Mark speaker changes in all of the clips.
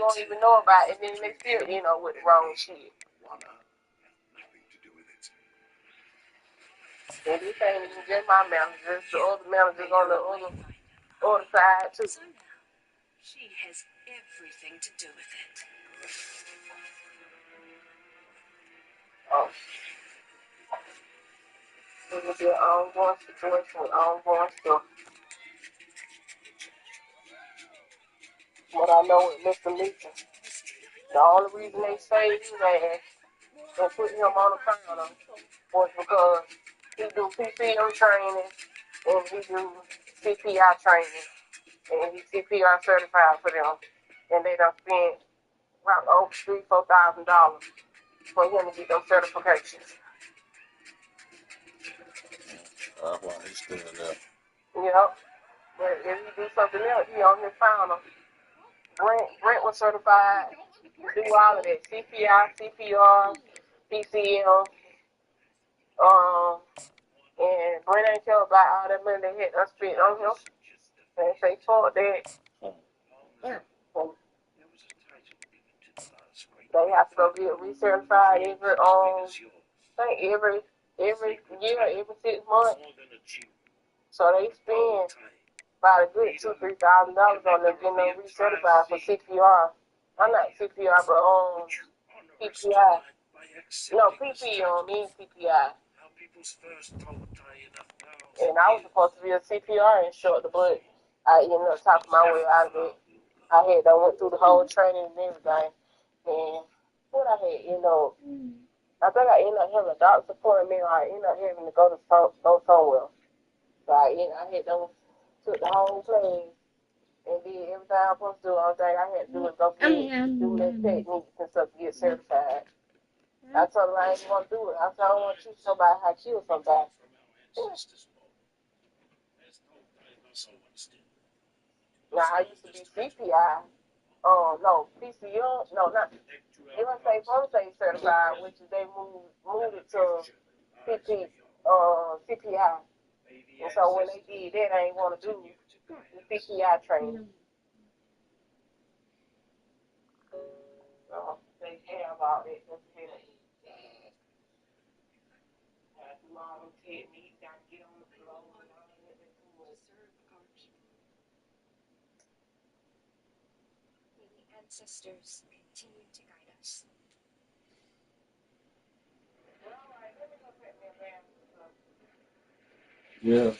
Speaker 1: don't even know about it, and then they still, with the wrong shit. And this ain't even just my managers, the other managers on the other side too.
Speaker 2: So now, she has everything to do with it.
Speaker 1: Oh. It will be an ongoing situation with ongoing stuff. What I know with Mr. Leachon, the only reason they saved his ass and put him on the counter was because he do PPM training and he do CPI training and he's CPR certified for them. And they done spent about over $3,000-4,000 for him to get them certifications.
Speaker 3: That's why he's still there.
Speaker 1: Yep. But if he do something else, he on his counter. Brent was certified to do all of that. CPI, CPR, PCM. And Brent ain't care about all that money they had spent on him. And say, fuck that. They have to go get recertified every year, every 6 months. So they spend about a good $2,000-3,000 on them getting them recertified for CPR. I'm not CPR, but PPI. No, PPM means CPI. And I was supposed to be a CPR instructor, but I ended up talking my way out of it. I went through the whole training and everything. And what I had, I think I ended up having a doctor's appointment, or I ended up having to go somewhere. So I took the whole class and did everything I was supposed to do. The only thing I had to do was go do the techniques and stuff to get certified. I told her I didn't want to do it. I said I don't want to teach somebody how to kill somebody. Now I used to be CPI. PCM. No, not USA Prostate certified, which is they moved it to CPI. And so when they did that, I ain't want to do the CPI training. So they have all that.
Speaker 2: Ancestors continue to guide us.
Speaker 3: Yeah.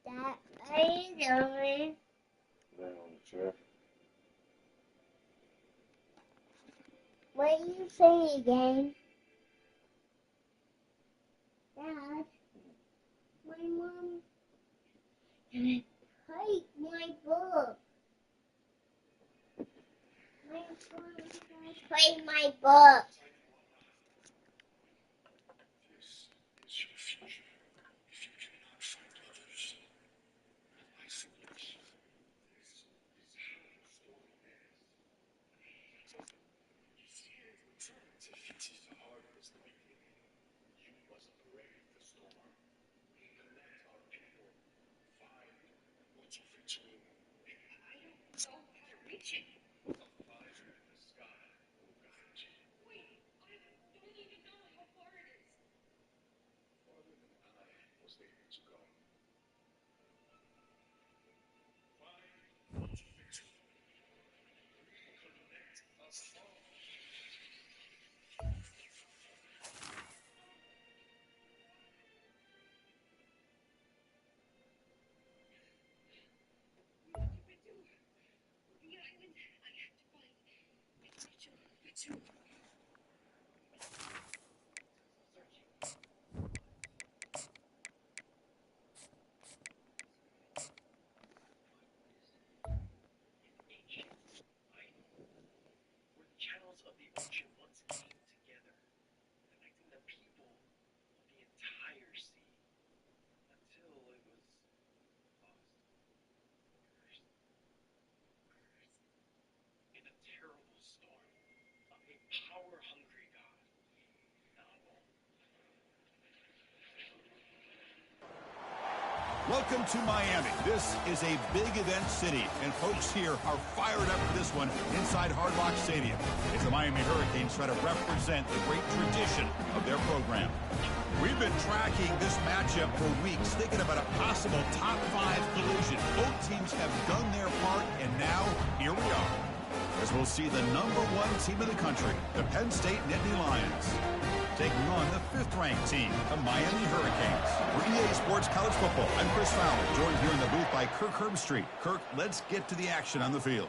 Speaker 4: Dad, what are you doing?
Speaker 3: Laying on the chair.
Speaker 4: What are you saying again? Dad, my mom take my book. My mom play my book.
Speaker 5: Welcome to Miami. This is a big event city, and folks here are fired up for this one inside Hard Rock Stadium as the Miami Hurricanes try to represent the great tradition of their program. We've been tracking this matchup for weeks, thinking about a possible top 5 collision. Both teams have done their part, and now here we are, as we'll see the #1 team in the country, the Penn State Nittany Lions, taking on the 5th-ranked team, the Miami Hurricanes. For EA Sports College Football, I'm Chris Fowler, joined here in the booth by Kirk Herbstreit. Kirk, let's get to the action on the field.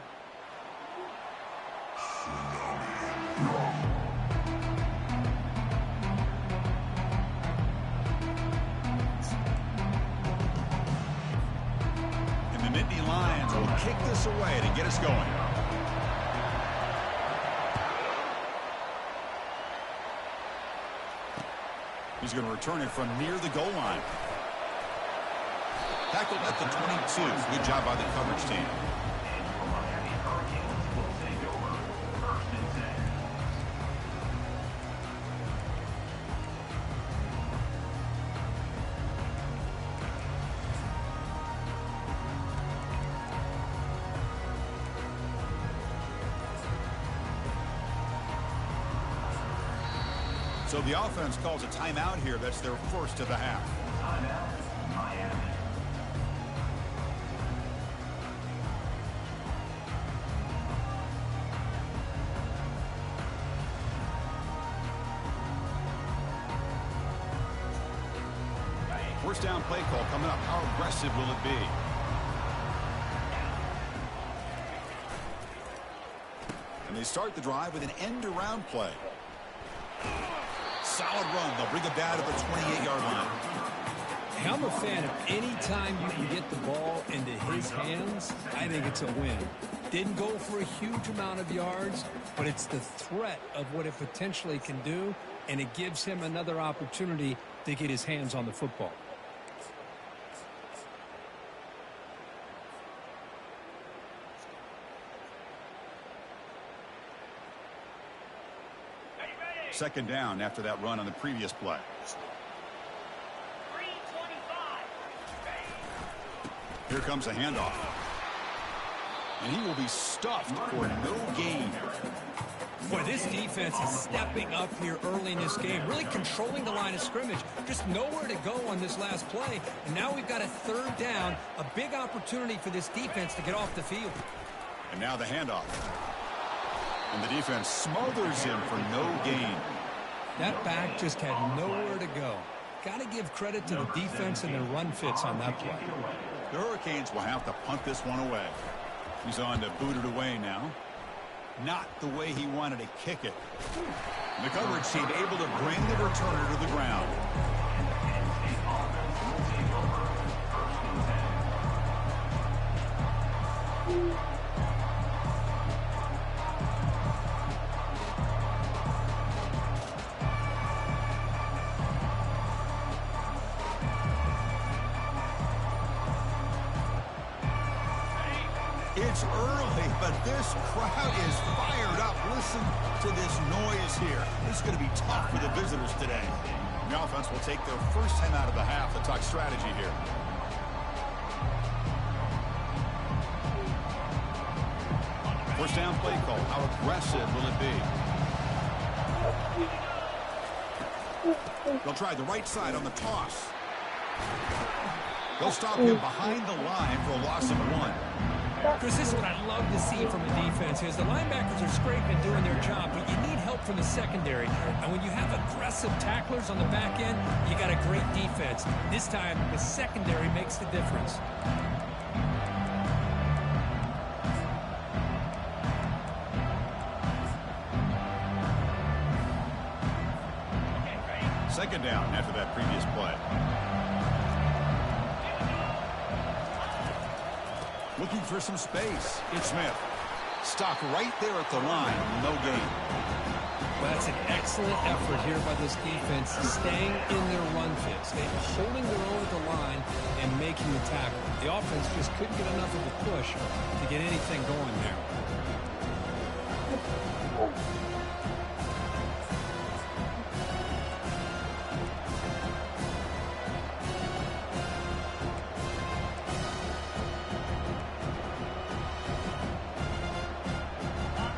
Speaker 5: And the Nittany Lions will kick this away to get us going. He's going to return it from near the goal line. Tackled at the 22. Good job by the coverage team. So the offense calls a timeout here. That's their first of the half. Timeout, Miami. First down play call coming up. How aggressive will it be? And they start the drive with an end-around play. Solid run. They'll bring it down to the 28-yard line.
Speaker 6: I'm a fan of any time you can get the ball into his hands. I think it's a win. Didn't go for a huge amount of yards, but it's the threat of what it potentially can do, and it gives him another opportunity to get his hands on the football.
Speaker 5: Second down after that run on the previous play. Here comes a handoff. And he will be stuffed for no gain.
Speaker 6: Boy, this defense is stepping up here early in this game, really controlling the line of scrimmage. Just nowhere to go on this last play. And now we've got a third down, a big opportunity for this defense to get off the field.
Speaker 5: And now the handoff. And the defense smothers him for no gain.
Speaker 6: That back just had nowhere to go. Got to give credit to the defense and their run fits on that play.
Speaker 5: The Hurricanes will have to punt this one away. He's on to boot it away now. Not the way he wanted to kick it. And the coverage team able to bring the returner to the ground. It's early, but this crowd is fired up. Listen to this noise here. This is going to be tough for the visitors today. The offense will take their first time out of the half to talk strategy here. First down play call. How aggressive will it be? They'll try the right side on the toss. They'll stop him behind the line for a loss of 1.
Speaker 6: Chris, this is what I love to see from a defense is the linebackers are scraping, doing their job, but you need help from the secondary. And when you have aggressive tacklers on the back end, you got a great defense. This time, the secondary makes the difference.
Speaker 5: Second down after that previous play. Looking for some space. It's Smith. Stopped right there at the line. No gain.
Speaker 6: Well, that's an excellent effort here by this defense, staying in their run fits, holding their own at the line and making the tackle. The offense just couldn't get enough of a push to get anything going there.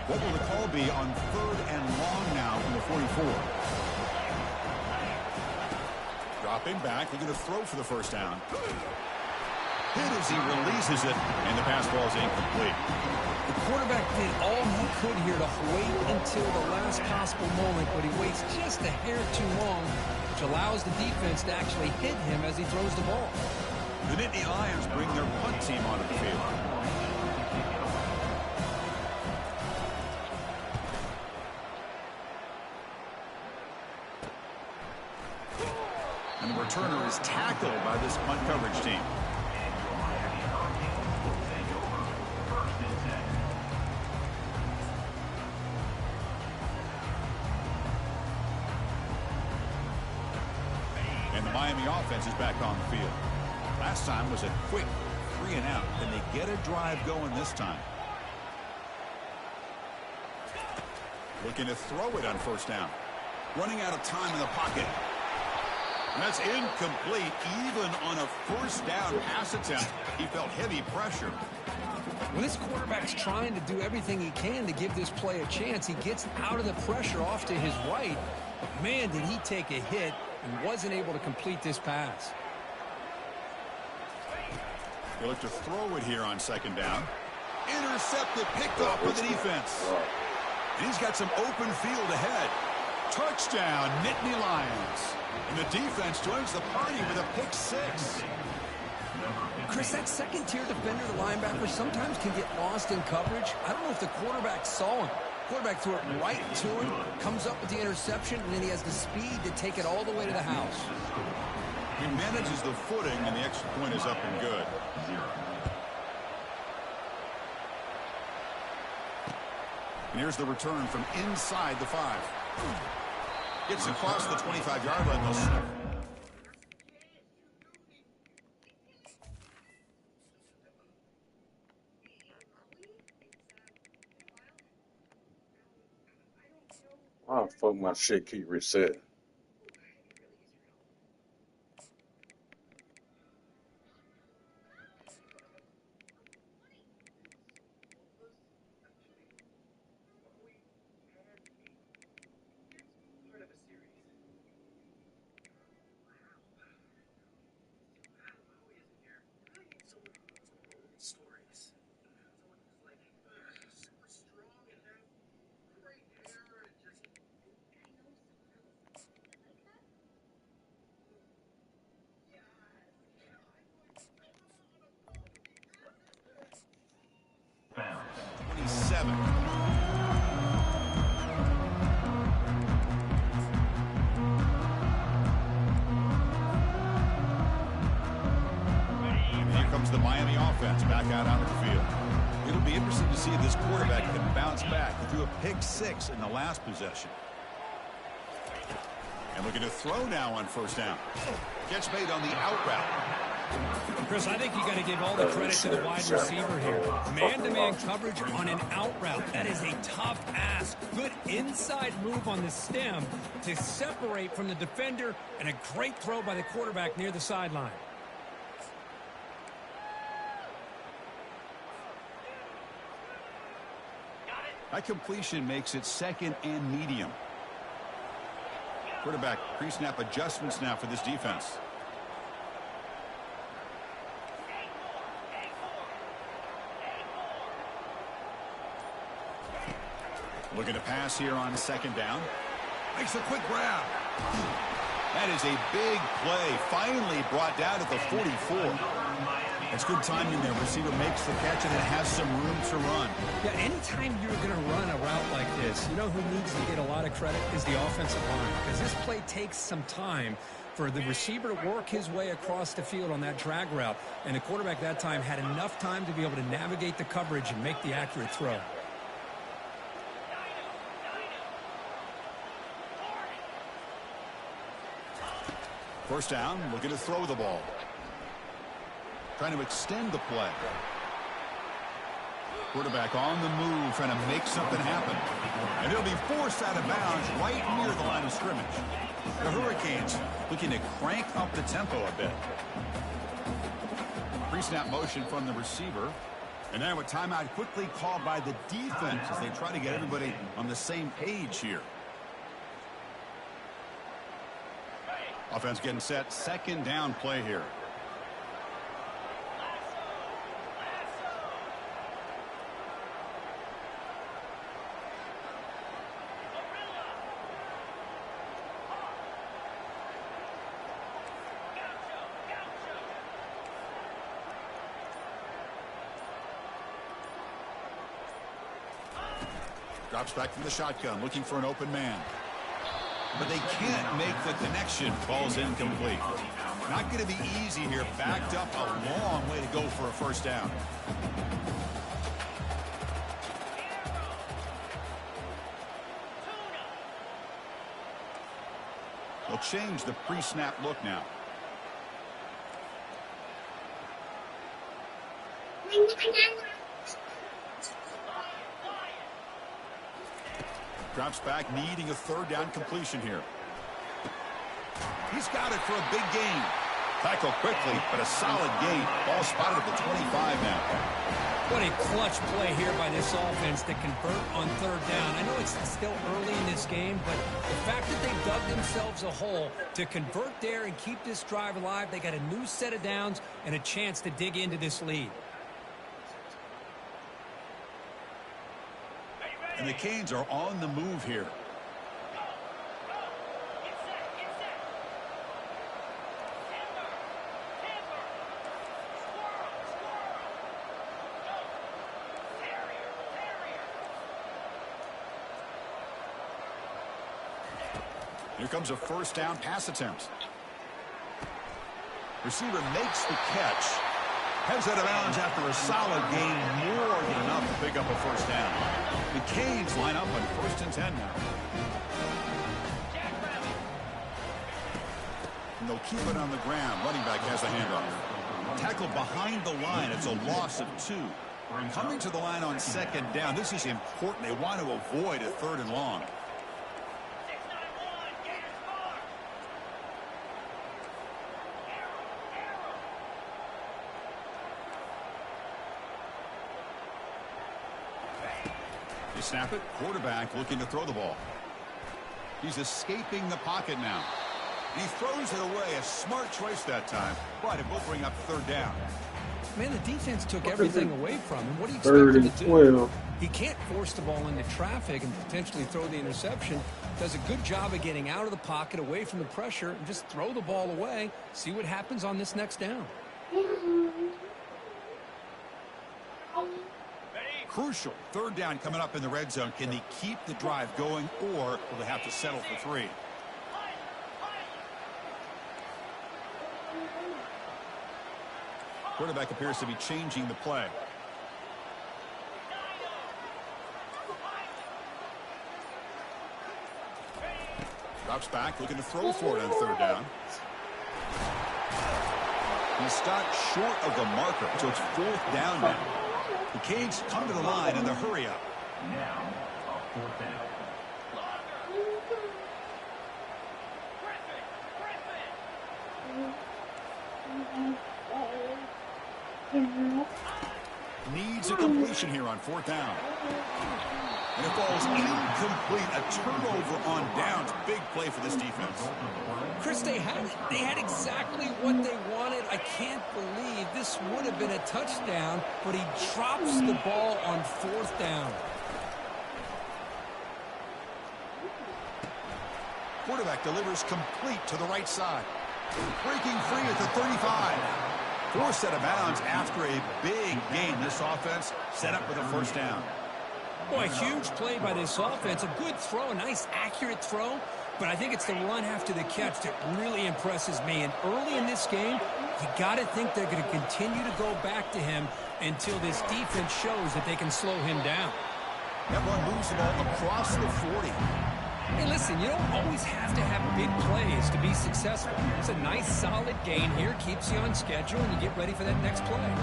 Speaker 5: What will the call be on 3rd and long now from the 44? Dropping back. They're going to throw for the first down. Hit as he releases it, and the pass ball is incomplete.
Speaker 6: The quarterback did all he could here to wait until the last possible moment, but he waits just a hair too long, which allows the defense to actually hit him as he throws the ball.
Speaker 5: The Nittany Lions bring their punt team onto the field. And the returner is tackled by this punt coverage team. And the Miami offense is back on the field. Last time was a quick 3 and out. Can they get a drive going this time? Looking to throw it on first down. Running out of time in the pocket. And that's incomplete. Even on a first down pass attempt, he felt heavy pressure.
Speaker 6: When this quarterback's trying to do everything he can to give this play a chance, he gets out of the pressure off to his right. But man, did he take a hit and wasn't able to complete this pass.
Speaker 5: He'll look to throw it here on second down. Intercepted, picked off by the defense. And he's got some open field ahead. Touchdown, Nittany Lions. And the defense joins the party with a pick 6.
Speaker 6: Chris, that second-tier defender, the linebacker, sometimes can get lost in coverage. I don't know if the quarterback saw him. Quarterback threw it right to him, comes up with the interception, and then he has the speed to take it all the way to the house.
Speaker 5: He manages the footing, and the extra point is up and good. And here's the return from inside the 5. Gets across the 25-yard line.
Speaker 3: Why the fuck my shit keep resetting?
Speaker 5: The Miami offense back out onto the field. It'll be interesting to see if this quarterback can bounce back. He threw a pick 6 in the last possession. And looking to throw now on first down. Catch made on the out route.
Speaker 6: Chris, I think you got to give all the credit to the wide receiver here. Man-to-man coverage on an out route. That is a tough ask. Good inside move on the stem to separate from the defender, and a great throw by the quarterback near the sideline.
Speaker 5: That completion makes it second and medium. Quarterback pre-snap adjustments now for this defense. Looking to pass here on second down. Makes a quick grab. That is a big play. Finally brought down at the 44. It's good timing there. Receiver makes the catch and it has some room to run.
Speaker 6: Yeah, anytime you're going to run a route like this, you know who needs to get a lot of credit is the offensive line, because this play takes some time for the receiver to work his way across the field on that drag route. And the quarterback that time had enough time to be able to navigate the coverage and make the accurate throw.
Speaker 5: First down, looking to throw the ball. Trying to extend the play. Quarterback on the move, trying to make something happen. And he'll be forced out of bounds right near the line of scrimmage. The Hurricanes looking to crank up the tempo a bit. Pre-snap motion from the receiver. And now a timeout quickly called by the defense as they try to get everybody on the same page here. Offense getting set. Second down play here. Drops back from the shotgun, looking for an open man. But they can't make the connection. Ball's incomplete. Not going to be easy here. Backed up a long way to go for a first down. They'll change the pre-snap look now. Drops back, needing a third down completion here. He's got it for a big gain. Tackle quickly, but a solid gain. Ball spotted at the 25 now.
Speaker 6: What a clutch play here by this offense to convert on third down. I know it's still early in this game, but the fact that they dug themselves a hole to convert there and keep this drive alive, they got a new set of downs and a chance to dig into this lead.
Speaker 5: And the Canes are on the move here. Here comes a first down pass attempt. Receiver makes the catch. Heads out of bounds after a solid gain, more than enough to pick up a first down. The Canes line up on 1st and 10 now. And they'll keep it on the ground. Running back has the handoff. Tackle behind the line. It's a loss of 2. Coming to the line on second down. This is important. They want to avoid a third and long. They snap it. Quarterback looking to throw the ball. He's escaping the pocket now. And he throws it away. A smart choice that time. But it will bring up third down.
Speaker 6: Man, the defense took everything away from him. What do you expect him to do?
Speaker 3: 12.
Speaker 6: He can't force the ball into traffic and potentially throw the interception. Does a good job of getting out of the pocket, away from the pressure, and just throw the ball away. See what happens on this next down.
Speaker 5: Crucial. Third down coming up in the red zone. Can they keep the drive going, or will they have to settle for 3? Quarterback appears to be changing the play. Drops back, looking to throw for it on third down. He's stopped short of the marker, so it's 4th down now. The Canes come to the line in the hurry up.
Speaker 7: Now, 4th down.
Speaker 5: Needs a completion here on 4th down. And it falls incomplete. A turnover on downs. Big play for this defense.
Speaker 6: Chris, they had exactly what they wanted. I can't believe this would have been a touchdown, but he drops the ball on 4th down.
Speaker 5: Quarterback delivers complete to the right side. Breaking free at the 35. Forced out of bounds after a big gain. This offense set up with a first down.
Speaker 6: Boy, a huge play by this offense. A good throw, a nice accurate throw. But I think it's the run after the catch that really impresses me. And early in this game, you got to think they're going to continue to go back to him until this defense shows that they can slow him down.
Speaker 5: That one moves the ball across the 40.
Speaker 6: Hey, listen, you don't always have to have big plays to be successful. It's a nice, solid gain here. Keeps you on schedule, and you get ready for that next play.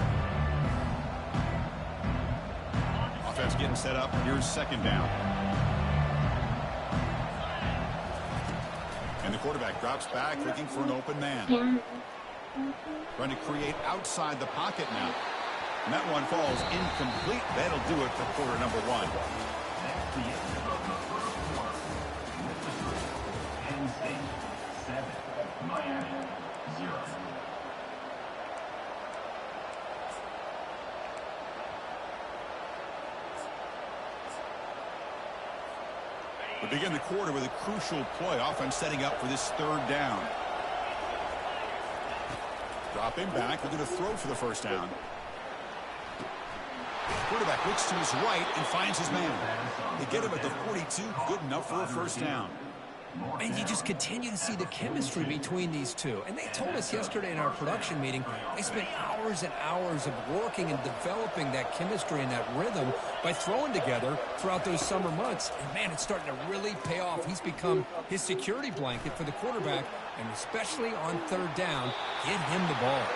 Speaker 5: Offense getting set up. Here's second down. And the quarterback drops back, looking for an open man. Trying to create outside the pocket now. And that one falls incomplete. That'll do it for quarter number one.
Speaker 7: Penn State 7, Miami 0.
Speaker 5: We begin the quarter with a crucial play. Offense setting up for this third down. Dropping back. We're going to throw for the first down. Quarterback looks to his right and finds his man. They get him at the 42. Good enough for a first down.
Speaker 6: And you just continue to see the chemistry between these two. And they told us yesterday in our production meeting, they spent hours and hours of working and developing that chemistry and that rhythm by throwing together throughout those summer months. And, man, it's starting to really pay off. He's become his security blanket for the quarterback, and especially on third down, get him the ball.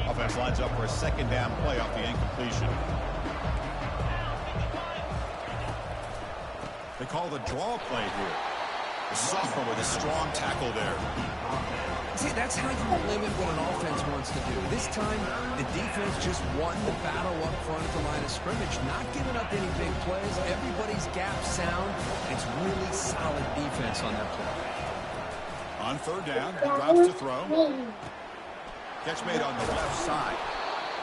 Speaker 5: Offense lines up for a second down play off the incompletion. They call the draw play here. The sophomore with a strong tackle there.
Speaker 6: See, that's how you limit what an offense wants to do. This time, the defense just won the battle up front at the line of scrimmage, not giving up any big plays. Everybody's gap sound. It's really solid defense on that play.
Speaker 5: On third down, he drops to throw. Catch made on the left side.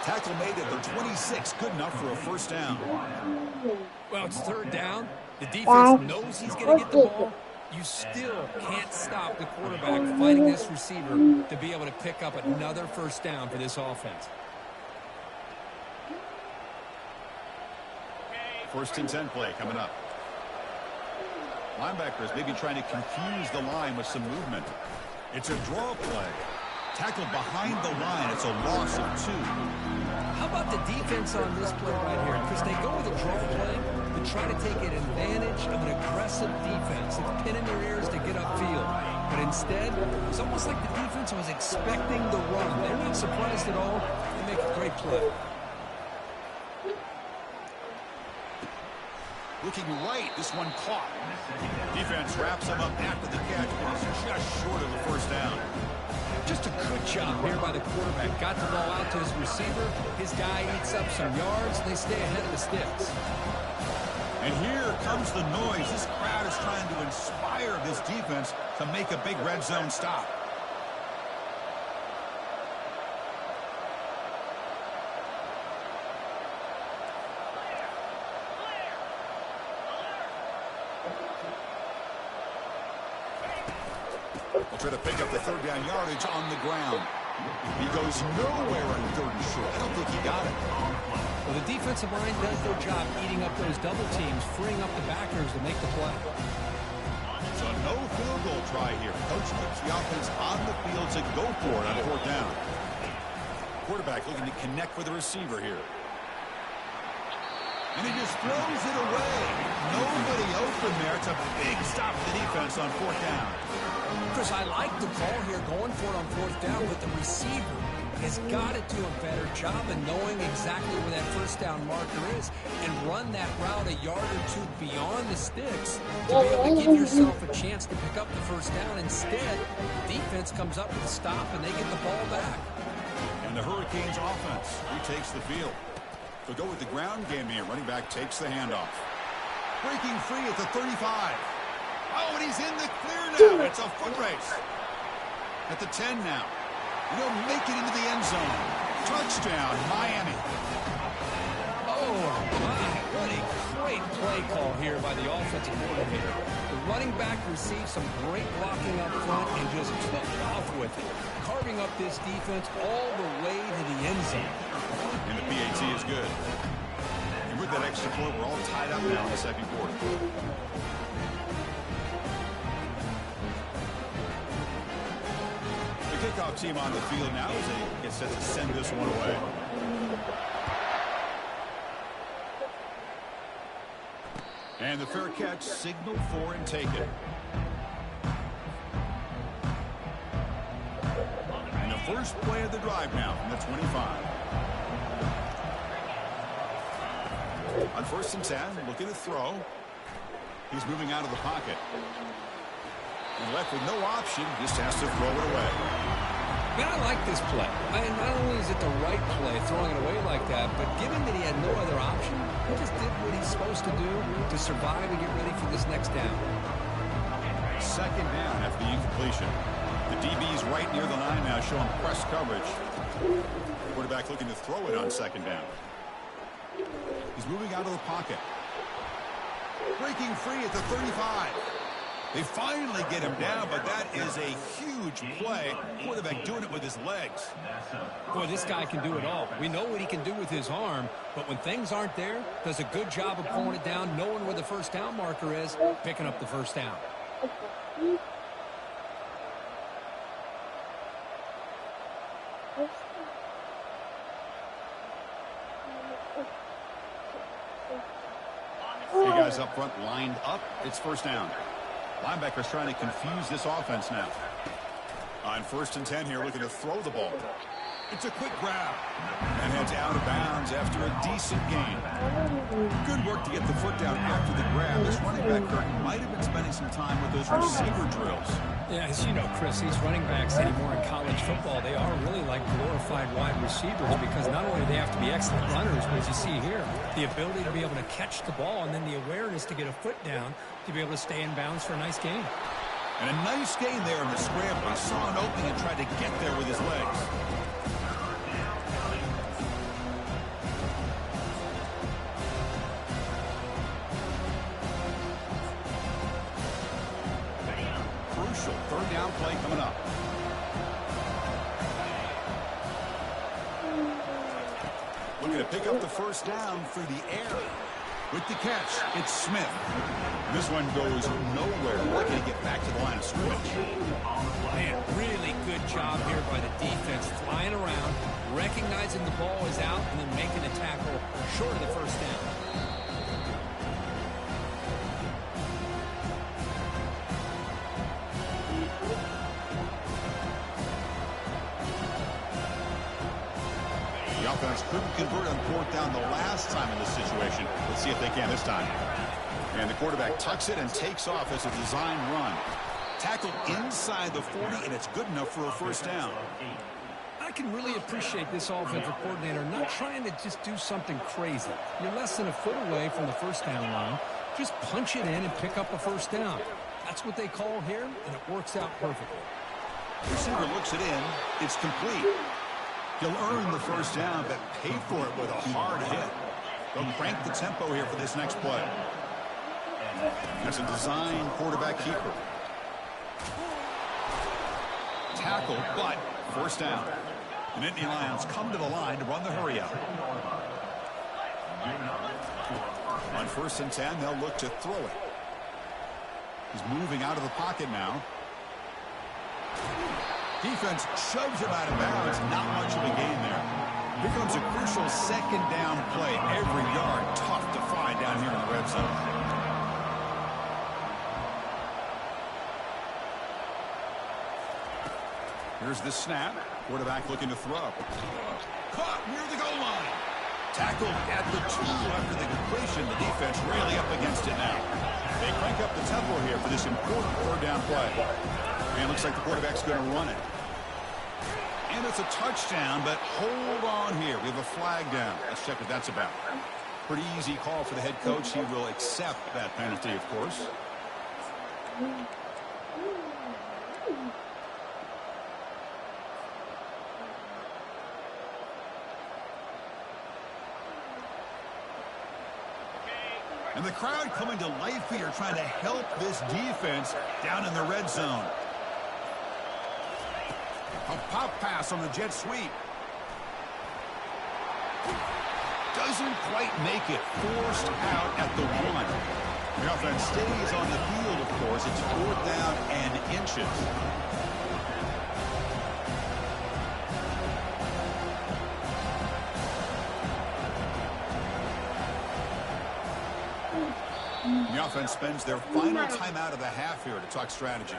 Speaker 5: Tackle made at the 26. Good enough for a first down.
Speaker 6: Well, it's third down. The defense knows he's going to get the ball. You still can't stop the quarterback finding this receiver to be able to pick up another first down for this offense.
Speaker 5: First and 10 play coming up. Linebackers maybe trying to confuse the line with some movement. It's a draw play. Tackled behind the line. It's a loss of 2.
Speaker 6: How about the defense on this play right here? Because they go with a draw play to try to take an advantage of an aggressive defense. It's pinning their ears to get upfield. But instead, it's almost like the defense was expecting the run. They're not surprised at all. They make a great play.
Speaker 5: Looking right. This one caught. Defense wraps him up after the catch, but he's just short of the first down.
Speaker 6: Just a good job here by the quarterback. Got the ball out to his receiver. His guy eats up some yards, and they stay ahead of the sticks.
Speaker 5: And here comes the noise. This crowd is trying to inspire this defense to make a big red zone stop. They'll try to pick up the third down yardage on the ground. He goes nowhere on third and short. I don't think he got it.
Speaker 6: Well, the defensive line does their job eating up those double teams, freeing up the backers to make the play.
Speaker 5: So no field goal try here. Coach keeps the offense on the field to go for it on fourth down. Quarterback looking to connect with the receiver here. And he just throws it away. Nobody open there. It's a big stop for the defense on fourth down.
Speaker 6: Chris, I like the call here going for it on fourth down, but the receiver has got to do a better job of knowing exactly where that first down marker is and run that route a yard or two beyond the sticks to be able to give yourself a chance to pick up the first down. Instead, the defense comes up with a stop and they get the ball back.
Speaker 5: And the Hurricanes offense retakes the field. They'll go with the ground game here. Running back takes the handoff. Breaking free at the 35. Oh, and he's in the clear now. It's a foot race. At the 10 now. And he'll make it into the end zone. Touchdown, Miami.
Speaker 6: Oh, my. What a great play call here by the offensive coordinator. The running back received some great blocking up front and just took off with it, carving up this defense all the way to the end zone.
Speaker 5: And the PAT is good. And with that extra point, we're all tied up now in the second quarter. The kickoff team on the field now as they get set to send this one away. And the fair catch signaled for and taken. And the first play of the drive now from the 25. On 1st and 10, looking to throw. He's moving out of the pocket. And left with no option, just has to throw it away.
Speaker 6: Man, I like this play. Not only is it the right play, throwing it away like that, but given that he had no other option, he just did what he's supposed to do to survive and get ready for this next down.
Speaker 5: Second down after the incompletion. The DB's right near the line now, showing press coverage. Quarterback looking to throw it on second down. He's moving out of the pocket. Breaking free at the 35. They finally get him down, but that is a huge play. Quarterback doing it with his legs.
Speaker 6: Boy, this guy can do it all. We know what he can do with his arm, but when things aren't there, does a good job of pulling it down, knowing where the first down marker is, picking up the first down.
Speaker 5: Three guys up front lined up. It's first down. Linebackers trying to confuse this offense now. On 1st and 10 here, looking to throw the ball. It's a quick grab. And heads out of bounds after a decent gain. Good work to get the foot down after the grab. This running back might have been spending some time with those receiver drills.
Speaker 6: Yeah, as you know, Chris, these running backs anymore in college football, they are really like glorified wide receivers because not only do they have to be excellent runners, but as you see here, the ability to be able to catch the ball and then the awareness to get a foot down to be able to stay in bounds for a nice gain.
Speaker 5: And a nice gain there in the scramble. He saw an opening and tried to get there with his legs. Crucial third down play coming up. Looking to pick up the first down through the air. With the catch, it's Smith. This one goes nowhere. Looking to get back to the line of scrimmage.
Speaker 6: Man, really good job here by the defense, flying around, recognizing the ball is out, and then making a tackle short of the first down.
Speaker 5: The offense couldn't convert on fourth down the last time in this situation. Let's see if they can this time. And the quarterback tucks it and takes off as a design run. Tackled inside the 40, and it's good enough for a first down.
Speaker 6: I can really appreciate this offensive coordinator not trying to just do something crazy. You're less than a foot away from the first down line. Just punch it in and pick up a first down. That's what they call here, and it works out perfectly.
Speaker 5: Receiver looks it in. It's complete. He'll earn the first down, but pay for it with a hard hit. They'll crank the tempo here for this next play. That's a design quarterback keeper. Tackle, but first down. The Nittany Lions come to the line to run the hurry out. On 1st and 10, they'll look to throw it. He's moving out of the pocket now. Defense shoves him out of bounds. Not much of a gain there. Here comes a crucial second down play. Every yard tough to find down here in the red zone. Here's the snap. Quarterback looking to throw. Caught near the goal line. Tackled at the 2 after the completion. The defense really up against it now. They crank up the tempo here for this important third down play. And looks like the quarterback's going to run it. And it's a touchdown, but hold on here. We have a flag down. Let's check what that's about. Pretty easy call for the head coach. He will accept that penalty, of course. And the crowd coming to life here, trying to help this defense down in the red zone. A pop pass on the jet sweep. Doesn't quite make it. Forced out at the 1. The offense stays on the field, of course. It's 4th down and inches. The offense spends their final timeout of the half here to talk strategy.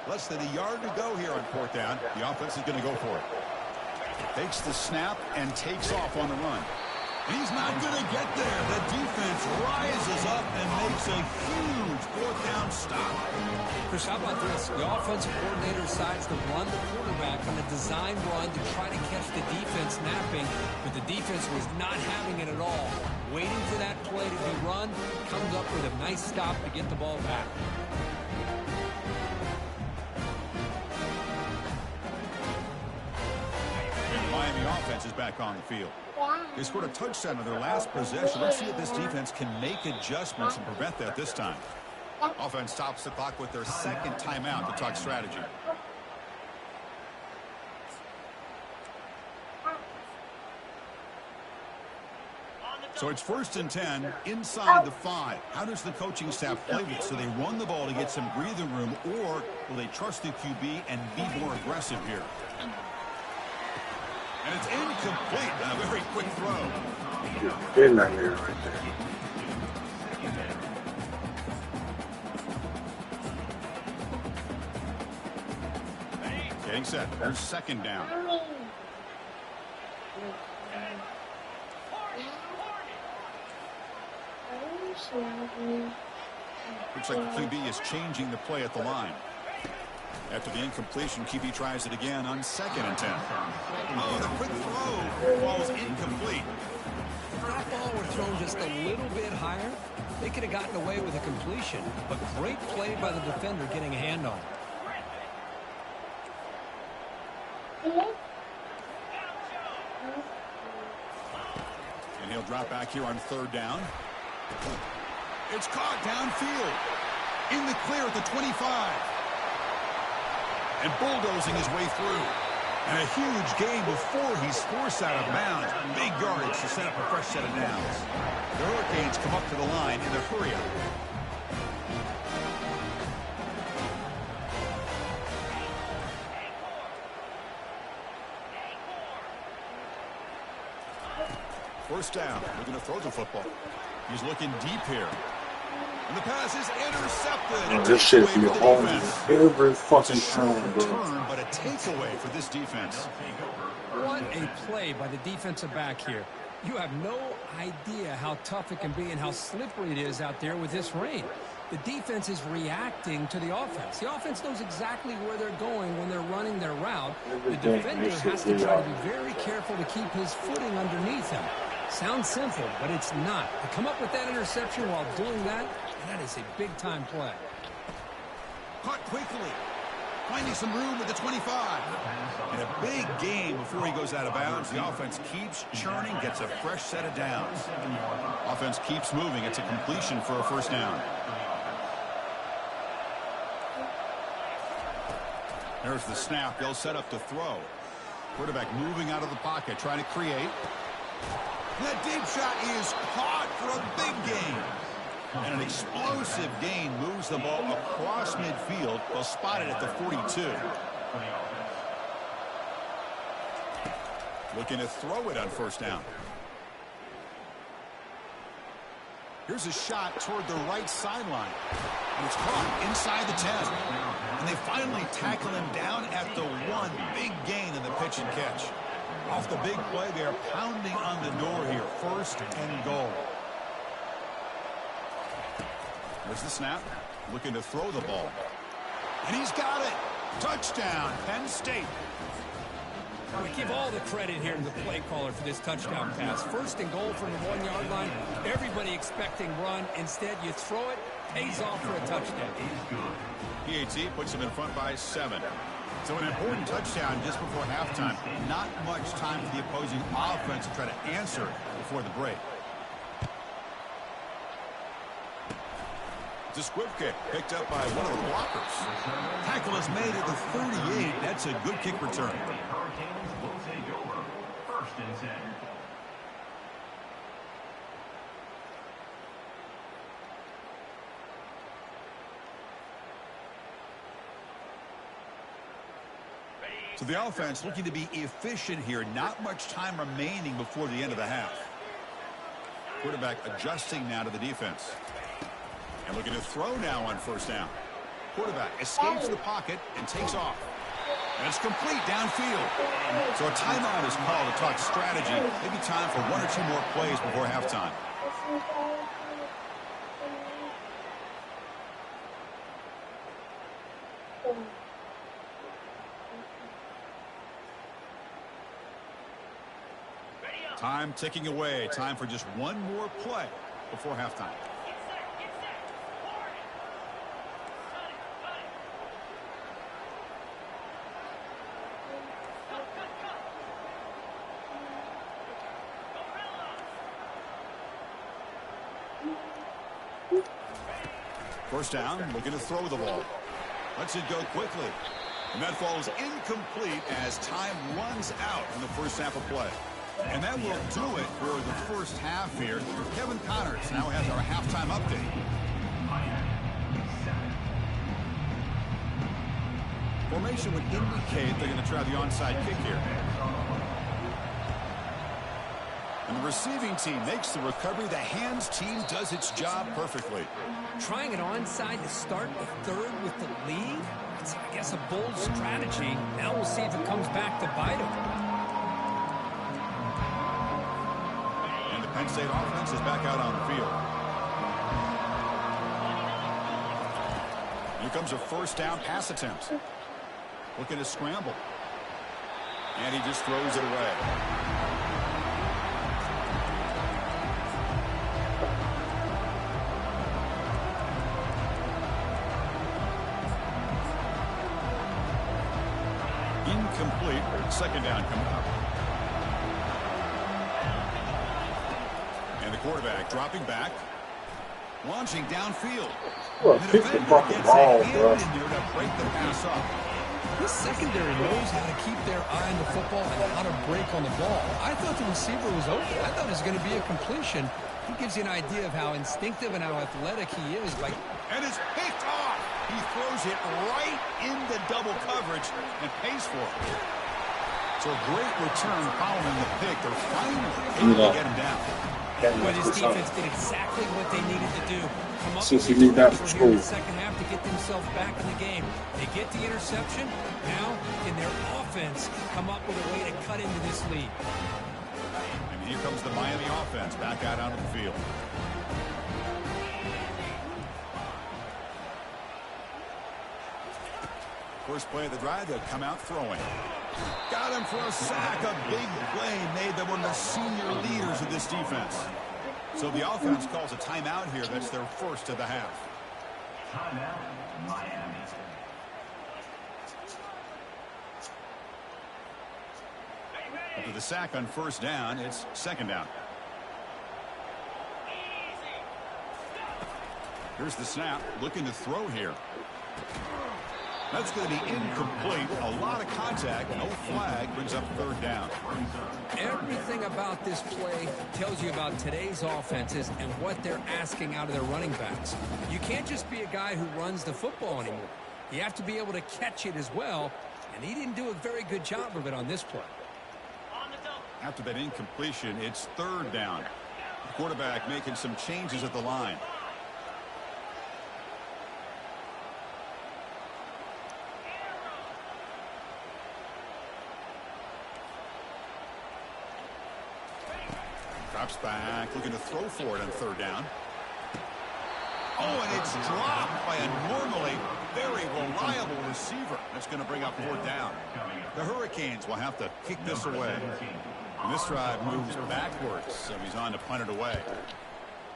Speaker 5: Less than a yard to go here on 4th down. The offense is going to go for it. Takes the snap and takes off on the run. He's not going to get there. The defense rises up and makes a huge 4th down stop.
Speaker 6: Chris, how about this? The offensive coordinator decides to run the quarterback on a design run to try to catch the defense napping, but the defense was not having it at all. Waiting for that play to be run, comes up with a nice stop to get the ball back.
Speaker 5: Offense is back on the field. They scored a touchdown on their last possession. Let's see if this defense can make adjustments and prevent that this time. Offense stops the clock with their 2nd timeout to talk strategy. So it's 1st and 10 inside the 5. How does the coaching staff play this? Do they run the ball to get some breathing room, or will they trust the QB and be more aggressive here? And it's incomplete. A very quick throw.
Speaker 3: In that area right there.
Speaker 5: Getting set. There's 2nd down. Looks like the QB is changing the play at the line. After the incompletion, QB tries it again on 2nd and 10. Oh, the quick throw falls incomplete.
Speaker 6: If that ball were thrown just a little bit higher, they could have gotten away with a completion. But great play by the defender getting a hand on it.
Speaker 5: And he'll drop back here on 3rd down. It's caught downfield. In the clear at the 25. And bulldozing his way through. And a huge gain before he's forced out of bounds. Big yardage to set up a fresh set of downs. The Hurricanes come up to the line in a hurry-up. First down. Looking to throw the football. He's looking deep here. And the pass is intercepted.
Speaker 3: And this shit be home every fucking time, bro.
Speaker 5: Turn, but a takeaway for this defense.
Speaker 6: What a play by the defensive back here. You have no idea how tough it can be and how slippery it is out there with this rain. The defense is reacting to the offense. The offense knows exactly where they're going when they're running their route. The defender has to try to be very careful to keep his footing underneath him. Sounds simple, but it's not. To come up with that interception while doing that, that is a big-time play.
Speaker 5: Caught quickly. Finding some room at the 25. And a big gain before he goes out of bounds. The offense keeps churning, gets a fresh set of downs. Offense keeps moving. It's a completion for a first down. There's the snap. They'll set up to throw. Quarterback moving out of the pocket, trying to create. That deep shot is caught for a big gain. And an explosive gain moves the ball across midfield. They'll spot it at the 42. Looking to throw it on first down. Here's a shot toward the right sideline. And it's caught inside the 10. And they finally tackle him down at the 1. Big gain in the pitch and catch. Off the big play, they are pounding on the door here. First and goal. There's the snap. Looking to throw the ball. And he's got it. Touchdown, Penn State.
Speaker 6: We give all the credit here to the play caller for this touchdown pass. First and goal from the 1-yard line. Everybody expecting run. Instead, you throw it, pays off for a touchdown.
Speaker 5: PAT puts them in front by 7. So an important touchdown just before halftime. Not much time for the opposing offense to try to answer before the break. It's a squib kick picked up by one of the blockers. Tackle is made at the 38. That's a good kick return.
Speaker 7: Hurricanes will take over. 1st and 10.
Speaker 5: So the offense looking to be efficient here. Not much time remaining before the end of the half. Quarterback adjusting now to the defense. And looking to throw now on 1st down. Quarterback escapes the pocket and takes off. And it's complete downfield. So a timeout is called to talk strategy. Maybe time for 1 or 2 more plays before halftime. Time ticking away. Time for just 1 more play before halftime. First down, looking to throw the ball. Lets it go quickly. And that falls incomplete as time runs out in the first half of play. And that will do it for the first half here. Kevin Connors now has our halftime update. Formation would indicate they're going to try the onside kick here. And the receiving team makes the recovery. The hands team does its job perfectly.
Speaker 6: Trying it onside to start the 3rd with the lead? It's, I guess, a bold strategy. Now we'll see if it comes back to bite them.
Speaker 5: And the Penn State offense is back out on the field. Here comes a 1st down pass attempt. Looking to scramble. And he just throws it away. Incomplete. 2nd down coming up. And the quarterback dropping back. Launching downfield.
Speaker 3: Well,
Speaker 5: The
Speaker 3: pick the
Speaker 5: defender
Speaker 3: fucking
Speaker 5: gets a
Speaker 3: ball,
Speaker 5: hand
Speaker 3: bro.
Speaker 5: in there to break the pass up.
Speaker 6: This secondary knows how to keep their eye on the football and how to break on the ball. I thought the receiver was open. I thought it was going to be a completion. He gives you an idea of how instinctive and how athletic he is.
Speaker 5: And it's picked off. He throws it right into double coverage and pays for it. So a great return following the pick. They're finally able to get him down.
Speaker 6: But his defense did exactly what they needed to do. Come up
Speaker 3: Since
Speaker 6: with
Speaker 3: he
Speaker 6: a
Speaker 3: knew that
Speaker 6: turnover
Speaker 3: for
Speaker 6: here in the
Speaker 3: school.
Speaker 6: 2nd half to get themselves back in the game. They get the interception. Now, can their offense come up with a way to cut into this lead?
Speaker 5: And here comes the Miami offense back out onto the field. First play of the drive, they'll come out throwing. Got him for a sack. A big play made them one of the senior leaders of this defense. So the offense calls a timeout here. That's their 1st of the half.
Speaker 7: Timeout, Miami.
Speaker 5: After the sack on 1st down, it's 2nd down. Here's the snap. Looking to throw here. That's going to be incomplete. A lot of contact. No flag. Brings up 3rd down.
Speaker 6: Everything about this play tells you about today's offenses and what they're asking out of their running backs. You can't just be a guy who runs the football anymore. You have to be able to catch it as well, and he didn't do a very good job of it on this play.
Speaker 5: After that incompletion, it's 3rd down. The quarterback making some changes at the line. Drops back, looking to throw for it on 3rd down. Oh, and it's dropped by a normally very reliable receiver. That's going to bring up 4th down. The Hurricanes will have to kick this away. And this drive moves backwards, so he's on to punt it away.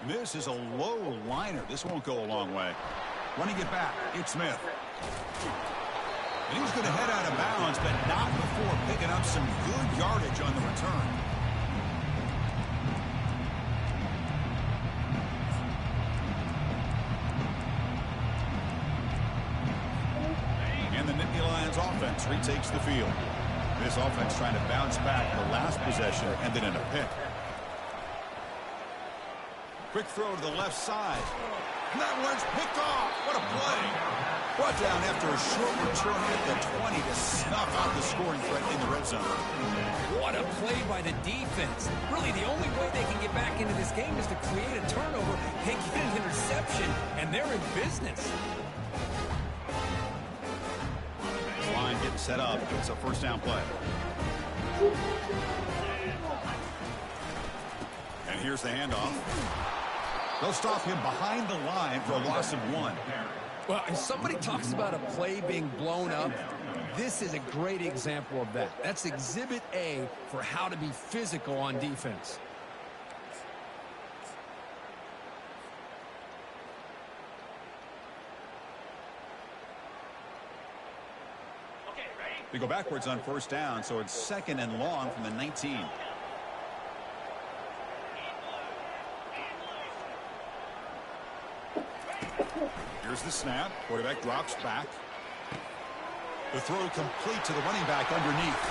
Speaker 5: And this is a low liner. This won't go a long way. Running it back, it's Smith. And he's going to head out of bounds, but not before picking up some good yardage on the return. And the Nittany Lions offense retakes the field. This offense trying to bounce back. The last possession ended in a pick. Quick throw to the left side. And that one's picked off. What a play. Brought down after a short return at the 20 to snuff out the scoring threat in the red zone.
Speaker 6: What a play by the defense. Really, the only way they can get back into this game is to create a turnover and get an interception, and they're in business.
Speaker 5: Line getting set up. It's a first down play. And here's the handoff. They'll stop him behind the line for a loss of 1.
Speaker 6: Well, if somebody talks about a play being blown up, this is a great example of that. That's Exhibit A for how to be physical on defense.
Speaker 5: They go backwards on first down, so it's 2nd and long from the 19. Here's the snap. Quarterback drops back. The throw complete to the running back underneath.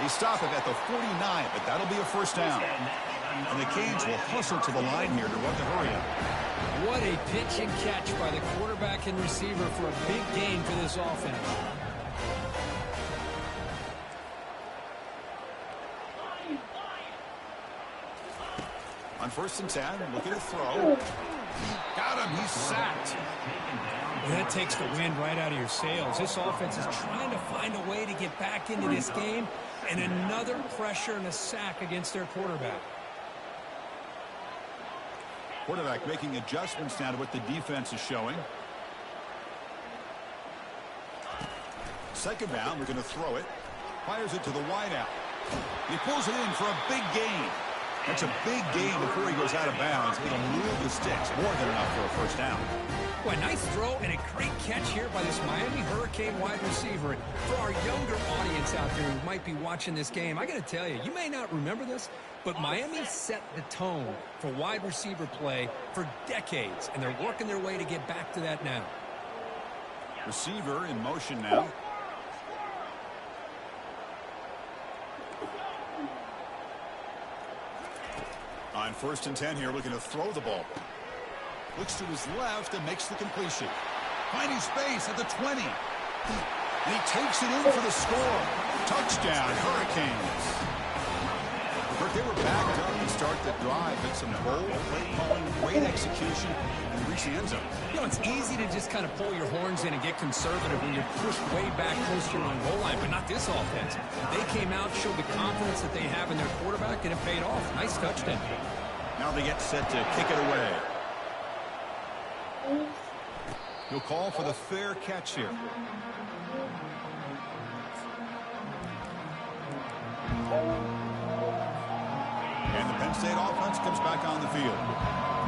Speaker 5: They stop it at the 49, but that'll be a first down. And the Canes will hustle to the line here to run the hurry up.
Speaker 6: What a pitch and catch by the quarterback and receiver for a big gain for this offense.
Speaker 5: On 1st and 10, look at a throw. Got him. He's sacked.
Speaker 6: Well, that takes the wind right out of your sails. This offense is trying to find a way to get back into this game, and another pressure and a sack against their quarterback.
Speaker 5: Quarterback making adjustments now to what the defense is showing. Second down, we're going to throw it. Fires it to the wideout. He pulls it in for a big gain. That's a big gain before he goes out of bounds. It'll move the sticks. More than enough for a first down.
Speaker 6: Well, a nice throw and a great catch here by this Miami Hurricane wide receiver. And for our younger audience out there who might be watching this game, I got to tell you, you may not remember this, but Miami set the tone for wide receiver play for decades, and they're working their way to get back to that now.
Speaker 5: Receiver in motion now. On 1st and 10 here, looking to throw the ball. Looks to his left and makes the completion. Finding space at the 20. And he takes it in for the score. Touchdown, Hurricanes. But they were backed up to start the drive, but some bold play calling, great execution, and reach the end zone.
Speaker 6: You know, it's easy to just kind of pull your horns in and get conservative when you're pushed way back close to your own goal line, but not this offense. They came out, showed the confidence that they have in their quarterback, and it paid off. Nice touchdown.
Speaker 5: Now they get set to kick it away. He'll call for the fair catch here. And the Penn State offense comes back on the field.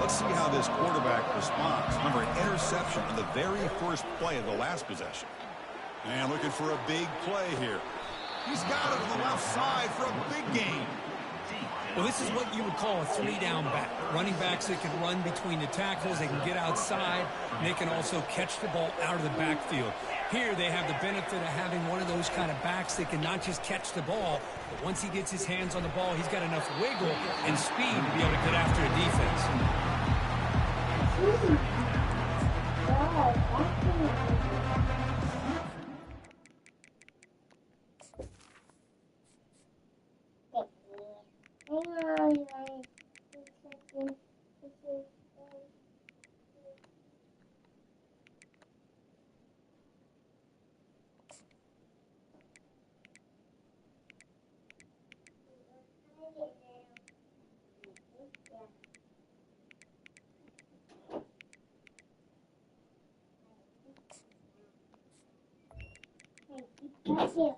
Speaker 5: Let's see how this quarterback responds. Remember, an interception on the very first play of the last possession. And looking for a big play here. He's got it to the left side for a big gain.
Speaker 6: Well, this is what you would call a 3-down back. Running backs that can run between the tackles, they can get outside, and they can also catch the ball out of the backfield. Here they have the benefit of having one of those kind of backs that can not just catch the ball, but once he gets his hands on the ball, he's got enough wiggle and speed to be able to get after a defense.
Speaker 4: That's it.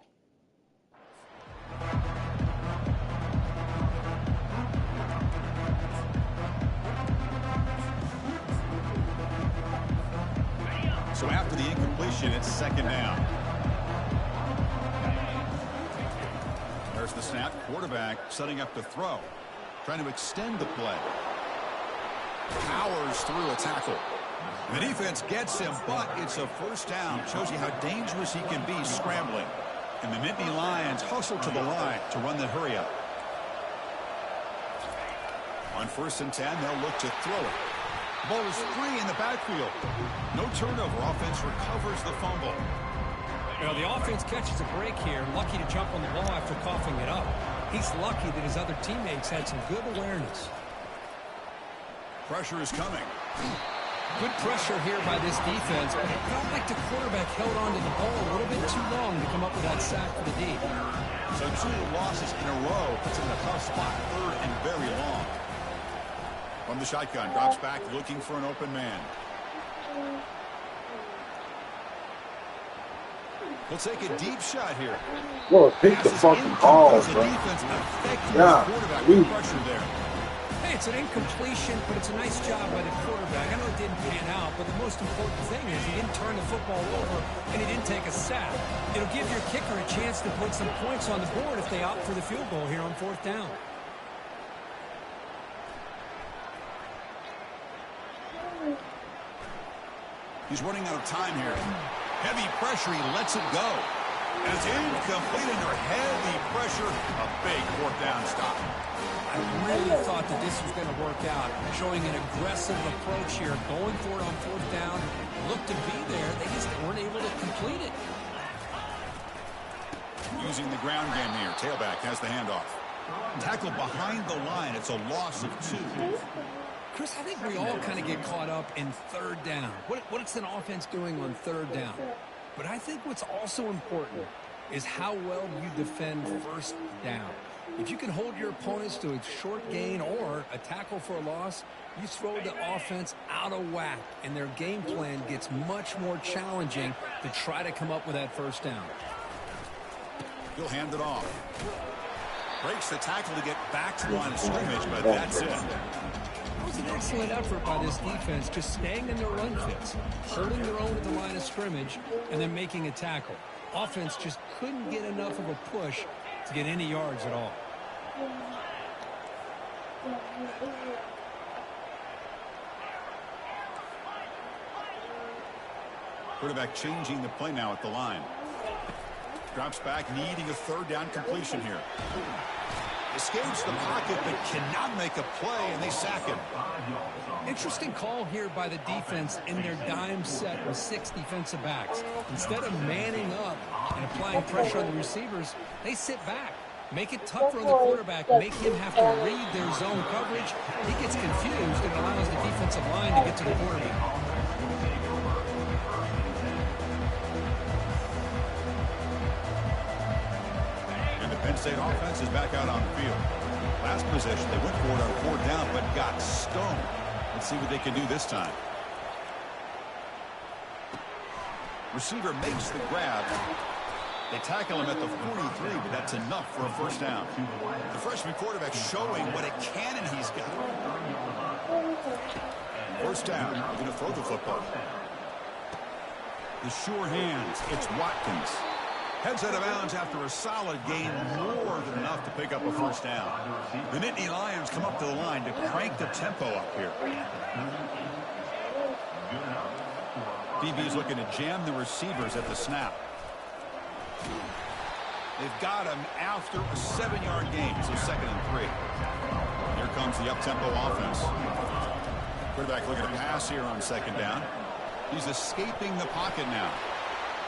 Speaker 5: So after the incompletion, it's second down. There's the snap. Quarterback setting up to throw. Trying to extend the play. Powers through a tackle. The defense gets him, but it's a first down. Shows you how dangerous he can be scrambling. And the Nittany Lions hustle to the line to run the hurry up. On 1st and 10, they'll look to throw it. Ball is free in the backfield. No turnover. Offense recovers the fumble.
Speaker 6: You know, the offense catches a break here. Lucky to jump on the ball after coughing it up. He's lucky that his other teammates had some good awareness.
Speaker 5: Pressure is coming.
Speaker 6: Good pressure here by this defense, but it felt like the quarterback held on to the ball a little bit too long to come up with that sack for the D.
Speaker 5: So 2 losses in a row puts him in a tough spot. 3rd and very long. From the shotgun, drops back looking for an open man. He'll take a deep shot here.
Speaker 3: Well, pick the fucking ball,
Speaker 5: The
Speaker 3: bro.
Speaker 5: defense affecting
Speaker 3: Yeah.
Speaker 5: the quarterback with pressure there.
Speaker 6: Hey, it's an incompletion, but it's a nice job by the quarterback. I know it didn't pan out, but the most important thing is he didn't turn the football over and he didn't take a sack. It'll give your kicker a chance to put some points on the board if they opt for the field goal here on 4th down.
Speaker 5: He's running out of time here. Heavy pressure, he lets it go. And it's incomplete under heavy pressure. A big 4th down stop.
Speaker 6: I really thought that this was going to work out, showing an aggressive approach here, going for it on 4th down. Looked to be there, they just weren't able to complete it.
Speaker 5: Using the ground game here. Tailback has the handoff. Tackled behind the line. It's a loss of 2.
Speaker 6: Chris, I think we all kind of get caught up in 3rd down. What's an offense doing on 3rd down? But I think what's also important is how well you defend 1st down. If you can hold your opponents to a short gain or a tackle for a loss, you throw the offense out of whack, and their game plan gets much more challenging to try to come up with that 1st down.
Speaker 5: He'll hand it off. Breaks the tackle to get back to the line of scrimmage, but that's it.
Speaker 6: It was an excellent effort by this defense, just staying in their run fits, holding their own at the line of scrimmage, and then making a tackle. Offense just couldn't get enough of a push to get any yards at all.
Speaker 5: Quarterback changing the play now at the line. Drops back, needing a 3rd down completion here. Escapes the pocket, but cannot make a play, and they sack him.
Speaker 6: Interesting call here by the defense in their dime set with 6 defensive backs. Instead of manning up and applying pressure on the receivers, they sit back. Make it tougher on the quarterback, make him have to read their zone coverage. He gets confused and allows the defensive line to get to the quarterback.
Speaker 5: Penn State offense is back out on the field. Last possession, they went for it on 4th down, but got stoned. Let's see what they can do this time. Receiver makes the grab. They tackle him at the 43, but that's enough for a 1st down. The freshman quarterback showing what a cannon he's got. 1st down. They're going to throw the football. The sure hands. It's Watkins. Heads out of bounds after a solid gain, more than enough to pick up a 1st down. The Nittany Lions come up to the line to crank the tempo up here. DB's looking to jam the receivers at the snap. They've got him after a 7-yard gain, so 2nd and 3. Here comes the up-tempo offense. Quarterback looking to pass here on 2nd down. He's escaping the pocket now.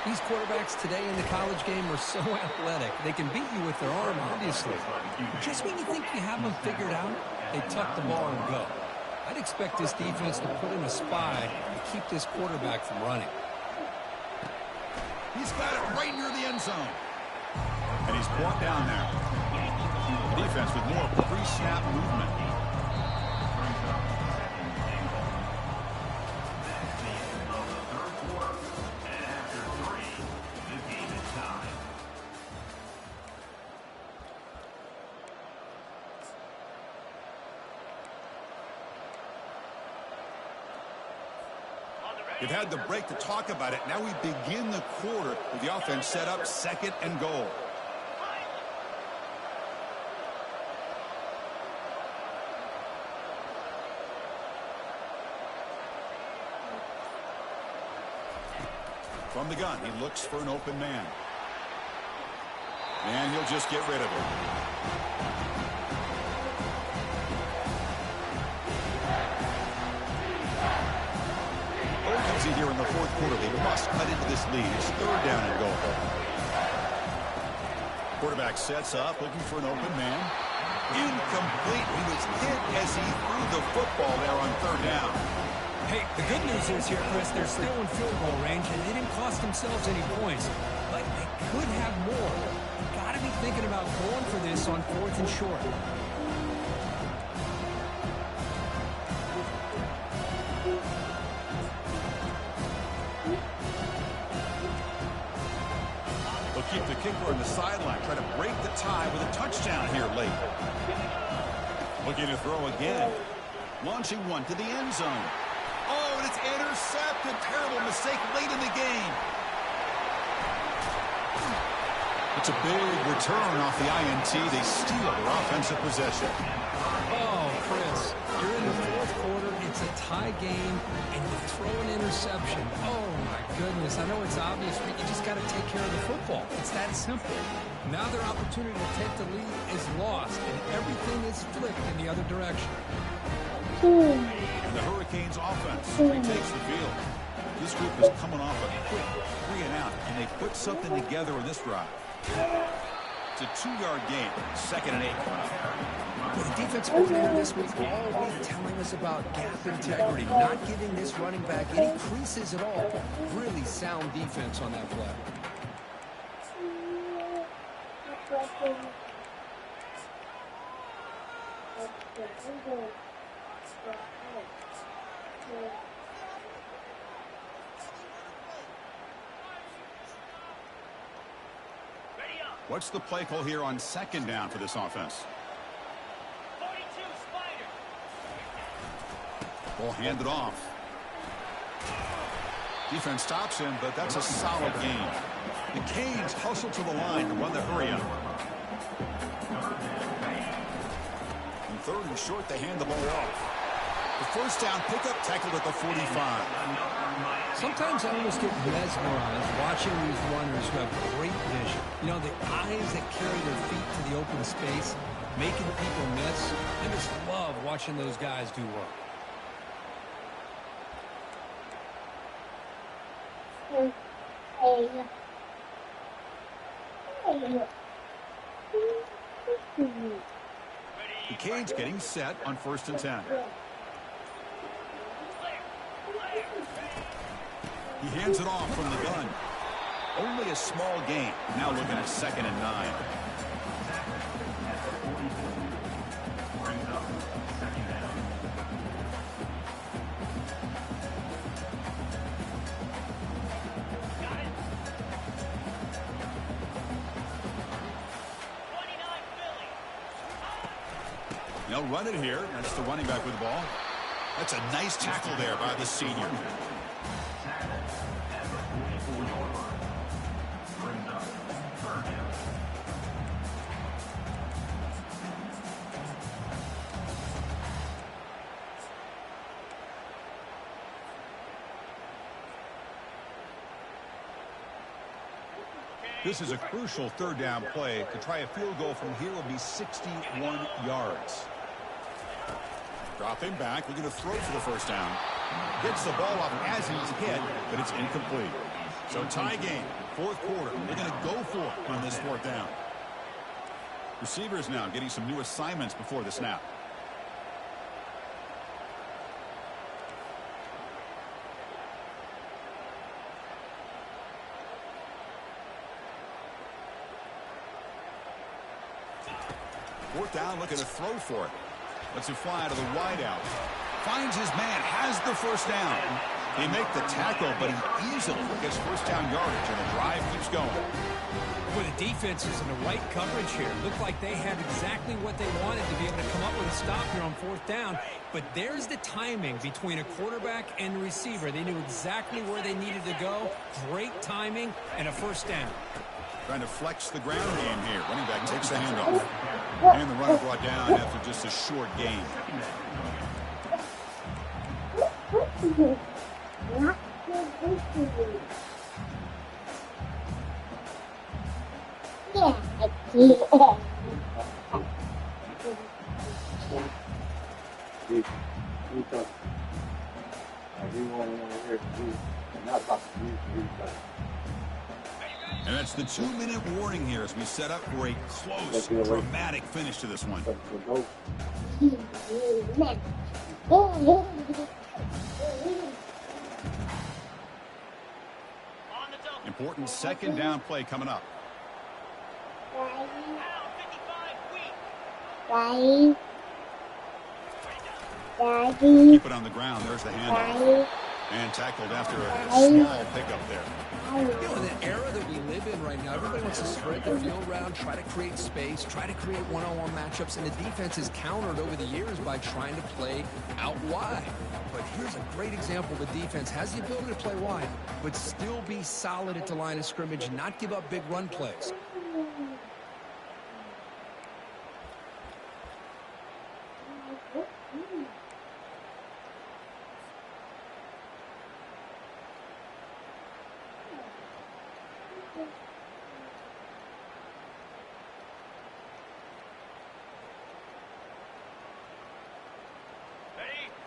Speaker 6: These quarterbacks today in the college game are so athletic. They can beat you with their arm, obviously. Just when you think you have them figured out, they tuck the ball and go. I'd expect this defense to put in a spy to keep this quarterback from running.
Speaker 5: He's got it right near the end zone. And he's brought down there. The defense with more pre-snap movement. We've had the break to talk about it. Now we begin the quarter with the offense set up, 2nd and goal. From the gun, he looks for an open man. And he'll just get rid of it. Urgency here in the 4th quarter. They must cut into this lead. It's 3rd down and goal. Quarterback sets up, looking for an open man. Incomplete. He was hit as he threw the football there on 3rd down.
Speaker 6: Hey, the good news is here, Chris, they're still in field goal range, and they didn't cost themselves any points. But they could have more. You've got to be thinking about going for this on 4th and short.
Speaker 5: They'll keep the kicker on the sideline, try to break the tie with a touchdown here late. Looking to throw again. Launching one to the end zone. Oh, and it's intercepted. Terrible mistake late in the game. It's a big return off the INT. They steal their offensive possession.
Speaker 6: Oh, Chris, you're in the 4th quarter. It's a tie game, and you throw an interception. Oh, my goodness. I know it's obvious, but you just got to take care of the football. It's that simple. Now their opportunity to take the lead is lost, and everything is flipped in the other direction.
Speaker 5: And the Hurricanes offense retakes the field. This group is coming off a quick 3 and out, and they put something together in this drive. It's a 2-yard gain, 2nd and 8 coming up.
Speaker 6: Well, the defense coordinator this week all week telling us about gap integrity, not giving this running back any creases at all. Really sound defense on that play.
Speaker 5: What's the play call here on 2nd down for this offense? Ball handed off. Defense stops him, but that's a solid gain. The Canes hustle to the line to run the hurry up. And 3rd and short, they hand the ball off. The 1st down pickup tackled at the 45.
Speaker 6: Sometimes I almost get mesmerized watching these runners who have great vision. You know, the eyes that carry their feet to the open space, making people miss. I just love watching those guys do work.
Speaker 5: The Canes getting set on 1st and 10. He hands it off from the gun. Only a small gain. Now looking at 2nd and 9. They'll run it here. That's the running back with the ball. That's a nice tackle there by the senior. This is a crucial 3rd down play. To try a field goal from here will be 61 yards. Dropping back, looking to throw for the 1st down. Gets the ball up as he's hit, but it's incomplete. So tie game, 4th quarter. They're going to go for it on this 4th down. Receivers now getting some new assignments before the snap. Fourth down, looking to throw for it. Lets it fly to the wideout. Finds his man, has the 1st down. He make the tackle, but he easily gets first down yardage, and the drive keeps going.
Speaker 6: Well, the defense is in the right coverage here. Looked like they had exactly what they wanted to be able to come up with a stop here on fourth down. But there's the timing between a quarterback and the receiver. They knew exactly where they needed to go. Great timing and a first down.
Speaker 5: Trying to flex the ground game here. Running back takes the handoff. And the runner brought down after just a short gain. And that's the 2-minute warning here as we set up for a close, dramatic finish to this one. Important second down play coming up. Keep it on the ground. There's the handoff. And tackled after a small pickup there.
Speaker 6: You know, in the era that we live in right now, everybody wants to spread the field around, try to create space, try to create one-on-one matchups, and the defense is countered over the years by trying to play out wide. But here's a great example. The defense has the ability to play wide, but still be solid at the line of scrimmage and not give up big run plays.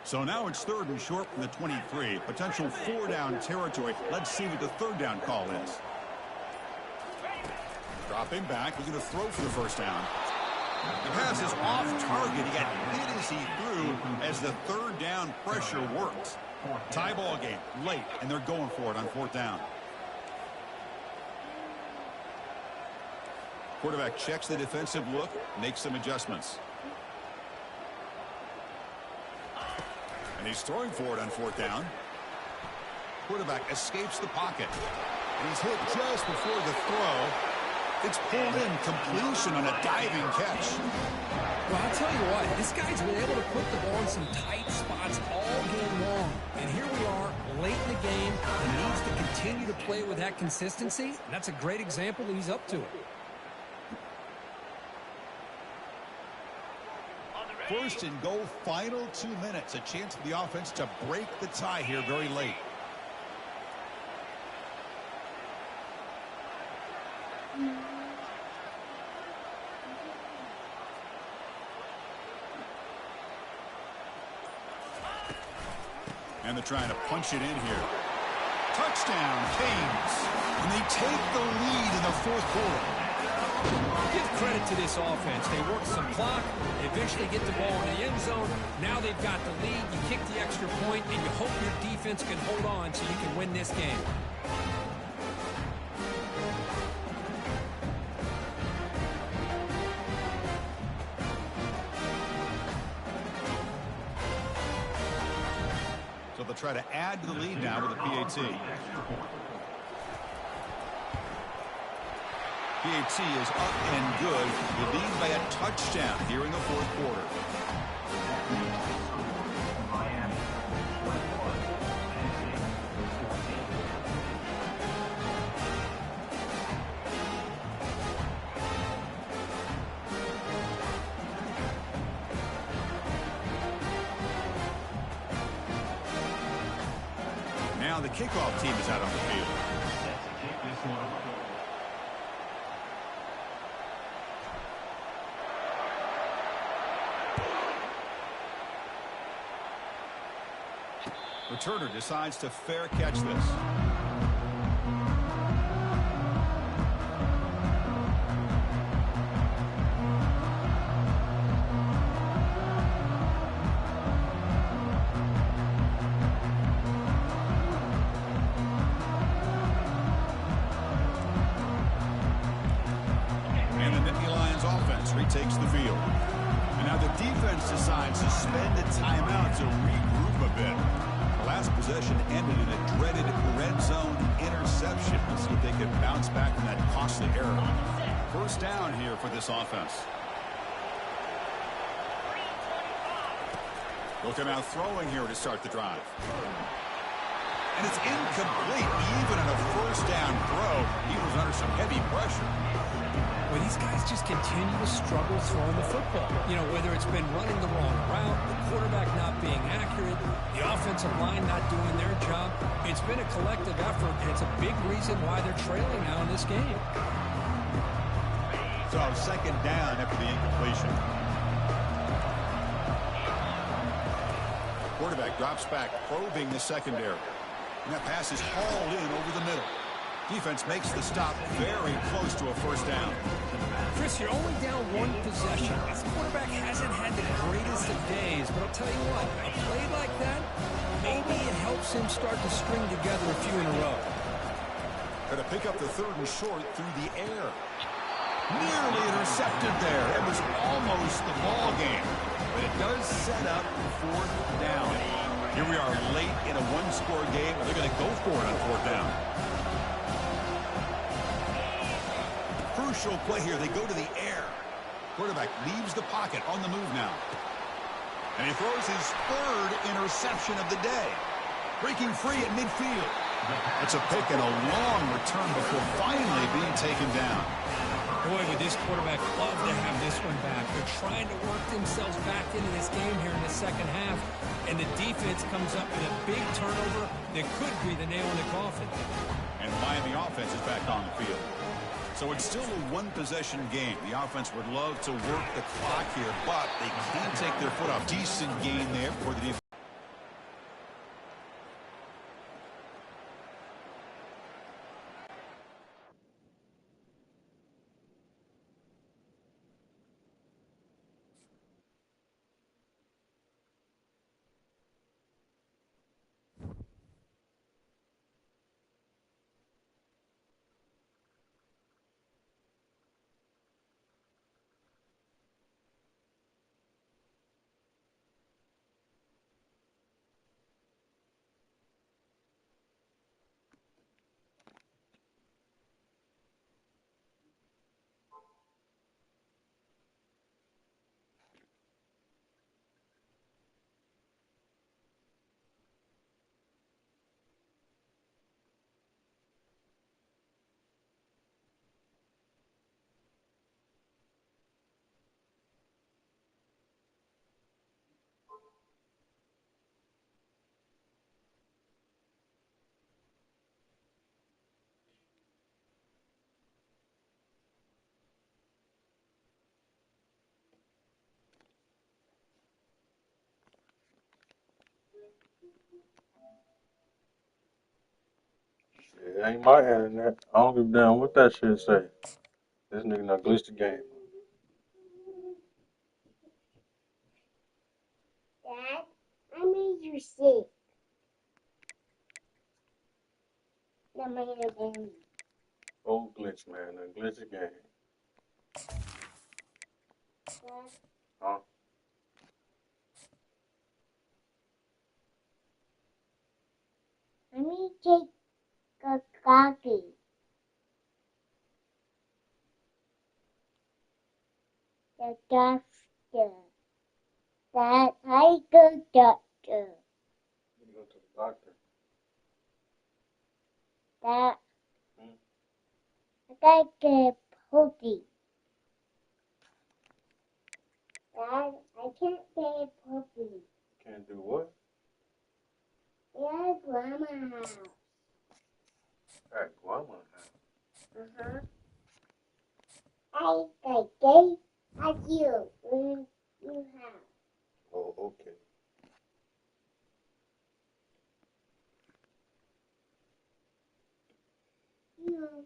Speaker 5: So now it's 3rd and short from the 23. Potential 4-down territory. Let's see what the 3rd down call is. Dropping back. Looking to throw for the first down. The pass is off target. He got hit as he threw as the 3rd down pressure works. Tie ball game late, and they're going for it on 4th down. Quarterback checks the defensive look, makes some adjustments. And he's throwing for it on 4th down. Quarterback escapes the pocket. And he's hit just before the throw. It's pulled in. Completion on a diving catch.
Speaker 6: Well, I'll tell you what. This guy's been able to put the ball in some tight spots all game long. And here we are, late in the game. He needs to continue to play with that consistency. And that's a great example that he's up to it.
Speaker 5: 1st and goal, final 2 minutes. A chance for the offense to break the tie here very late. And they're trying to punch it in here. Touchdown, Canes. And they take the lead in the 4th quarter.
Speaker 6: Give credit to this offense. They work some clock. They eventually get the ball in the end zone. Now they've got the lead. You kick the extra point, and you hope your defense can hold on so you can win this game.
Speaker 5: So they'll try to add to the lead now with a PAT. PAT is up and good. They lead by a touchdown here in the 4th quarter. Now the kickoff team is out on the field. Returner decides to fair catch this. And the Nittany Lions offense retakes the field. And now the defense decides to spend a timeout to regroup a bit. last possession ended in a dreaded red zone interception. Let's see if they can bounce back from that costly error. First down here for this offense. Looking out throwing here to start the drive. And it's incomplete. Even on a first down throw, he was under some heavy pressure.
Speaker 6: Well, these guys just continue to struggle throwing the football. You know, whether it's been running the wrong route, the quarterback not being accurate, the offensive line not doing their job. It's been a collective effort, and it's a big reason why they're trailing now in this game.
Speaker 5: So second down after the incompletion. Quarterback drops back, probing the secondary. And that pass is hauled in over the middle. Defense makes the stop very close to a first down.
Speaker 6: Chris, you're only down one possession. This quarterback hasn't had the greatest of days, but I'll tell you what, a play like that, maybe it helps him start to string together a few in a row.
Speaker 5: Going to pick up the third and short through the air. Nearly intercepted there. It was almost the ball game, but it does set up fourth down. Here we are late in a one-score game. They're going to go for it on fourth down. Crucial play here. They go to the air. Quarterback leaves the pocket on the move now. And he throws his third interception of the day. Breaking free at midfield. It's a pick and a long return before finally being taken down.
Speaker 6: Boy, would this quarterback love to have this one back. They're trying to work themselves back into this game here in the second half, and the defense comes up with a big turnover that could be the nail in the coffin.
Speaker 5: And the Miami offense is back on the field. So it's still a one-possession game. The offense would love to work the clock here, but they can't take their foot off. Decent gain there for the defense.
Speaker 3: It ain't my internet. I don't give a damn what that shit say. This nigga done glitched the game.
Speaker 4: Dad, I made you sick. I made you sick.
Speaker 3: Old glitch, man. Done glitched the game.
Speaker 4: Dad,
Speaker 3: Huh?
Speaker 4: let me take a coffee. The doctor. Dad, I go doctor.
Speaker 3: You go to the doctor.
Speaker 4: Dad,
Speaker 3: Hmm?
Speaker 4: I gotta get a puppy. Dad, I can't get a puppy.
Speaker 3: Can't do what?
Speaker 4: Yeah, grandma house.
Speaker 3: At grandma's house.
Speaker 4: I got gay at you when you have.
Speaker 3: Oh, okay.
Speaker 4: You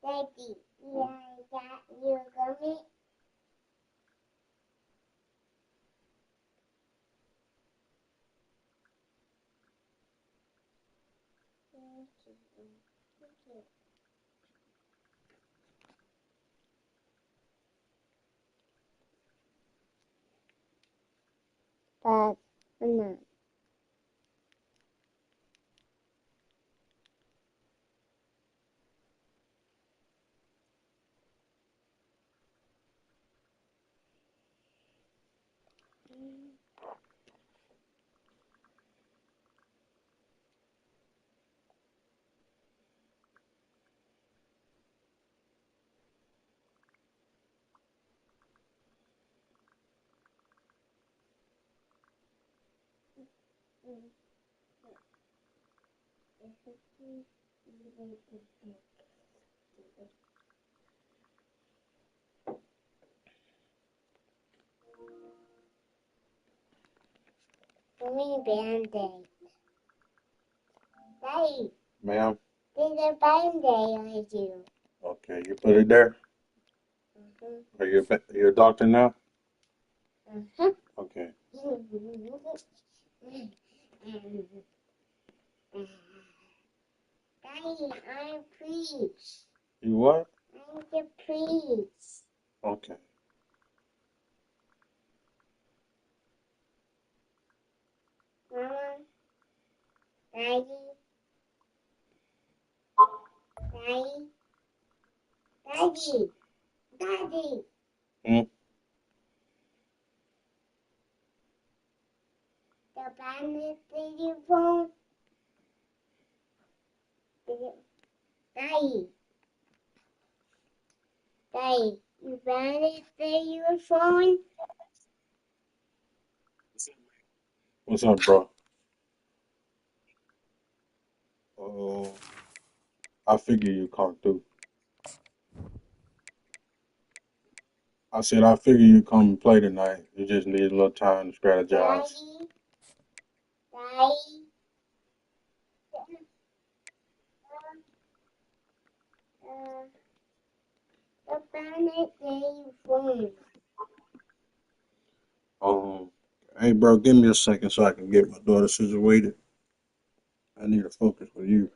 Speaker 4: Daddy, yeah, that you got me. But no. Give me a band-aid. Daddy,
Speaker 3: Ma'am?
Speaker 4: there's a band-aid on you.
Speaker 3: Okay, you put it there? Are you a doctor now? Okay.
Speaker 4: Daddy, I'm priest.
Speaker 3: You what?
Speaker 4: I'm the priest.
Speaker 3: Okay.
Speaker 4: Mama, Daddy, Daddy, Daddy, Daddy.
Speaker 3: Hmm?
Speaker 4: The band is the phone. Daddy, Daddy, you band is the phone.
Speaker 3: What's up, bro? I figure you come through. I said I figure you come and play tonight. You just need a little time to strategize.
Speaker 4: Daddy, Daddy. The band is the phone.
Speaker 3: Hey, bro, give me a second so I can get my daughter situated. I need to focus with you.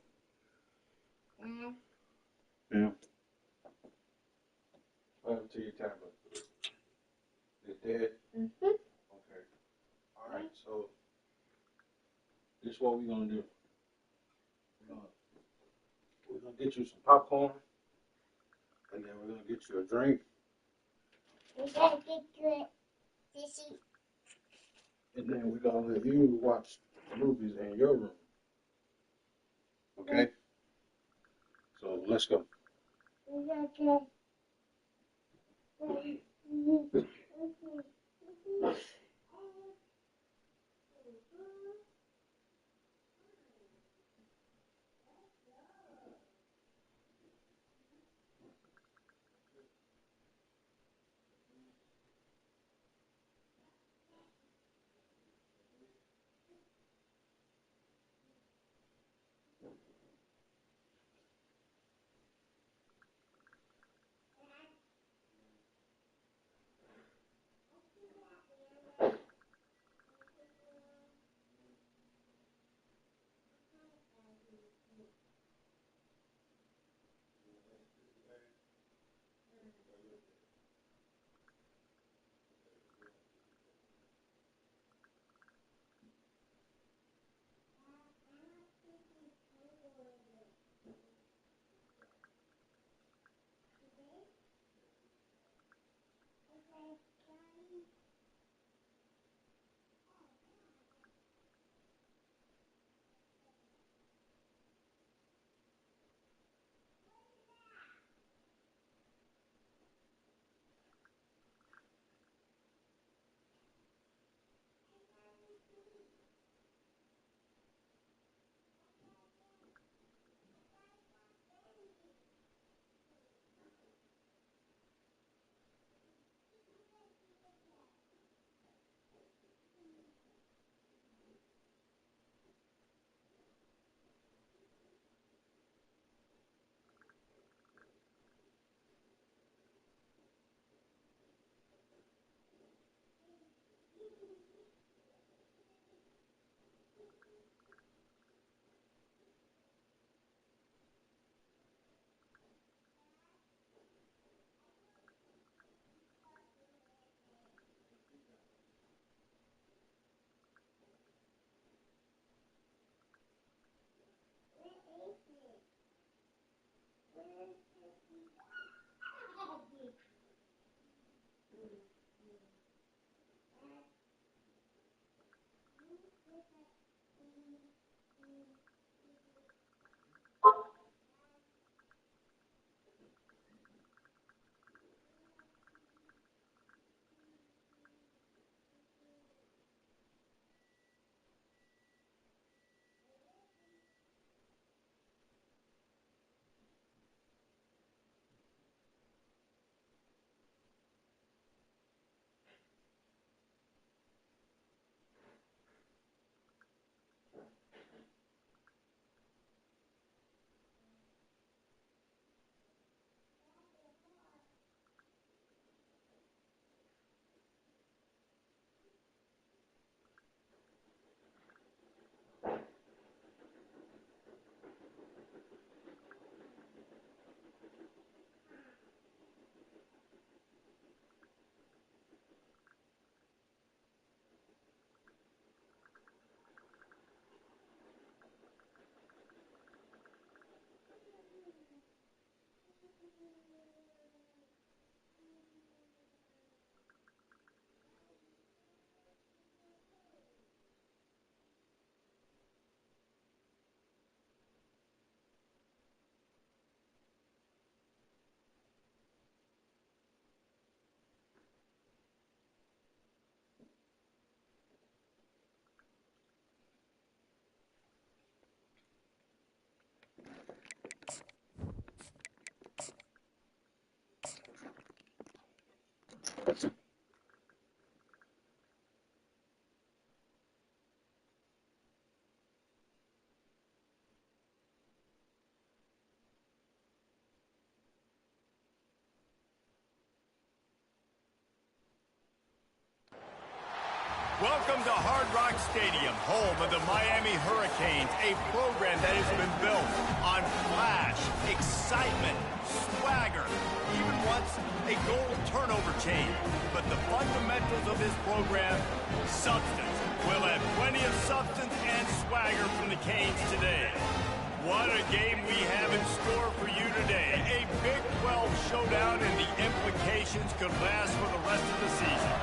Speaker 3: Yeah. What happened to your tablet? It's dead? Okay. All right, so this is what we're gonna do. We're gonna get you some popcorn, and then we're gonna get you a drink,
Speaker 4: We gotta get you this.
Speaker 3: and then we're gonna let you watch movies in your room. Okay? So let's go.
Speaker 4: We gotta
Speaker 5: Welcome to Hard Rock Stadium, home of the Miami Hurricanes, a program that has been built on flash, excitement, swagger, even once a goal turnover chain. But the fundamentals of this program, substance. We'll have plenty of substance and swagger from the Canes today. What a game we have in store for you today. A Big 12 showdown, and the implications could last for the rest of the season.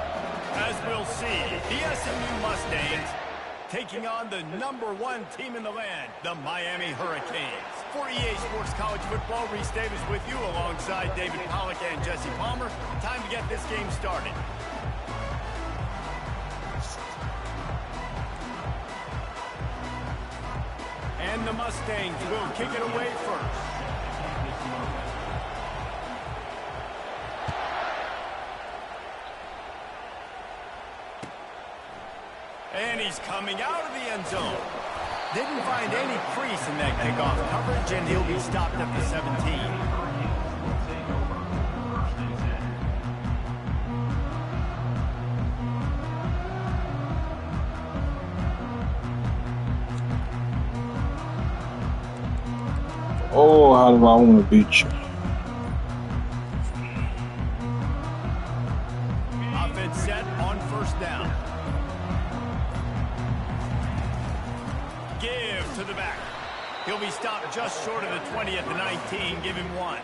Speaker 5: As we'll see, the SMU Mustangs taking on the #1 team in the land, the Miami Hurricanes. For EA Sports College Football, Reese Davis with you alongside David Pollack and Jesse Palmer. Time to get this game started. And the Mustangs will kick it away first. And he's coming out of the end zone. Didn't find any crease in that kickoff coverage, and he'll be stopped at the 17.
Speaker 3: Oh, how do I want to beat you?
Speaker 5: Offense set on first down. Give to the back. He'll be stopped just short of the 20 at the 19. Give him 1.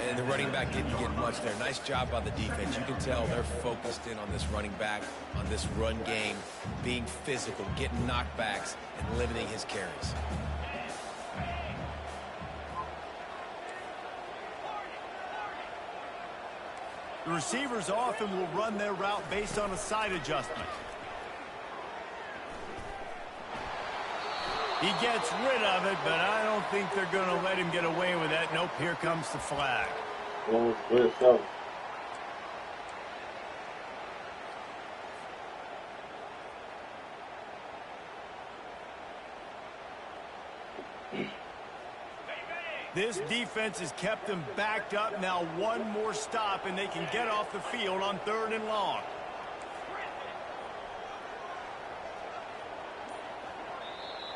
Speaker 6: And the running back didn't get much there. Nice job by the defense. You can tell they're focused in on this running back, on this run game, being physical, getting knockbacks, and limiting his carries.
Speaker 5: The receivers often will run their route based on a side adjustment. He gets rid of it, but I don't think they're going to let him get away with that. Nope, here comes the flag. This defense has kept them backed up. Now one more stop, and they can get off the field on 3rd and long.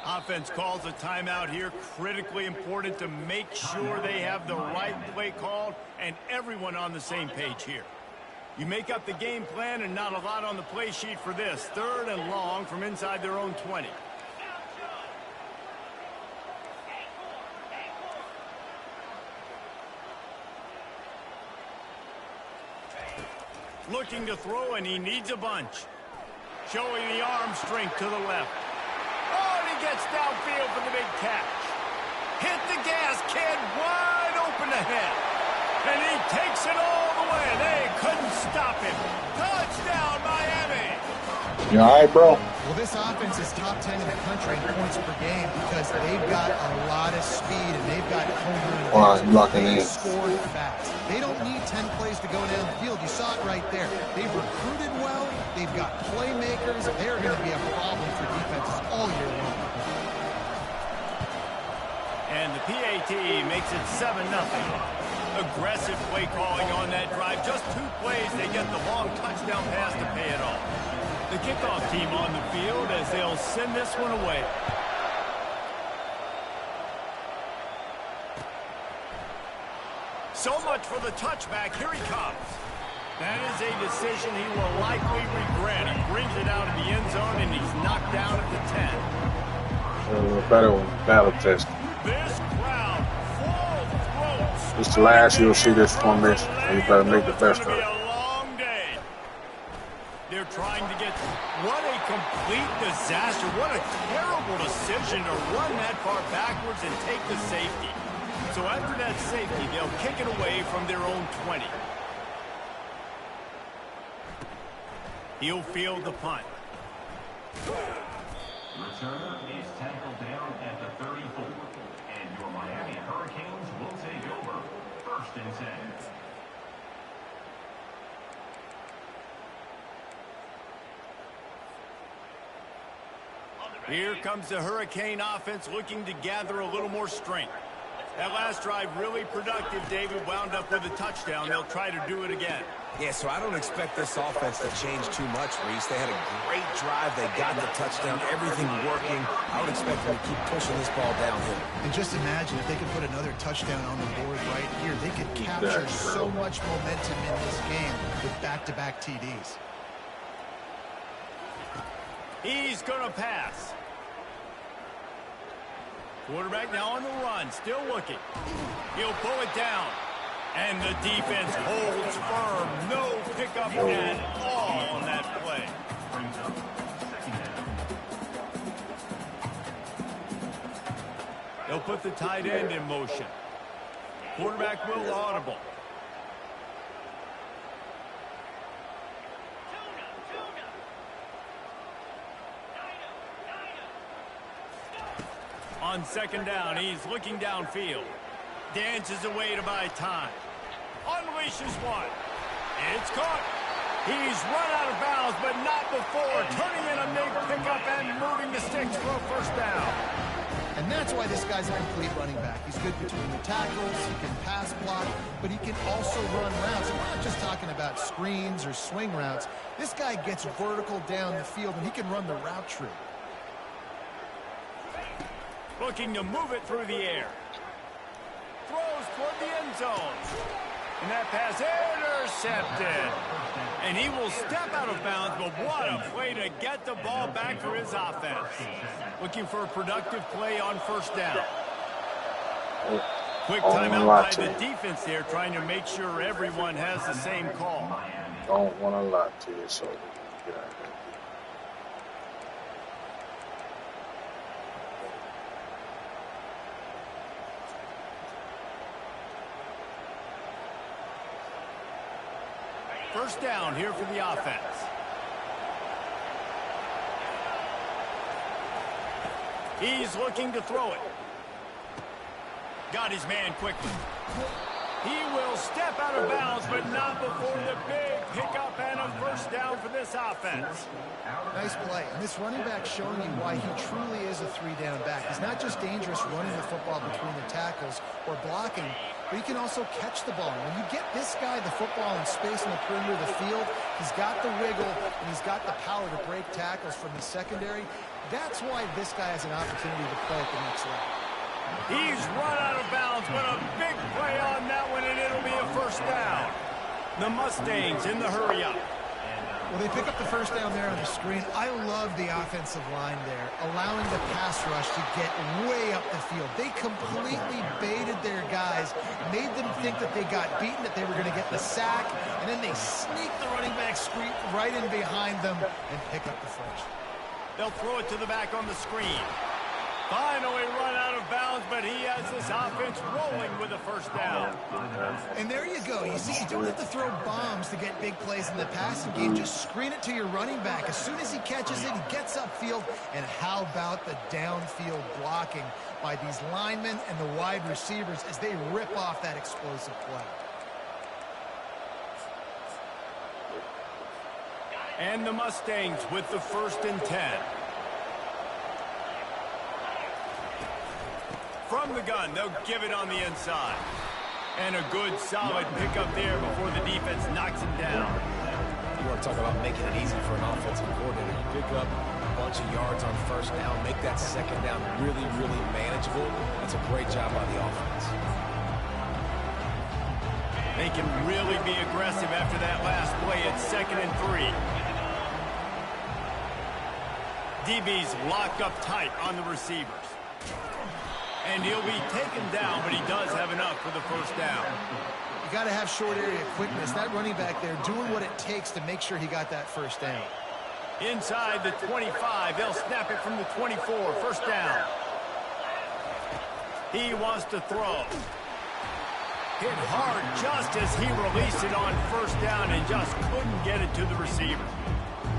Speaker 5: Offense calls a timeout here. Critically important to make sure they have the right play called and everyone on the same page here. You make up the game plan and not a lot on the play sheet for this. 3rd and long from inside their own 20. Looking to throw, and he needs a bunch. Showing the arm strength to the left. Oh, and he gets downfield for the big catch. Hit the gas, kid, wide open ahead. And he takes it all the way. They couldn't stop him. Touchdown, Miami.
Speaker 3: You all right, bro?
Speaker 8: Well, this offense is top 10 in the country in points per game because they've got a lot of speed and they've got home run. They score fast. They don't need 10 plays to go down the field. You saw it right there. They've recruited well. They've got playmakers. They're going to be a problem for defenses all year long.
Speaker 5: And the PAT makes it 7-0. Aggressive play calling on that drive. Just 2 plays, they get the long touchdown pass to pay it off. The kickoff team on the field as they'll send this one away. So much for the touchback. Here he comes. That is a decision he will likely regret. He brings it out of the end zone, and he's knocked down at the 10.
Speaker 3: Better one, battle test.
Speaker 5: This crowd, full throats.
Speaker 3: This is the last you'll see this formation, and you better make the best of it.
Speaker 5: They're trying to get... What a complete disaster. What a terrible decision to run that far backwards and take the safety. So after that safety, they'll kick it away from their own 20. He'll field the punt.
Speaker 7: Returner is tackled down at the 34. And your Miami Hurricanes will take over. 1st and 10.
Speaker 5: Here comes the Hurricane offense looking to gather a little more strength. That last drive really productive. David wound up with a touchdown. They'll try to do it again.
Speaker 9: Yeah, so I don't expect this offense to change too much, Reese. They had a great drive. They got the touchdown. Everything working. I would expect them to keep pushing this ball downhill.
Speaker 8: And just imagine if they could put another touchdown on the board right here. They could capture so much momentum in this game with back-to-back TDs.
Speaker 5: He's going to pass. Quarterback now on the run, still looking. He'll pull it down. And the defense holds firm. No pickup at all on that play. They'll put the tight end in motion. Quarterback will audible. On second down, he's looking downfield. Dances away to buy time. Unleashes one. It's caught. He's run out of bounds, but not before turning in a big pickup and moving the sticks for a first down.
Speaker 8: And that's why this guy's a complete running back. He's good between the tackles, he can pass block, but he can also run routes. And we're not just talking about screens or swing routes. This guy gets vertical down the field, and he can run the route tree.
Speaker 5: Looking to move it through the air. Throws toward the end zone. And that pass intercepted. And he will step out of bounds, but what a play to get the ball back for his offense. Looking for a productive play on first down. Quick timeout by the defense there, trying to make sure everyone has the same call.
Speaker 3: Don't want to lie to you, so get out of there.
Speaker 5: First down here for the offense. He's looking to throw it. Got his man quickly. He will step out of bounds, but not before the big pickup and a first down for this offense.
Speaker 8: Nice play. And this running back showing you why he truly is a three-down back. He's not just dangerous running the football between the tackles or blocking, but he can also catch the ball. When you get this guy the football in space in the perimeter of the field, he's got the wiggle and he's got the power to break tackles from the secondary. That's why this guy has an opportunity to play at the next level.
Speaker 5: He's run out of bounds, but a big play on that one, and it'll be a first down. The Mustangs in the hurry-up.
Speaker 8: Well, they pick up the first down there on the screen. I love the offensive line there, allowing the pass rush to get way up the field. They completely baited their guys, made them think that they got beaten, that they were going to get the sack, and then they sneak the running back screen right in behind them and pick up the first.
Speaker 5: They'll throw it to the back on the screen. Finally run out of bounds, but he has this offense rolling with a first down.
Speaker 8: And there you go. You see, you don't have to throw bombs to get big plays in the passing game. Just screen it to your running back. As soon as he catches it, he gets upfield. And how about the downfield blocking by these linemen and the wide receivers as they rip off that explosive play.
Speaker 5: And the Mustangs with the 1st and 10. From the gun, they'll give it on the inside. And a good, solid pickup there before the defense knocks him down.
Speaker 9: You want to talk about making it easy for an offensive coordinator. You pick up a bunch of yards on first down, make that second down really, really manageable. That's a great job by the offense.
Speaker 5: They can really be aggressive after that last play at 2nd and 3. DB's locked up tight on the receivers. And he'll be taken down, but he does have enough for the first down.
Speaker 8: You got to have short area quickness. That running back there doing what it takes to make sure he got that first down.
Speaker 5: Inside the 25, they'll snap it from the 24, first down. He wants to throw. Hit hard just as he released it on first down and just couldn't get it to the receiver.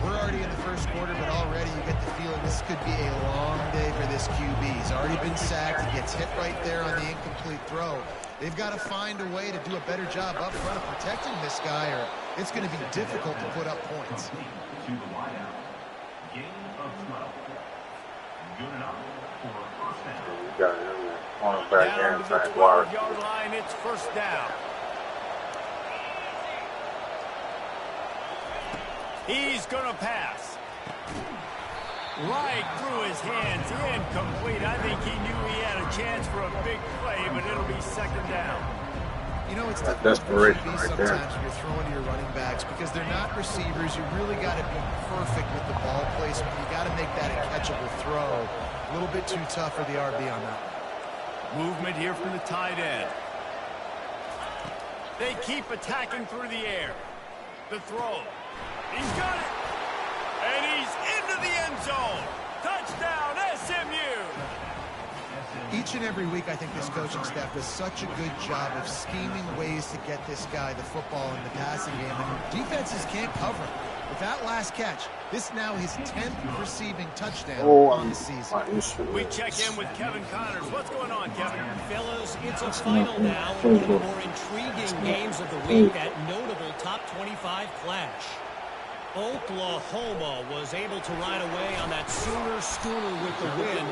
Speaker 8: We're already in the first quarter, but already you get the feeling this could be a long day for this QB. He's already been sacked. He gets hit right there on the incomplete throw. They've got to find a way to do a better job up front of protecting this guy, or it's going to be difficult to put up points.
Speaker 7: To the wideout. Gain of 12. Good enough for a first down.
Speaker 3: You got it. On the back
Speaker 7: Down
Speaker 3: end,
Speaker 7: to the
Speaker 3: trying to guard.
Speaker 7: 12-yard line, it's first down. He's going to pass. Right through his hands, incomplete. I think he knew he had a chance for a big play, but it'll be second down.
Speaker 8: You know, it's difficult to be sometimes when you're throwing to your running backs because they're not receivers. You really got to be perfect with the ball placement. You got to make that a catchable throw. A little bit too tough for the RB on that one.
Speaker 7: Movement here from the tight end. They keep attacking through the air. The throw. He's got it. And he's into the end zone. Touchdown, SMU.
Speaker 8: Each and every week, I think this coaching staff does such a good job of scheming ways to get this guy the football in the passing game, and defenses can't cover him. With that last catch, this now his 10th receiving touchdown on the season.
Speaker 7: We check in with Kevin Connors. What's going on, Kevin?
Speaker 10: Fellas, it's a final now in one of the more intriguing games of the week, that notable top 25 clash. Oklahoma was able to ride away on that Sooner schooner with the win,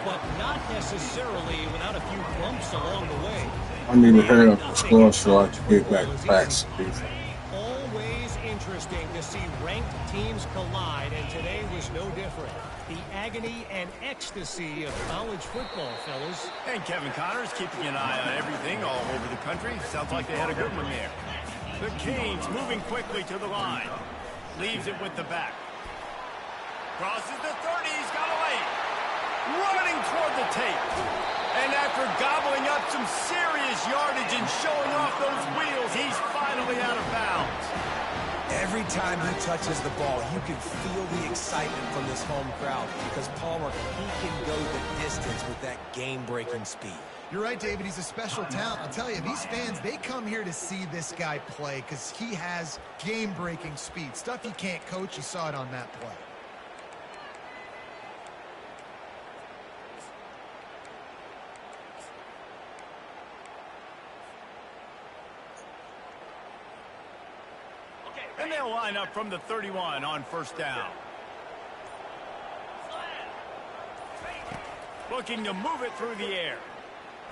Speaker 10: but not necessarily without a few bumps along the way.
Speaker 3: I need to hurry up the score so I can get back to practice.
Speaker 10: Always interesting to see ranked teams collide, and today was no different. The agony and ecstasy of college football, fellas.
Speaker 7: And Kevin Connors keeping an eye on everything all over the country. Sounds like they had a good one there. The Canes moving quickly to the line. Leaves it with the back. Crosses the 30, he's got a lane. Running toward the tape. And after gobbling up some serious yardage and showing off those wheels, he's finally out of bounds.
Speaker 9: Every time he touches the ball, you can feel the excitement from this home crowd because Palmer, he can go the distance with that game-breaking speed.
Speaker 8: You're right, David. He's a special talent. I'll tell you, these fans, they come here to see this guy play because he has game-breaking speed. Stuff you can't coach. You saw it on that play.
Speaker 7: And they'll line up from the 31 on first down. Looking to move it through the air.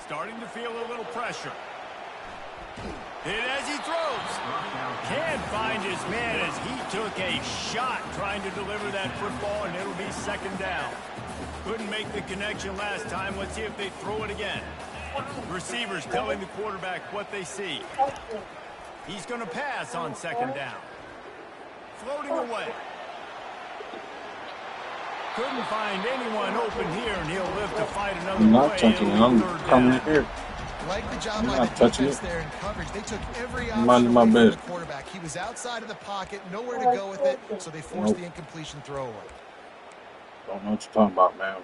Speaker 7: Starting to feel a little pressure. Hit as he throws. Can't find his man as he took a shot trying to deliver that football, and it'll be second down. Couldn't make the connection last time. Let's see if they throw it again. Receivers telling the quarterback what they see. He's going to pass on second down. Floating away. Couldn't find anyone open here, and he'll live to fight another
Speaker 3: I'm not
Speaker 7: play.
Speaker 3: touching it. I'm coming here.
Speaker 8: Like the job
Speaker 3: I'm
Speaker 8: by
Speaker 3: not
Speaker 8: the
Speaker 3: touching
Speaker 8: defense
Speaker 3: it.
Speaker 8: there in coverage. They took every
Speaker 3: I'm
Speaker 8: option
Speaker 3: minding my
Speaker 8: away from the
Speaker 3: business.
Speaker 8: quarterback. He was outside of the pocket, nowhere to go with it, so they forced the incompletion throwaway.
Speaker 3: Don't know what you're talking about, man.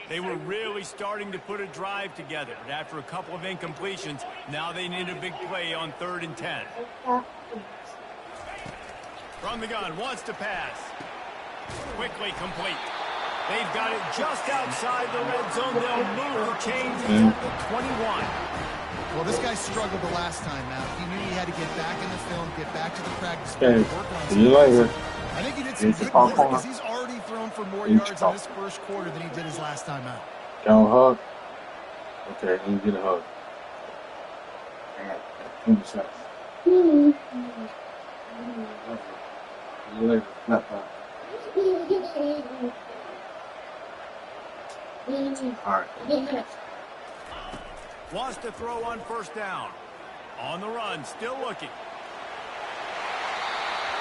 Speaker 7: They were really starting to put a drive together, but after a couple of incompletions, now they need a big play on 3rd and 10. From the gun, wants to pass. Quickly complete. They've got it just outside the red zone. They'll move the chains at the 21.
Speaker 8: Well, this guy struggled the last time out. He knew he had to get back in the film, get back to the practice field, work on
Speaker 3: See you later.
Speaker 8: I think he did some good work because he's already thrown for more yards in this first quarter than he did his last time out.
Speaker 3: Don't hug. Okay, you get a hug. Hang on. 20 seconds. See you later. Not bad. All right.
Speaker 7: Wants to throw on first down. On the run, still looking.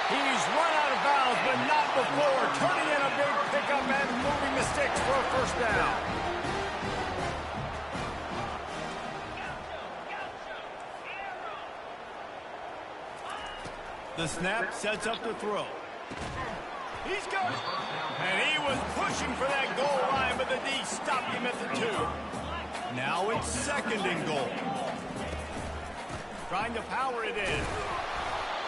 Speaker 7: He's run out of bounds, but not before. Turning in a big pickup and moving the sticks for a first down. The snap sets up the throw. He's got it. And he was pushing for that goal line, but the D stopped him at the 2. Now it's 2nd and goal. Trying to power it in.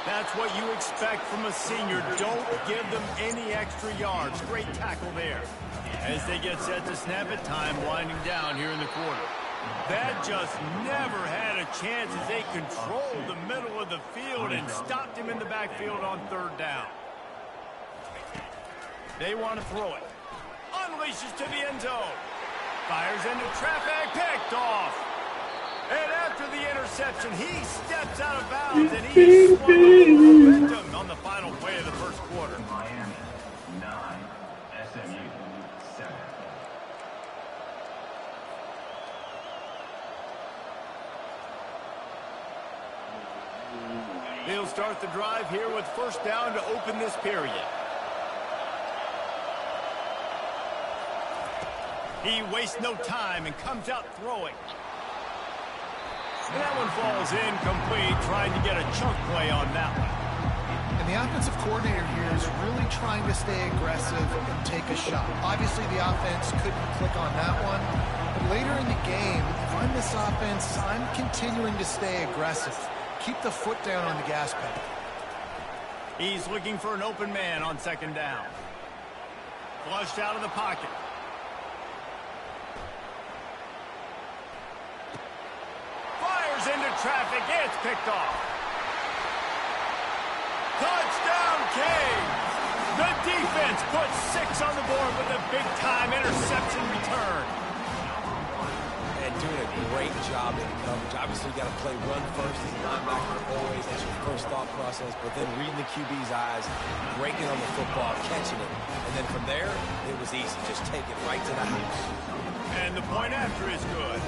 Speaker 7: That's what you expect from a senior. Don't give them any extra yards. Great tackle there. As they get set to snap it, time winding down here in the quarter. That just never had a chance as they controlled the middle of the field and stopped him in the backfield on 3rd down. They want to throw it. Unleashes to the end zone. Fires into traffic. Picked off. And after the interception, he steps out of bounds, and he swung a little momentum on the final play of the first quarter.
Speaker 11: Miami 9, SMU 7.
Speaker 7: They'll start the drive here with first down to open this period. He wastes no time and comes out throwing. And that one falls incomplete, trying to get a chunk play on that one.
Speaker 8: And the offensive coordinator here is really trying to stay aggressive and take a shot. Obviously, the offense couldn't click on that one. But later in the game, if I'm this offense, I'm continuing to stay aggressive. Keep the foot down on the gas pedal.
Speaker 7: He's looking for an open man on second down. Flushed out of the pocket. Fires into traffic. It's picked off. Touchdown, Canes! The defense puts 6 on the board with a big-time interception return.
Speaker 9: And doing a great job in coverage. Obviously, you got to play run first as a linebacker always. That's your first thought process. But then reading the QB's eyes, breaking on the football, catching it. And then from there, it was easy. Just take it right to the house.
Speaker 7: And the point after is good.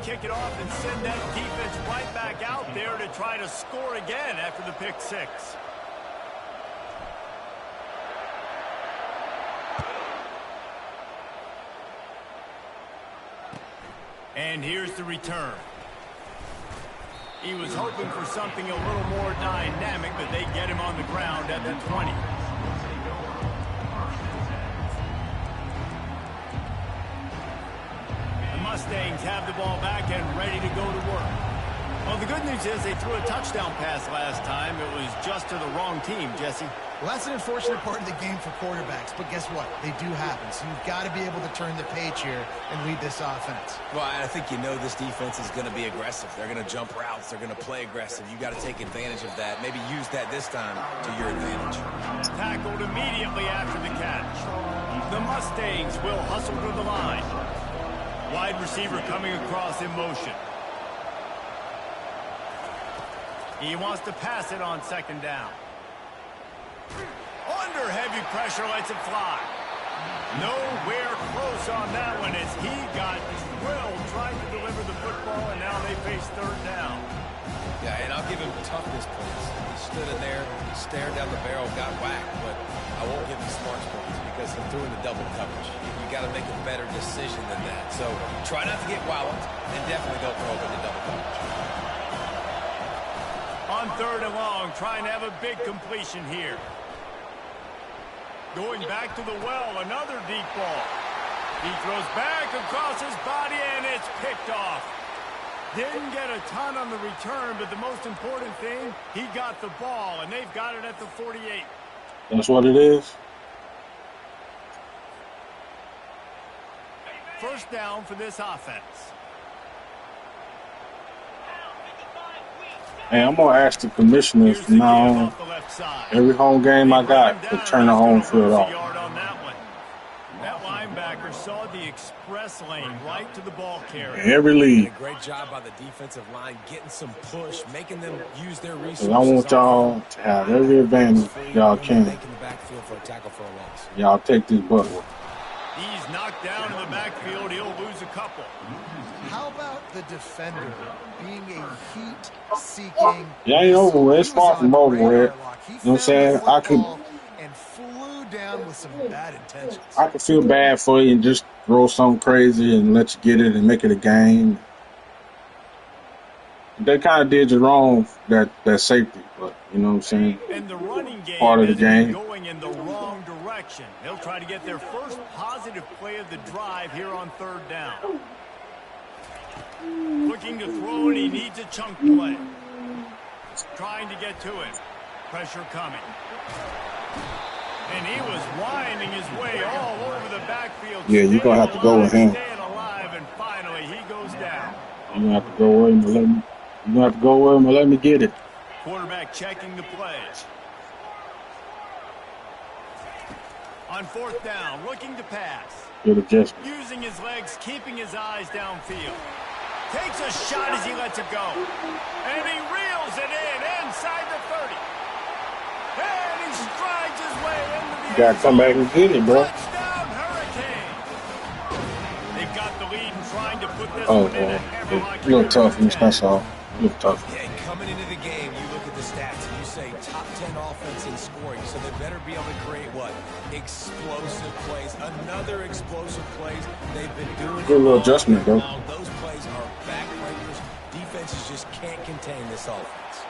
Speaker 7: Kick it off and send that defense right back out there to try to score again after the pick 6. And here's the return. He was hoping for something a little more dynamic, but they get him on the ground at the 20. Mustangs have the ball back and ready to go to work. Well, the good news is they threw a touchdown pass last time. It was just to the wrong team, Jesse.
Speaker 8: Well, that's an unfortunate part of the game for quarterbacks, but guess what? They do happen, so you've got to be able to turn the page here and lead this offense.
Speaker 9: Well, I think you know this defense is going to be aggressive. They're going to jump routes. They're going to play aggressive. You got to take advantage of that. Maybe use that this time to your advantage.
Speaker 7: Tackled immediately after the catch. The Mustangs will hustle to the line. Wide receiver coming across in motion. He wants to pass it on second down. Under heavy pressure, lets it fly. Nowhere close on that one as he got drilled trying to deliver the football, and now they face third down.
Speaker 9: Yeah, and I'll give him toughness points. He stood in there, stared down the barrel, got whacked, but I won't give him smarts points because he threw in the double coverage. You got to make a better decision than that. So try not to get walloped, and definitely don't throw in the double coverage.
Speaker 7: On third and long, trying to have a big completion here. Going back to the well, another deep ball. He throws back across his body, and it's picked off. Didn't get a ton on the return, but the most important thing, he got the ball, and they've got it at the 48.
Speaker 3: That's what it is.
Speaker 7: First down for this offense.
Speaker 3: Hey, I'm going to ask the commissioners from now on, every home game I got, to turn the home field off.
Speaker 7: That linebacker saw the express lane right to the ball carrier.
Speaker 3: Every league.
Speaker 9: A great job by the defensive line, getting some push, making them use their resources.
Speaker 3: I want y'all to have every advantage y'all can. Y'all take this butt.
Speaker 7: He's knocked down in the backfield. He'll lose a couple.
Speaker 8: How about the defender being a heat-seeking?
Speaker 3: Yeah, ain't over with. It's far from over with. You know what I'm saying? I could.
Speaker 8: And flew down with some bad intentions.
Speaker 3: I could feel bad for you and just throw something crazy and let you get it and make it a game. They kind of did you wrong, that safety, but you know what I'm saying?
Speaker 7: And the running game
Speaker 3: part of the game.
Speaker 7: Going in the wrong direction. They'll try to get their first positive play of the drive here on third down. Looking to throw, and he needs a chunk play. Trying to get to it. Pressure coming. And he was winding his way all over the backfield.
Speaker 3: Yeah, you're going to have to go with him.
Speaker 7: Staying alive, and finally he goes down.
Speaker 3: You're going to have to go with him and let me. You're going to have to go with him and let me get it.
Speaker 7: Quarterback checking the play. On fourth down, looking to pass.
Speaker 3: Good adjustment.
Speaker 7: Using his legs, keeping his eyes downfield. Takes a shot as he lets it go. And he reels it in inside the 30. And he strides his way into the
Speaker 3: You got to come back and get it, bro.
Speaker 7: touchdown Hurricane. They've got the lead and trying to put this one in a hammerlock.
Speaker 3: A little toughness, that's all. A little tough.
Speaker 9: Yeah, coming into the game, you look at the stats and you say top 10 offense in scoring, so they better be able to create what? Explosive plays. Another explosive plays. They've been doing
Speaker 3: Good little adjustment, though.
Speaker 9: Those plays are backbreakers. Defenses just can't contain this offense.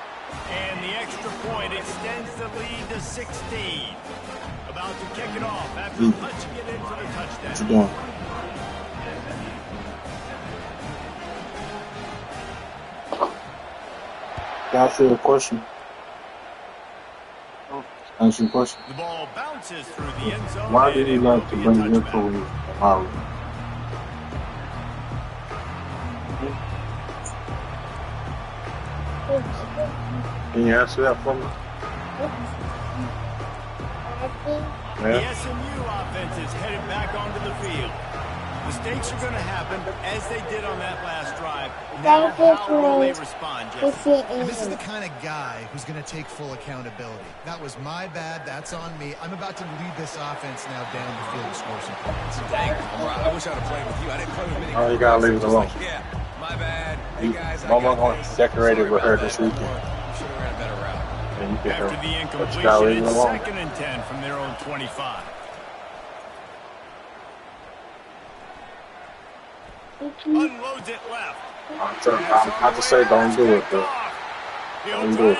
Speaker 7: And the extra point extends the lead to 16. About to kick it off after punching it in for the touchdown.
Speaker 3: What you doing? Can I ask you a question? Ask you a question.
Speaker 7: The ball bounces through the end zone.
Speaker 3: Why did he like to bring your toys to Maui? Can you answer that for me?
Speaker 7: The SMU offense is headed back onto the field. Mistakes are going to happen, as they did on that last drive. Now, how will they respond, Jesse?
Speaker 8: And this is the kind of guy who's going to take full accountability. That was my bad. That's on me. I'm about to lead this offense now down the field to score some points.
Speaker 9: Dang, I wish I'd have played with you. I didn't play with many.
Speaker 3: Oh, you got to leave it alone.
Speaker 9: Yeah, my bad. Hey, guys,
Speaker 3: Mama decorated with her this weekend.
Speaker 9: Should have ran a better route.
Speaker 3: And you can
Speaker 7: After the
Speaker 3: but you got to leave
Speaker 7: incompletion,
Speaker 3: it
Speaker 7: it's
Speaker 3: alone.
Speaker 7: 2nd and 10 from their own 25. Unloads it left.
Speaker 3: I'm about to say don't do it, bro. Don't do it.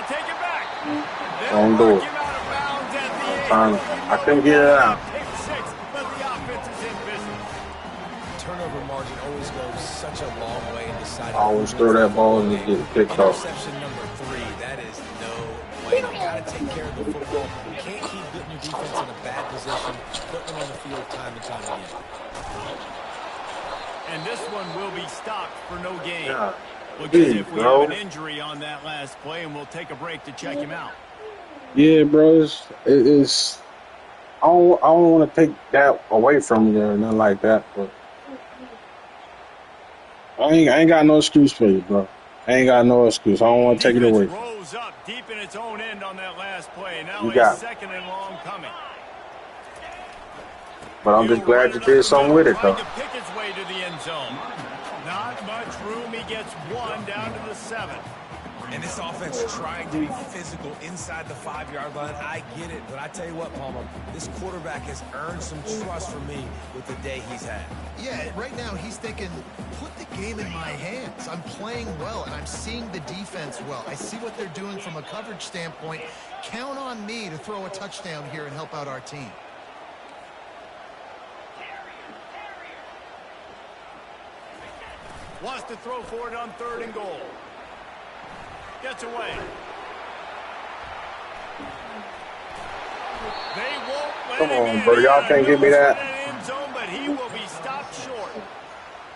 Speaker 3: Don't do it. I couldn't get it out.
Speaker 9: Turnover margin always goes such a long way in deciding.
Speaker 3: I always throw that ball and you get picked off.
Speaker 9: Interception number 3. That is no way. You got to take care of the football. You can't keep putting your defense in a bad position, putting them on the field time and time again.
Speaker 7: And this one will be stopped for no gain.
Speaker 3: Yeah.
Speaker 7: Look as if we have an injury on that last play, and we'll take a break to check him out.
Speaker 3: Yeah, bro. It's I don't want to take that away from you or nothing like that, but I ain't got no excuse for you, bro. I ain't got no excuse. I don't want to take it away.
Speaker 7: Rose up deep in its own end on that last play. Now
Speaker 3: You got
Speaker 7: a 2nd and long coming.
Speaker 3: But I'm just glad you did something with it, though.
Speaker 7: To pick his way to the end zone. Not much room. He gets 1 down to the 7.
Speaker 9: And this offense trying to be physical inside the 5-yard line. I get it, but I tell you what, Palmer, this quarterback has earned some trust from me with the day he's had.
Speaker 8: Yeah, right now he's thinking, put the game in my hands. I'm playing well, and I'm seeing the defense well. I see what they're doing from a coverage standpoint. Count on me to throw a touchdown here and help out our team.
Speaker 7: Wants to throw for it on 3rd and goal. Gets away. They won't let
Speaker 3: Come
Speaker 7: him
Speaker 3: on,
Speaker 7: in.
Speaker 3: bro. Y'all can't give me that.
Speaker 7: End zone, but he will be stopped short.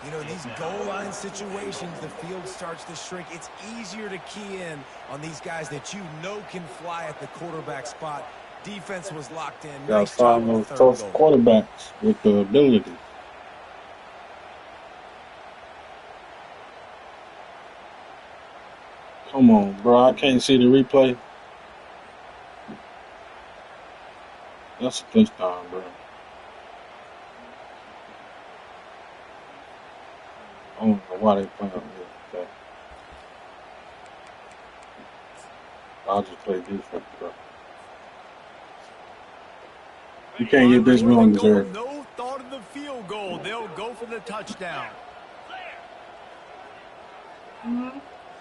Speaker 9: You know, these goal line situations, the field starts to shrink. It's easier to key in on these guys that you know can fly at the quarterback spot. Defense was locked in.
Speaker 3: Got
Speaker 9: Nice job
Speaker 3: five
Speaker 9: on
Speaker 3: of
Speaker 9: 3rd
Speaker 3: tough
Speaker 9: goal.
Speaker 3: quarterbacks with the ability. Come on, bro. I can't see the replay. That's a touchdown, bro. I don't know why they playing on here. Okay. I'll just play defense, bro. You can't get this wrong, deserve.
Speaker 7: No thought of the field goal. They'll go for the touchdown.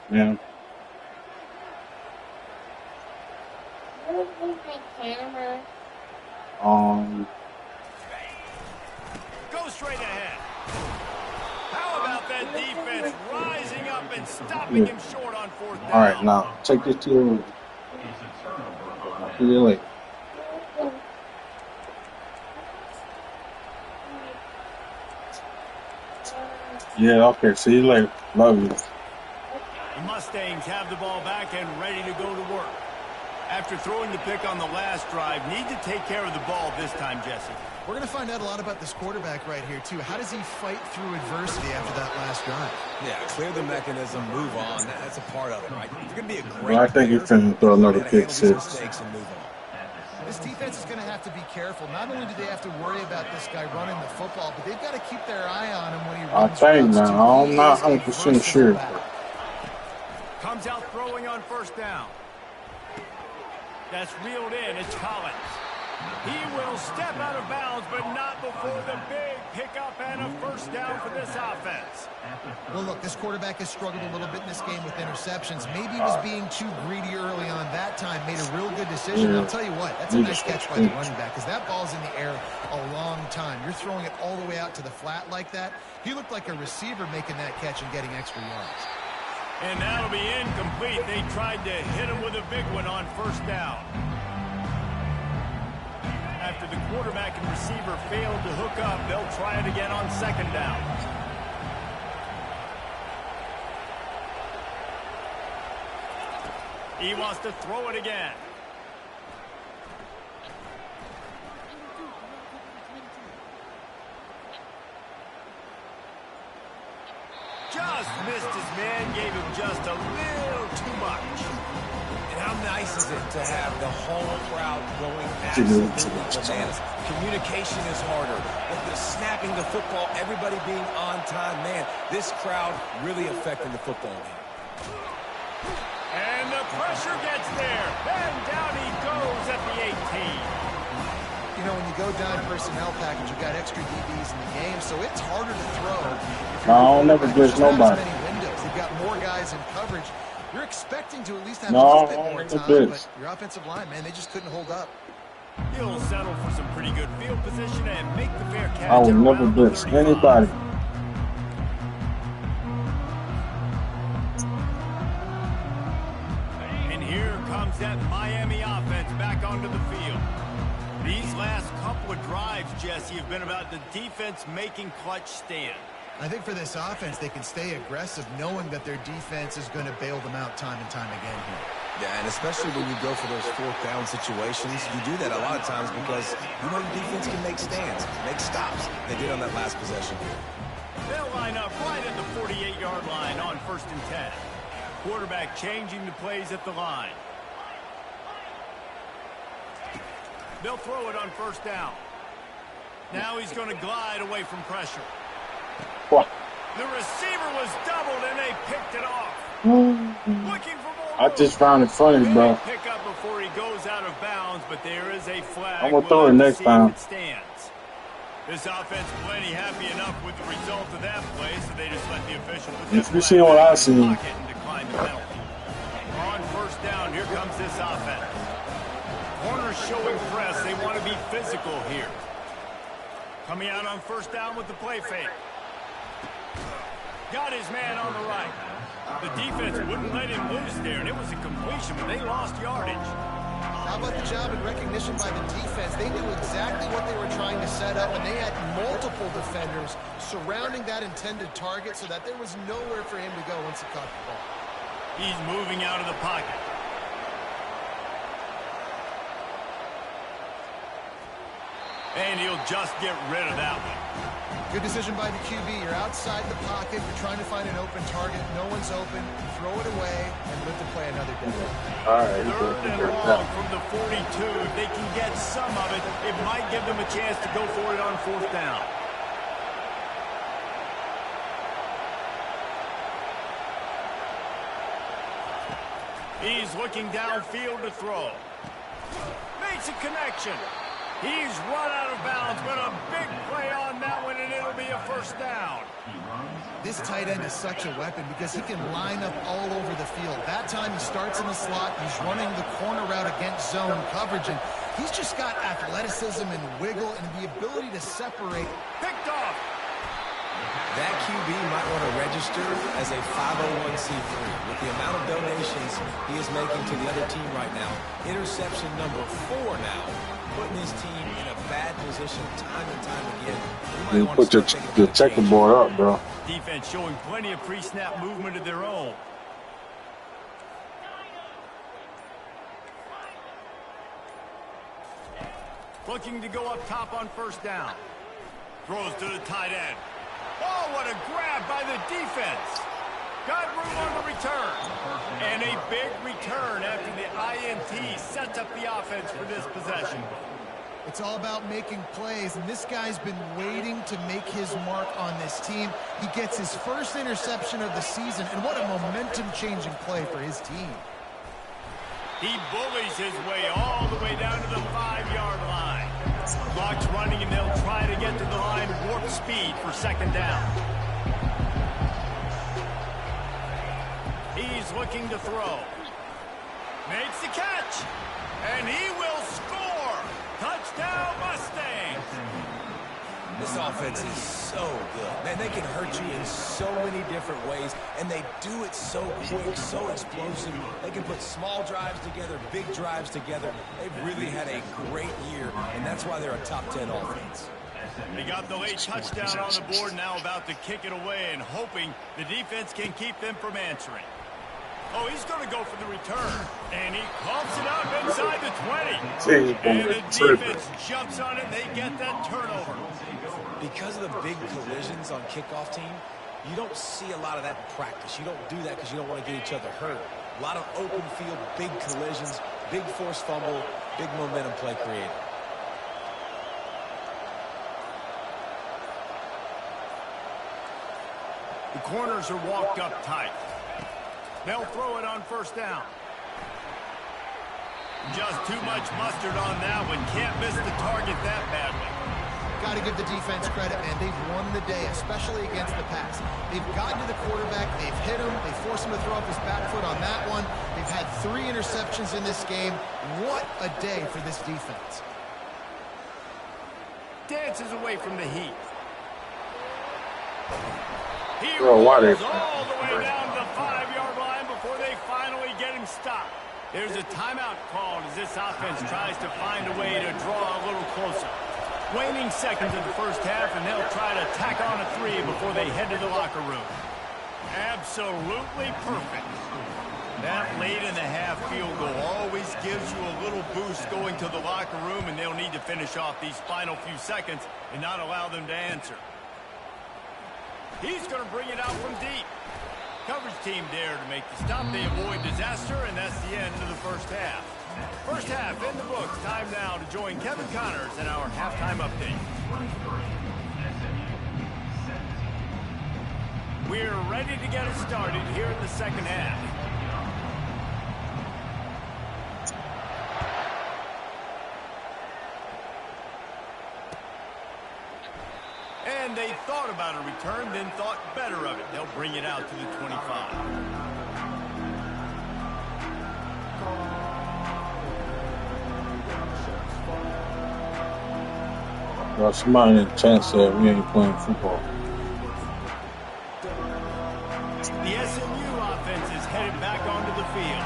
Speaker 3: Yeah.
Speaker 7: Go straight ahead. How about that defense rising up and stopping him short on 4th down?
Speaker 3: All right, now take this to your room. See you later. Yeah, okay. See you later. Love you.
Speaker 7: The Mustangs have the ball back and ready to go to work. After throwing the pick on the last drive, need to take care of the ball this time, Jesse.
Speaker 8: We're going to find out a lot about this quarterback right here, too. How does he fight through adversity after that last drive?
Speaker 9: Yeah, clear the mechanism, move on. That's a part of it, right? You're going to be a great
Speaker 3: I think he's finna throw another pick six.
Speaker 9: And move on.
Speaker 8: This defense is going to have to be careful. Not only do they have to worry about this guy running the football, but they've got to keep their eye on him when he runs.
Speaker 3: I think now. I'm not 100% sure.
Speaker 7: Comes out throwing on first down. That's reeled in. It's Collins. He will step out of bounds, but not before the big pickup and a first down for this offense.
Speaker 8: Well, look, this quarterback has struggled a little bit in this game with interceptions. Maybe he was being too greedy early on that time, made a real good decision. I'll tell you what, that's a nice catch by the running back, because that ball's in the air a long time. You're throwing it all the way out to the flat like that. He looked like a receiver making that catch and getting extra yards.
Speaker 7: And that'll be incomplete. They tried to hit him with a big one on first down. After the quarterback and receiver failed to hook up, they'll try it again on second down. He wants to throw it again. Just missed his man, gave him just a little too much.
Speaker 9: And how nice is it to have the whole crowd going absolutely bananas? Communication is harder. But the snapping the football, everybody being on time, man, this crowd really affecting the football game.
Speaker 7: And the pressure gets there. And down he goes at the 18.
Speaker 8: You know, when you go down personnel package, you've got extra DBs in the game, so it's harder to throw.
Speaker 3: I don't never blitz nobody.
Speaker 8: They've got more guys in coverage. You're expecting to at least have a little bit more time, but your offensive line, man, they just couldn't hold up.
Speaker 7: He'll settle for some pretty good field position and make the fair catch.
Speaker 3: I will never blitz anybody.
Speaker 7: And here comes that Miami offense back onto the field. These last couple of drives, Jesse, have been about the defense making clutch stand.
Speaker 8: I think for this offense, they can stay aggressive knowing that their defense is going to bail them out time and time again here.
Speaker 9: Yeah, and especially when you go for those fourth down situations, you do that a lot of times because you know the defense can make stands, make stops. They did on that last possession.
Speaker 7: They'll line up right at the 48-yard line on 1st and 10. Quarterback changing the plays at the line. They'll throw it on first down. Now he's going to glide away from pressure.
Speaker 3: What?
Speaker 7: The receiver was doubled and they picked it off. Looking for more.
Speaker 3: I just found it funny, bro.
Speaker 7: Pick up before he goes out of bounds, but there is a flag.
Speaker 3: I'm gonna throw it next time.
Speaker 7: Stands. This offense plenty happy enough with the result of that play, so they just let the official.
Speaker 3: If you see what I see.
Speaker 7: And decline the penalty. On first down, here comes this offense. Corners showing press. They want to be physical here. Coming out on first down with the play fake. Got his man on the right. The defense wouldn't let him loose there, and it was a completion, but they lost yardage.
Speaker 8: How about the job and recognition by the defense? They knew exactly what they were trying to set up, and they had multiple defenders surrounding that intended target so that there was nowhere for him to go once he caught the ball.
Speaker 7: He's moving out of the pocket. And he'll just get rid of that one.
Speaker 8: Good decision by the QB. You're outside the pocket. You're trying to find an open target. No one's open. Throw it away and live to play another day.
Speaker 3: All right.
Speaker 7: 3rd and long from the 42. If they can get some of it, it might give them a chance to go for it on 4th down. He's looking downfield to throw. Makes a connection. He's run out of bounds, but a big play on that one, and it'll be a first down.
Speaker 8: This tight end is such a weapon because he can line up all over the field. That time he starts in the slot. He's running the corner route against zone coverage, and he's just got athleticism and wiggle and the ability to separate.
Speaker 7: Picked off.
Speaker 9: That QB might want to register as a 501c3. With the amount of donations he is making to the other team right now, interception number 4 now. Putting his team in a bad position time and time again.
Speaker 3: You put your checkerboard up, bro.
Speaker 7: defense showing plenty of pre-snap movement of their own. Looking to go up top on first down. Throws to the tight end. Oh, what a grab by the defense. Got room on the return. And a big return after the INT sets up the offense for this possession.
Speaker 8: It's all about making plays, and this guy's been waiting to make his mark on this team. He gets his first interception of the season, and what a momentum-changing play for his team.
Speaker 7: He bullies his way all the way down to the 5-yard line. Clock's running, and they'll try to get to the line warp speed for second down. He's looking to throw. Makes the catch. And he will score. Touchdown, Mustangs.
Speaker 9: This offense is so good. Man, they can hurt you in so many different ways, and they do it so quick, so explosive. They can put small drives together, big drives together. They've really had a great year, and that's why they're a top 10 offense.
Speaker 7: They got the late touchdown on the board, now about to kick it away and hoping the defense can keep them from answering. Oh, he's going to go for the return, and he pumps it up inside the 20. And the defense jumps on it, and they get that turnover.
Speaker 9: Because of the big collisions on kickoff team, you don't see a lot of that in practice. You don't do that because you don't want to get each other hurt. A lot of open field, big collisions, big forced fumble, big momentum play created.
Speaker 7: The corners are walked up tight. They'll throw it on first down. Just too much mustard on that one. Can't miss the target that badly.
Speaker 8: Got to give the defense credit, man. They've won the day, especially against the pass. They've gotten to the quarterback. They've hit him. They forced him to throw up his back foot on that one. They've had 3 interceptions in this game. What a day for this defense.
Speaker 7: Dances away from the heat. He
Speaker 3: Bro, why
Speaker 7: rolls
Speaker 3: they
Speaker 7: all the way down to the 5-yard line before they finally get him stopped. There's a timeout called as this offense tries to find a way to draw a little closer. Waning seconds of the first half, and they'll try to tack on a 3 before they head to the locker room. Absolutely perfect. That late in the half field goal always gives you a little boost going to the locker room, and they'll need to finish off these final few seconds and not allow them to answer. He's going to bring it out from deep. Coverage team dare to make the stop. They avoid disaster, and that's the end of the first half. First half in the books. Time now to join Kevin Connors in our halftime update. We're ready to get it started here in the second half. And they thought about a return, then thought better of it. They'll bring it out to the 25.
Speaker 3: Well, somebody in the chat said we ain't playing football.
Speaker 7: The SMU offense is headed back onto the field.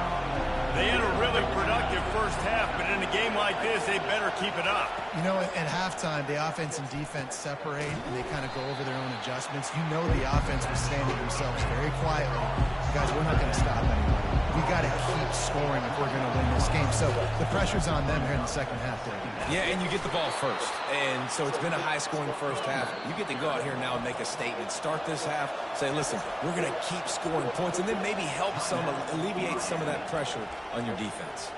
Speaker 7: They had a really productive first half, but in a game like this, they better keep it up.
Speaker 8: You know, at halftime, the offense and defense separate, and they kind of go over their own adjustments. You know the offense was saying to themselves very quietly, guys, we're not going to stop anybody. We got to keep scoring if we're going to win this game. So the pressure's on them here in the second half, Dave.
Speaker 9: Yeah, and you get the ball first. And so it's been a high-scoring first half. You get to go out here now and make a statement. Start this half, say, listen, we're going to keep scoring points, and then maybe help alleviate some of that pressure on your defense.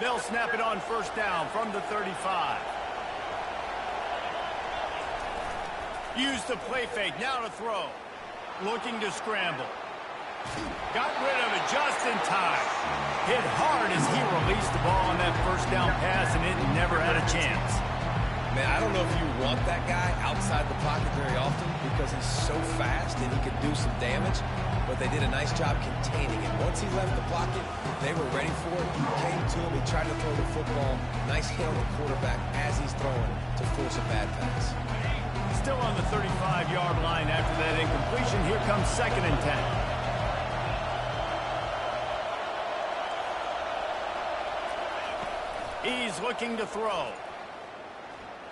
Speaker 7: They'll snap it on first down from the 35. Use the play fake, now to throw. Looking to scramble. Got rid of it just in time. Hit hard as he released the ball on that first down pass, and it never had a chance.
Speaker 9: Man, I don't know if you want that guy outside the pocket very often because he's so fast and he can do some damage, but they did a nice job containing him. Once he left the pocket, they were ready for it. He came to him. He tried to throw the football. Nice hit on the quarterback as he's throwing to force a bad pass.
Speaker 7: Still on the 35-yard line after that incompletion. Here comes 2nd and 10. He's looking to throw.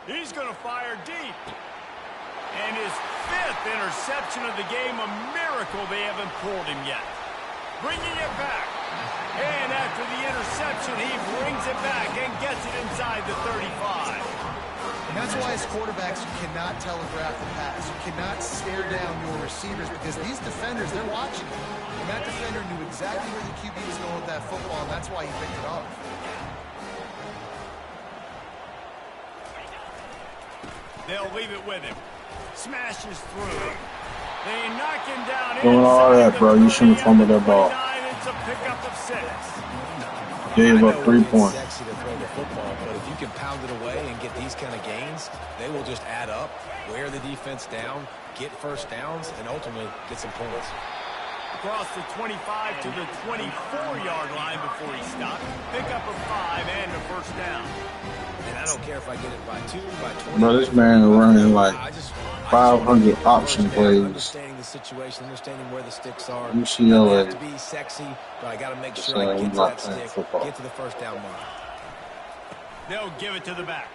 Speaker 7: He's going to fire deep. And his 5th interception of the game, a miracle they haven't pulled him yet. Bringing it back. And after the interception, he brings it back and gets it inside the 35.
Speaker 8: And that's why as quarterbacks, you cannot telegraph the pass. You cannot stare down your receivers because these defenders, they're watching you. And that defender knew exactly where the QB was going with that football, and that's why he picked it off.
Speaker 7: They'll leave it with him. Smashes through. They knock him down.
Speaker 3: Doing all that, bro. You shouldn't have fumbled that ball.
Speaker 7: It's a pickup of 6.
Speaker 3: Gave up 3 points.
Speaker 9: It's sexy to throw the football, but if you can pound it away and get these kind of gains, they will just add up, wear the defense down, get first downs, and ultimately get some points.
Speaker 7: Across the 25 to the 24-yard line before he stopped. Pickup of 5 and a first down.
Speaker 9: And I don't care if I get it by 2, by 20.
Speaker 3: Bro, this man running like 500 option plays.
Speaker 9: Understanding the situation, understanding where the sticks are.
Speaker 3: UCLA.
Speaker 9: I have to be sexy, but I got to make sure I get to that stick, get to the first down mark.
Speaker 7: They'll give it to the back.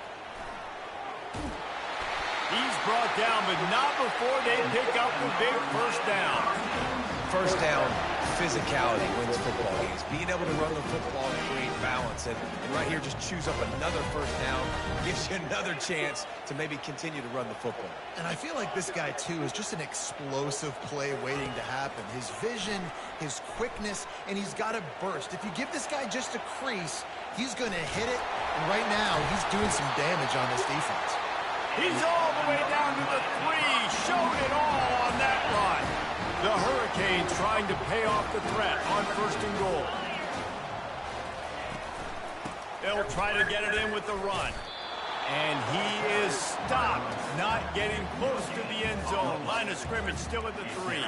Speaker 7: He's brought down, but not before they pick up the big first down.
Speaker 9: First down, physicality wins football games. Being able to run the football and create balance. And right here, just choose up another first down. Gives you another chance to maybe continue to run the football.
Speaker 8: And I feel like this guy, too, is just an explosive play waiting to happen. His vision, his quickness, and he's got a burst. If you give this guy just a crease, he's going to hit it. And right now, he's doing some damage on this defense.
Speaker 7: He's all the way down to the 3. Showed it all on that run. The Hurricanes trying to pay off the threat on 1st and goal. They'll try to get it in with the run. And he is stopped, not getting close to the end zone. Line of scrimmage still at the 3.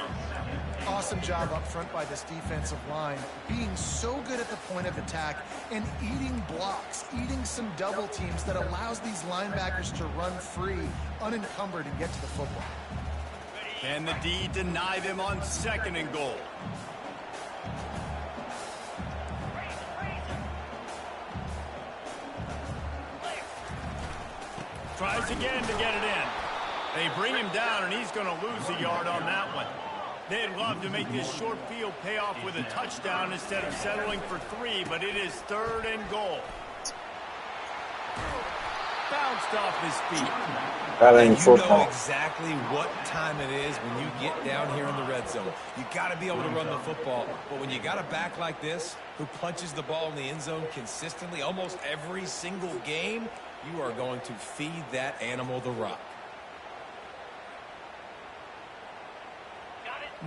Speaker 8: Awesome job up front by this defensive line, being so good at the point of attack and eating blocks, eating some double teams that allows these linebackers to run free, unencumbered, and get to the football.
Speaker 7: Can the D deny them on 2nd and goal? Tries again to get it in. They bring him down, and he's going to lose a yard on that one. They'd love to make this short field pay off with a touchdown instead of settling for 3, but it is 3rd and goal. Bounced off his feet.
Speaker 3: That ain't football.
Speaker 9: You know exactly what time it is when you get down here in the red zone. You got to be able to run the football, but when you got a back like this who punches the ball in the end zone consistently almost every single game, you are going to feed that animal the rock.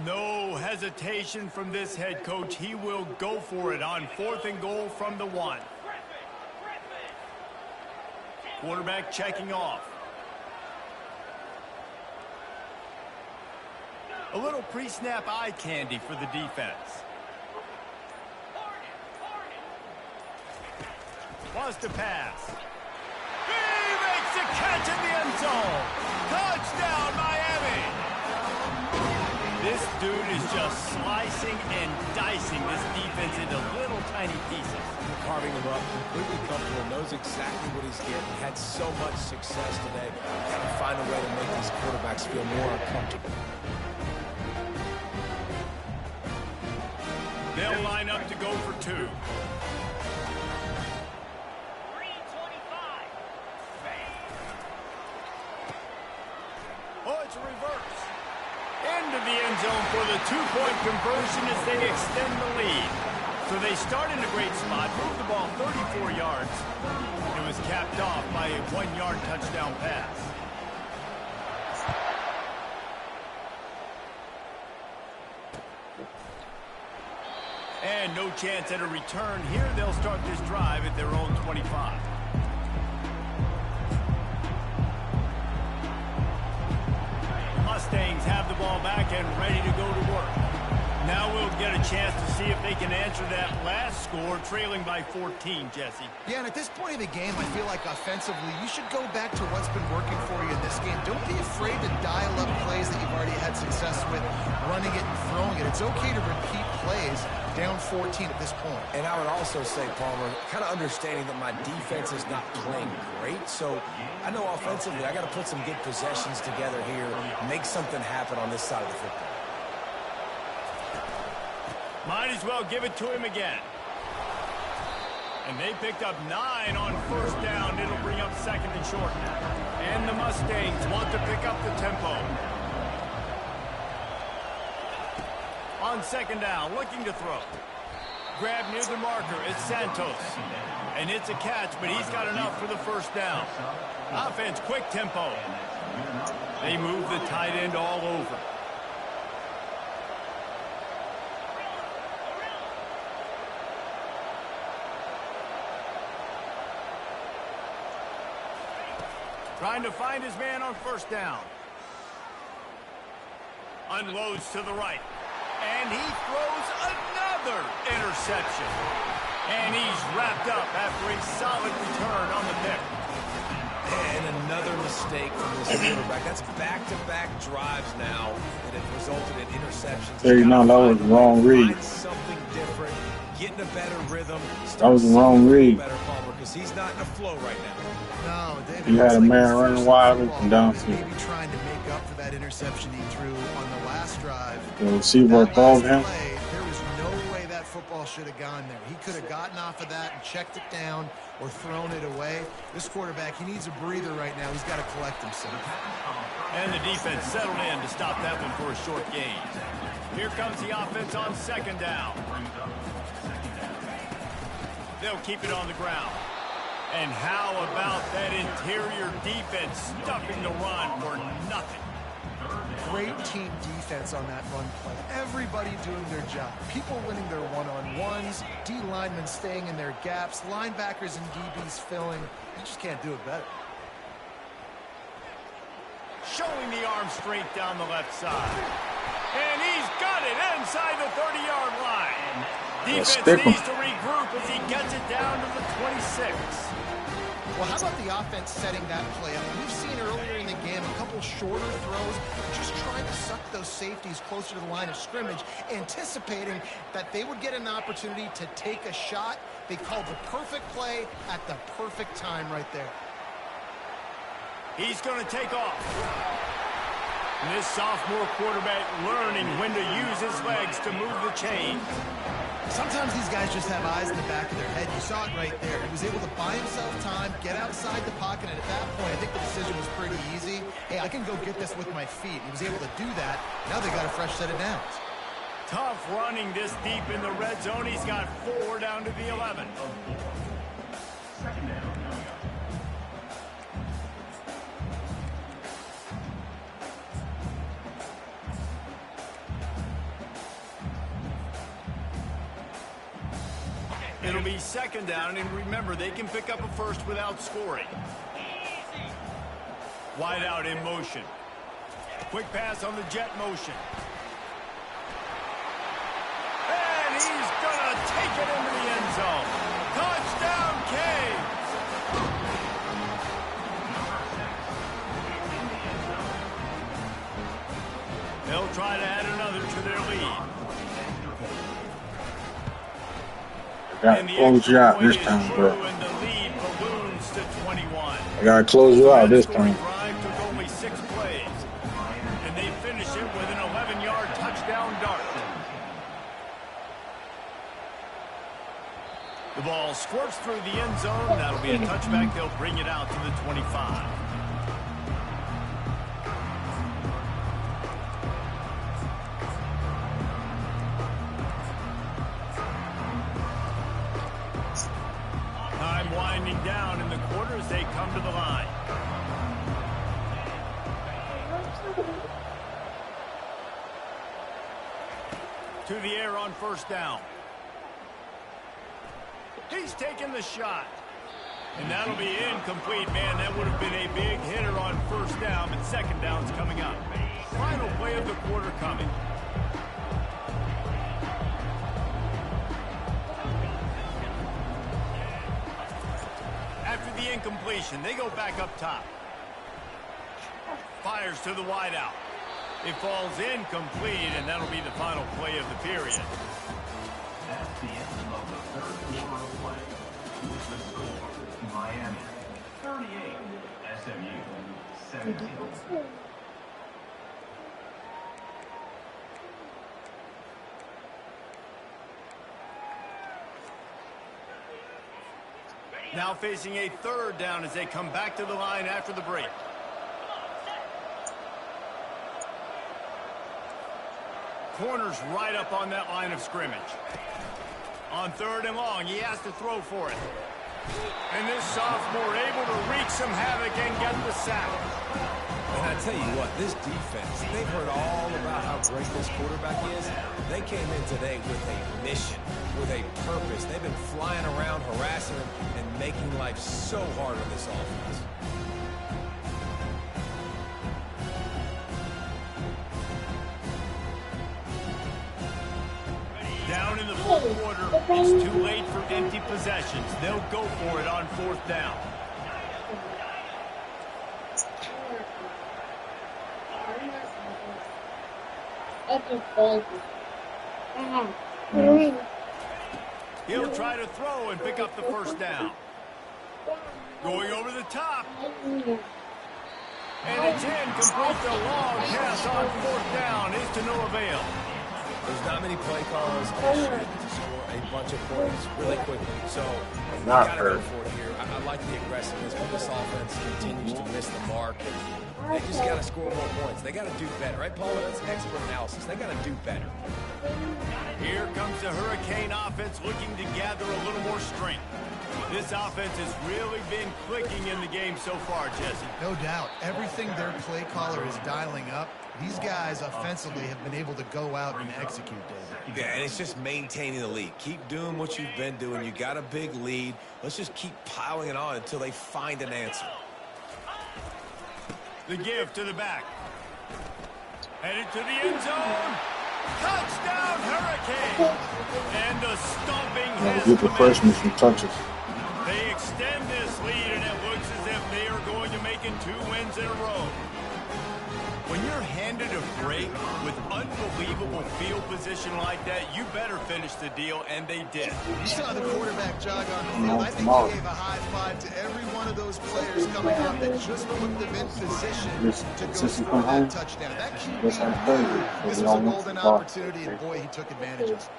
Speaker 7: No hesitation from this head coach. He will go for it on 4th and goal from the 1. Quarterback checking off. A little pre-snap eye candy for the defense. Wants to pass. He makes a catch in the end zone. Touchdown, Miami. This dude is just slicing and dicing this defense into little tiny pieces.
Speaker 9: Carving him up, completely comfortable, knows exactly what he's getting. Had so much success today. Got to find a way to make these quarterbacks feel more uncomfortable.
Speaker 7: They'll line up to go for 2. Oh, it's a reverse. Into the end zone for the 2-point conversion as they extend the lead. So they start in a great spot, move the ball 34 yards. It was capped off by a 1-yard touchdown pass. And no chance at a return here. They'll start this drive at their own 25. Mustangs have the ball back and ready to go to work. Now Now we'll get a chance to see if they can answer that last score, trailing by 14, Jesse.
Speaker 8: Yeah, and at this point of the game, I feel like offensively, you should go back to what's been working for you in this game. Don't be afraid to dial up plays that you've already had success with, running it and throwing it. It's okay to repeat plays down 14 at this point.
Speaker 9: And I would also say, Palmer, kind of understanding that my defense is not playing great, so I know offensively I got to put some good possessions together here, make something happen on this side of the football.
Speaker 7: Might as well give it to him again. And they picked up 9 on first down. It'll bring up second and short. And the Mustangs want to pick up the tempo. On second down, looking to throw. Grab near the marker, it's Santos. And it's a catch, but he's got enough for the first down. Offense, quick tempo. They move the tight end all over. Trying to find his man on first down. Unloads to the right. And he throws another interception. And he's wrapped up after a solid return on the pick.
Speaker 9: And another mistake from this quarterback. That's back-to-back drives now that have resulted in interceptions.
Speaker 3: Hey, no, that was the wrong read.
Speaker 9: Something different, getting a better rhythm.
Speaker 3: That was the wrong read.
Speaker 9: Better Palmer, because he's not in a flow right now.
Speaker 8: No, David.
Speaker 3: You had a man running wide open downfield.
Speaker 8: Maybe trying to make up for that interception he threw on the last drive.
Speaker 3: The receiver above him.
Speaker 8: Play, there was no way that football should have gone there. He could have gotten off of that and checked it down or thrown it away. This quarterback, he needs a breather right now. He's got to collect himself.
Speaker 7: And the defense settled in to stop that one for a short gain. Here comes the offense on second down. They'll keep it on the ground. And how about that interior defense stuffing the run for nothing?
Speaker 8: Great team defense on that run play. Everybody doing their job. People winning their one-on-ones, D linemen staying in their gaps, linebackers and DBs filling. You just can't do it better.
Speaker 7: Showing the arm strength down the left side. And he's got it inside the 30-yard line. Defense needs to regroup as he gets it down to the 26.
Speaker 8: Well, how about the offense setting that play up? We've seen earlier in the game a couple shorter throws, just trying to suck those safeties closer to the line of scrimmage, anticipating that they would get an opportunity to take a shot. They called the perfect play at the perfect time right there.
Speaker 7: He's going to take off. And this sophomore quarterback learning when to use his legs to move the chains.
Speaker 8: Sometimes these guys just have eyes in the back of their head. You saw it right there. He was able to buy himself time, get outside the pocket, and at that point, I think the decision was pretty easy. Hey, I can go get this with my feet. He was able to do that. Now they got a fresh set of downs.
Speaker 7: Tough running this deep in the red zone. He's got 4 down to the 11.
Speaker 11: Second down.
Speaker 7: It'll be second down, and remember, they can pick up a first without scoring. Wide out in motion. Quick pass on the jet motion. And he's going to take it into the end zone. Touchdown, Canes! They'll try to add another to their lead.
Speaker 3: Got to close you out this time, bro.
Speaker 7: And the lead balloons to 21.
Speaker 3: I got to close you out this time.
Speaker 7: Drive took only 6 plays, and they finish it with an 11-yard touchdown dart. The ball squirts through the end zone. That'll be a touchback. They'll bring it out to the 25. Time winding down in the quarter as they come to the line. To the air on first down. He's taking the shot. And that'll be incomplete. Man, that would have been a big hitter on first down, but second down's coming up. Final play of the quarter coming. the incompletion. They go back up top. Fires to the wideout. It falls incomplete, and that'll be the final play of the period.
Speaker 11: That's the end of the third quarter of play. With the score, Miami 38, SMU 17.
Speaker 7: Now facing a third down as they come back to the line after the break. Corner's right up on that line of scrimmage. On third and long, he has to throw for it. And this sophomore able to wreak some havoc and get the sack.
Speaker 9: And I tell you what, this defense, they've heard all about how great this quarterback is. They came in today with a mission, with a purpose. They've been flying around, harassing him, and making life so hard on this offense.
Speaker 7: Down in the fourth quarter, it's too late for empty possessions. They'll go for it on fourth down. He'll try to throw and pick up the first down. Going over the top. And it's incomplete. The long pass on fourth down is to no avail.
Speaker 9: There's not many play calls to score a bunch of points really quickly. So you
Speaker 3: Not
Speaker 9: got to go for it here. I like the aggressiveness, but this offense continues to miss the mark. And they just got to score more points. They got to do better, right, Paul? That's expert analysis. They got to do better.
Speaker 7: Here comes the Hurricane offense looking to gather a little more strength. This offense has really been clicking in the game so far, Jesse.
Speaker 8: No doubt. Everything their play caller is dialing up, these guys offensively have been able to go out and execute, David.
Speaker 9: Yeah, and it's just maintaining the lead. Keep doing what you've been doing. You got a big lead. Let's just keep piling it on until they find an answer.
Speaker 7: The give to the back. Headed to the end zone. Touchdown, Hurricane! And the stomping has
Speaker 3: Get the freshman some touches.
Speaker 7: They extend this lead, and it looks as if they are going to make it 2 wins in a row. When you're handed a break with unbelievable field position like that, you better finish the deal, and they did.
Speaker 8: You saw the quarterback jog on the field. I think he gave a high five to every one of those players coming out that just put them in position to go score that touchdown. That QB, this was a golden opportunity, and boy, he took advantage of it.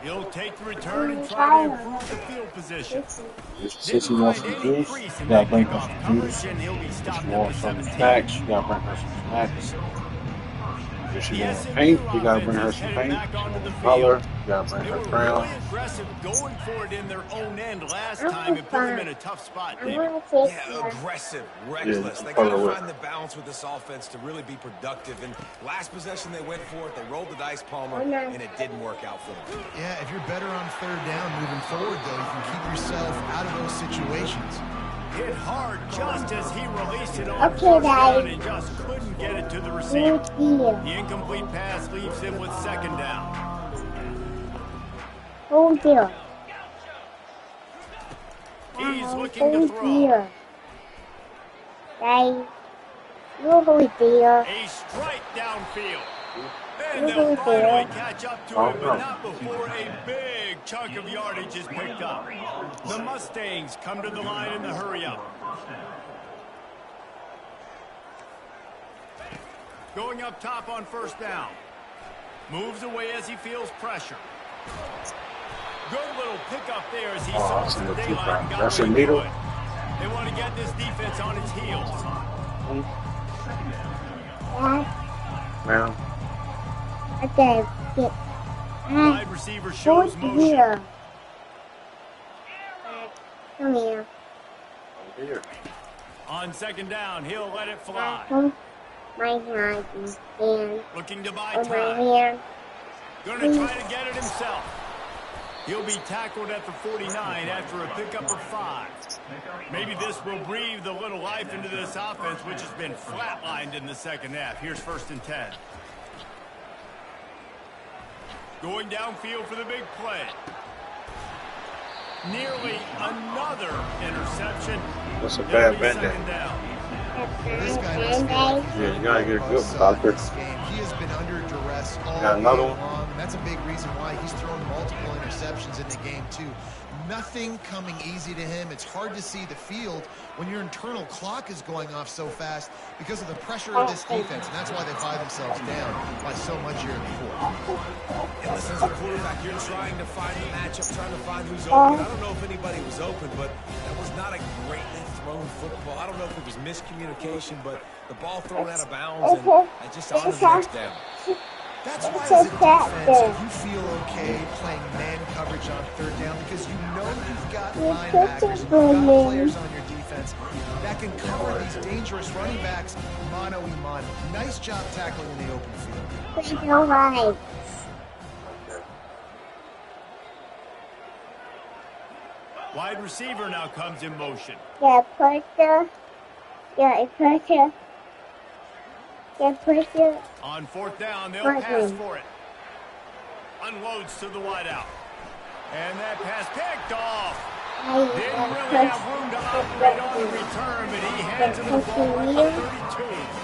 Speaker 7: He'll take the return and try to improve the field position.
Speaker 3: Since he wants to juice, you gotta bring her some juice. If you want some snacks, you gotta bring her some snacks. If she wants paint, you gotta bring her some paint. Color, you gotta bring her crown.
Speaker 7: Really aggressive going for it in their own end last time and put them in a tough spot, David.
Speaker 9: Yeah, aggressive, reckless. They got to find the balance with this offense to really be productive. And last possession, they went for it. They rolled the dice, Palmer, and it didn't work out for them.
Speaker 8: Yeah, if you're better on third down moving forward, though, you can keep yourself out of those situations.
Speaker 7: Hit hard just as he released it on first down and just couldn't get it to the receiver. The incomplete pass leaves him with second down.
Speaker 4: Oh dear.
Speaker 7: He's looking to throw.
Speaker 4: Guys, oh dear.
Speaker 7: A strike downfield. And they'll finally catch up to him, but not before a big chunk of yardage is picked up. The Mustangs come to the line in the hurry-up. Going up top on first down. Moves away as he feels pressure. Good little pickup there as he saw some daylight and got ready to put. They want to get this defense on its heels.
Speaker 3: Well.
Speaker 4: Okay,
Speaker 7: wide receiver shows motion.
Speaker 4: Come here.
Speaker 7: On second down, he'll let it fly.
Speaker 4: My hand.
Speaker 7: Looking to buy time. Gonna try to get it himself. He'll be tackled at the 49 after a pickup of 5. Maybe this will breathe a little life into this offense, which has been flatlined in the second half. Here's 1st and 10. Going downfield for the big play. Nearly another interception.
Speaker 3: That's a bad Band-Aid.
Speaker 8: This guy must feel like he's
Speaker 3: Yeah, you gotta get a good
Speaker 8: this
Speaker 3: doctor.
Speaker 8: game. He has been under duress all
Speaker 3: Got another
Speaker 8: game
Speaker 3: one?
Speaker 8: long, and that's a big reason why he's thrown multiple interceptions in the game, too. Nothing coming easy to him. It's hard to see the field when your internal clock is going off so fast because of the pressure of this defense, and that's why they find themselves down by so much here in the fourth.
Speaker 9: And listen, as a quarterback, you're trying to find a matchup, trying to find who's open. I don't know if anybody was open, but that was not a greatly thrown football. I don't know if it was miscommunication, but the ball thrown out of bounds and just on to the next down.
Speaker 8: That's why as a defense, you feel okay playing man coverage on third down because you know you've got linebackers, you've got players on your defense that can cover these dangerous running backs mano-a-mano. Nice job tackling in the open field.
Speaker 7: Wide receiver now comes in motion. On fourth down, they'll pass for it. Unloads to the wideout. And that pass picked off. Didn't really have room to operate on the return, but he hands him the ball at the 32.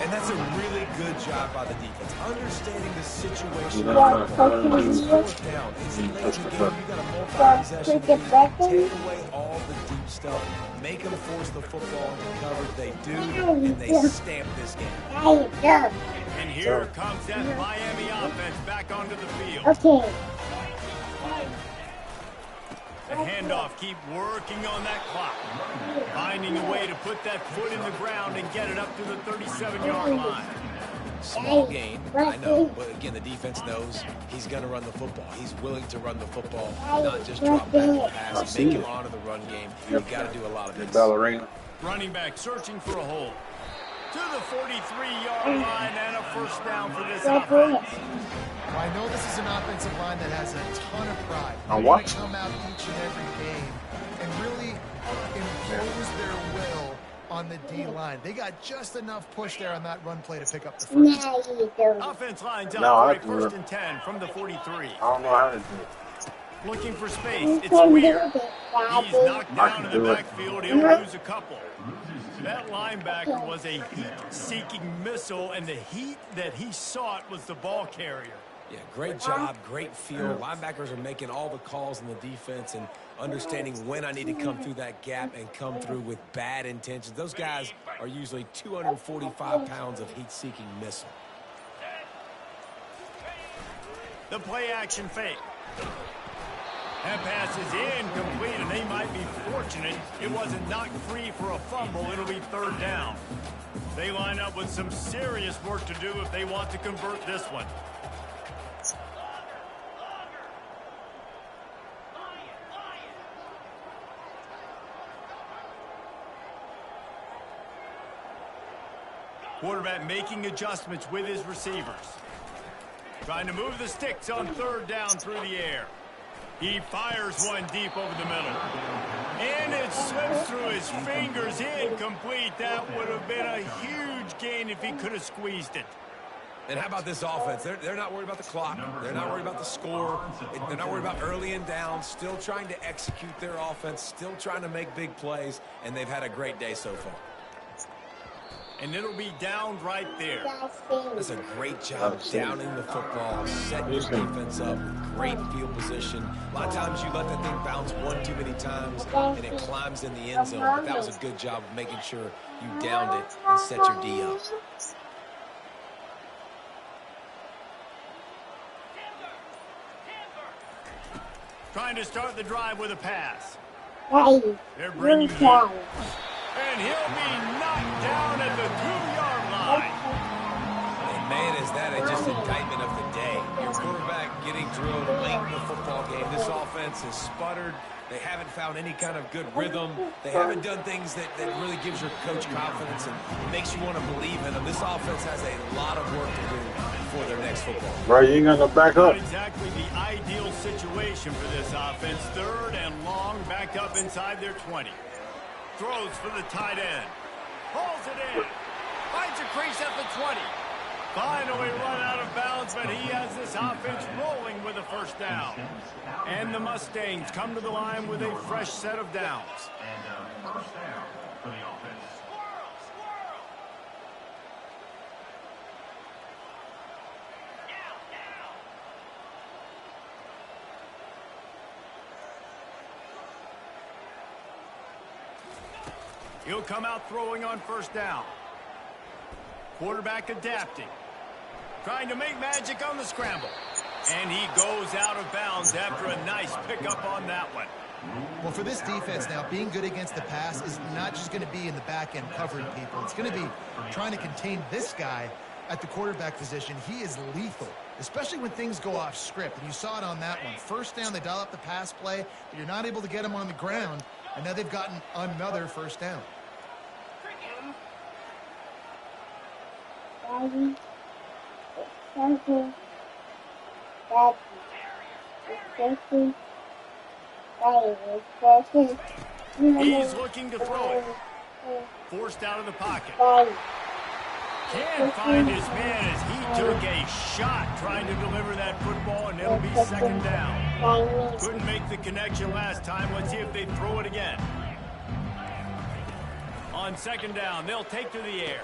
Speaker 9: And that's a really good job by the defense. Understanding the situation. It's fourth down. It's a late game. You got a multi-possession game. Take away all the deep stuff. Make them force the football into coverage. They do, and they stamp this game.
Speaker 7: And here comes that Miami offense back onto the field. The handoff, keep working on that clock. Finding a way to put that foot in the ground and get it up to the 37-yard line.
Speaker 9: Small gain, I know, but again, the defense knows he's going to run the football. He's willing to run the football, not just drop back and pass, make him onto the run game. You've got to do a lot of this.
Speaker 3: Ballerina.
Speaker 7: Running back searching for a hole. To the 43-yard line and a first down for this offense.
Speaker 8: Well, I know this is an offensive line that has a ton of pride. They
Speaker 3: want
Speaker 8: to come out each and every game and really impose their will on the D-line. They got just enough push there on that run play to pick up the first.
Speaker 7: Offense lines up for a first and 10 from the 43.
Speaker 3: I don't know how to do it.
Speaker 7: Looking for space. It's Weir. He's knocked down in the backfield. He'll lose a couple. That linebacker was a heat-seeking missile, and the heat that he sought was the ball carrier.
Speaker 9: Yeah, great job, great feel. Linebackers are making all the calls in the defense and understanding when I need to come through that gap and come through with bad intentions. Those guys are usually 245 pounds of heat-seeking missile.
Speaker 7: The play-action fake. That pass is incomplete, and they might be fortunate it wasn't knocked free for a fumble. It'll be third down. They line up with some serious work to do if they want to convert this one. Quarterback making adjustments with his receivers. Trying to move the sticks on third down through the air. He fires one deep over the middle. And it slips through his fingers, incomplete. That would have been a huge gain if he could have squeezed it.
Speaker 9: And how about this offense? They're not worried about the clock. They're not worried about the score. They're not worried about early and down. Still trying to execute their offense. Still trying to make big plays. And they've had a great day so far.
Speaker 7: And it'll be downed right there.
Speaker 9: That's a great job downing the football, setting your defense up, great field position. A lot of times you let that thing bounce one too many times and it climbs in the end zone. But that was a good job of making sure you downed it and set your D up.
Speaker 7: Trying to start the drive with a pass. They're bringing it in. And he'll be knocked down at the 2-yard line.
Speaker 9: And man, is that just indictment of the day. Your quarterback getting drilled late in the football game. This offense has sputtered. They haven't found any kind of good rhythm. They haven't done things that really gives your coach confidence and makes you want to believe in them. This offense has a lot of work to do for their next football.
Speaker 3: Right, you ain't got no back up.
Speaker 7: Not exactly the ideal situation for this offense. Third and long, back up inside their 20. Throws for the tight end. Pulls it in. Finds a crease at the 20. Finally run out of bounds, but he has this offense rolling with a first down. And the Mustangs come to the line with a fresh set of downs.
Speaker 11: And first down for the offense.
Speaker 7: He'll come out throwing on first down. Quarterback adapting. Trying to make magic on the scramble. And he goes out of bounds after a nice pickup on that one.
Speaker 8: Well, for this defense now, being good against the pass is not just going to be in the back end covering people. It's going to be trying to contain this guy at the quarterback position. He is lethal, especially when things go off script. And you saw it on that one. First down, they dial up the pass play, but you're not able to get him on the ground. And now they've gotten another first down.
Speaker 4: Daddy,
Speaker 7: He's looking to throw it. Forced out of the pocket. Can't find his man as he took a shot trying to deliver that football, and it'll be second down. Couldn't make the connection last time. Let's see if they throw it again. On second down, they'll take to the air.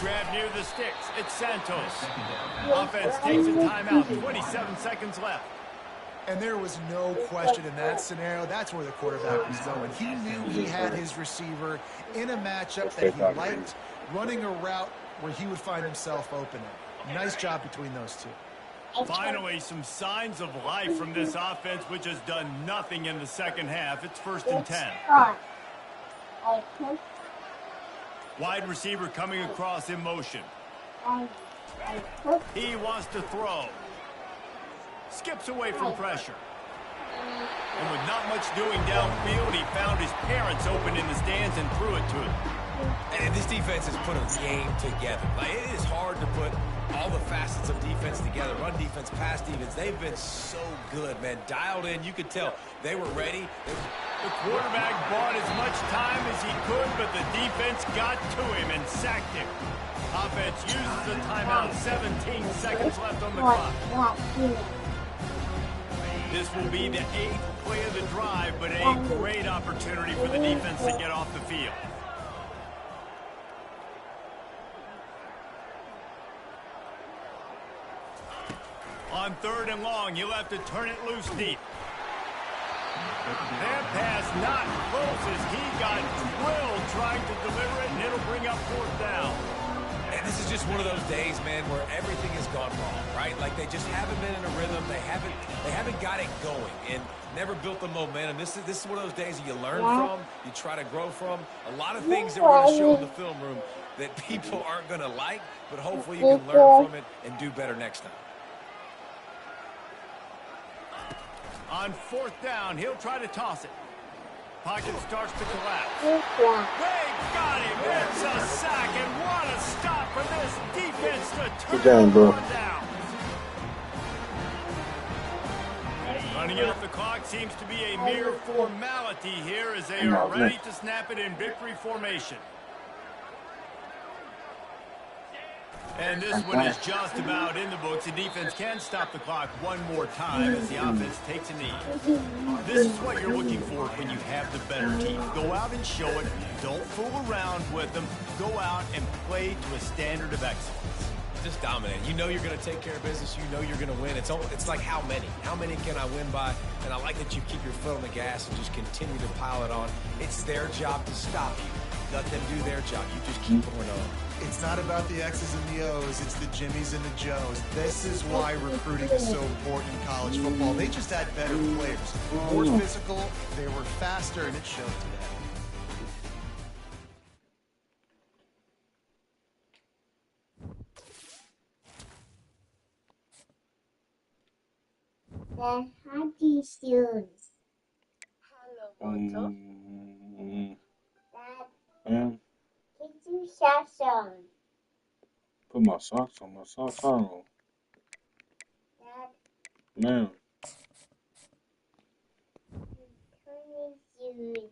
Speaker 7: Grab near the sticks. It's Santos. Offense takes a timeout. 27 seconds left.
Speaker 8: And there was no question in that scenario. That's where the quarterback was going. He knew he had his receiver in a matchup that he liked, running a route where he would find himself opening. Nice job between those two.
Speaker 7: Finally, some signs of life from this offense, which has done nothing in the second half. It's 1st and 10. Wide receiver coming across in motion. He wants to throw. Skips away from pressure. And with not much doing downfield, he found his parents open in the stands and threw it to him.
Speaker 9: And this defense has put a game together. Like, it is hard to put all the facets of defense together. Run defense, pass defense. They've been so good, man. Dialed in. You could tell they were ready.
Speaker 7: The quarterback bought as much time as he could, but the defense got to him and sacked him. Offense uses the timeout. 17 seconds left on the clock. This will be the 8th play of the drive, but a great opportunity for the defense to get off the field. On 3rd and long, he'll have to turn it loose deep. That pass not close as he got drilled trying to deliver it, and it'll bring up 4th down.
Speaker 9: And this is just one of those days, man, where everything has gone wrong, right? Like, they just haven't been in a rhythm. They haven't got it going and never built the momentum. This is one of those days that you learn from, you try to grow from. A lot of things that we're going to show in the film room that people aren't going to like, but hopefully you can learn from it and do better next time.
Speaker 7: On 4th down, he'll try to toss it. Pocket starts to collapse. They got him. It's a sack, and what a stop for this defense to turn down. Running out the clock seems to be a mere formality here as they are ready to snap it in victory formation. And this one is just about in the books. The defense can stop the clock one more time as the offense takes a knee. This is what you're looking for when you have the better team. Go out and show it. Don't fool around with them. Go out and play to a standard of excellence.
Speaker 9: Just dominate. You know you're going to take care of business. You know you're going to win. It's like how many? How many can I win by? And I like that you keep your foot on the gas and just continue to pile it on. It's their job to stop you. Let them do their job. You just keep going on.
Speaker 8: It's not about the X's and the O's. It's the Jimmies and the Joes. This is why recruiting is so important in college football. They just had better players. More physical, they were faster, and it showed today.
Speaker 4: The hockey shoes.
Speaker 1: Hello,
Speaker 4: Dad, get your socks on.
Speaker 3: Put my socks on. My socks are on.
Speaker 4: Dad,
Speaker 3: Man.
Speaker 4: turn your shoes.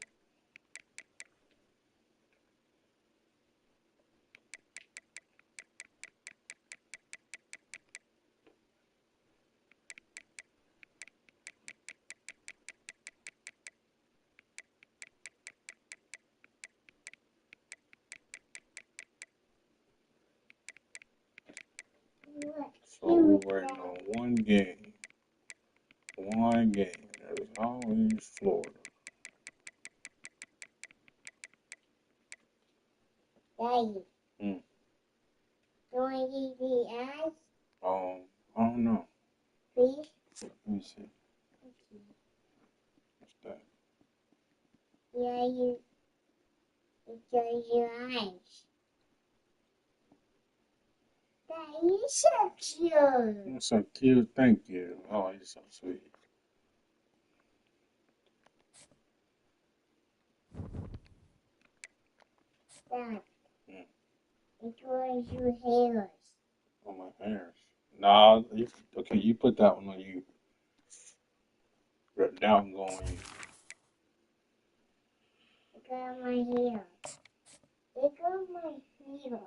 Speaker 3: we're waiting on one game. One game. That is always Florida.
Speaker 4: Daddy.
Speaker 3: Hmm.
Speaker 4: You want to eat the eyes?
Speaker 3: I don't know.
Speaker 4: Please?
Speaker 3: Let me see. What's that?
Speaker 4: Yeah, you close your eyes. That is so cute.
Speaker 3: You're so cute. Thank you. Oh, you're so sweet.
Speaker 4: Dad,
Speaker 3: Hmm.
Speaker 4: it was your hairs.
Speaker 3: On my hairs. Nah, okay, you put that one on you. That one go on you.
Speaker 4: Look at my hair. Look at my hair.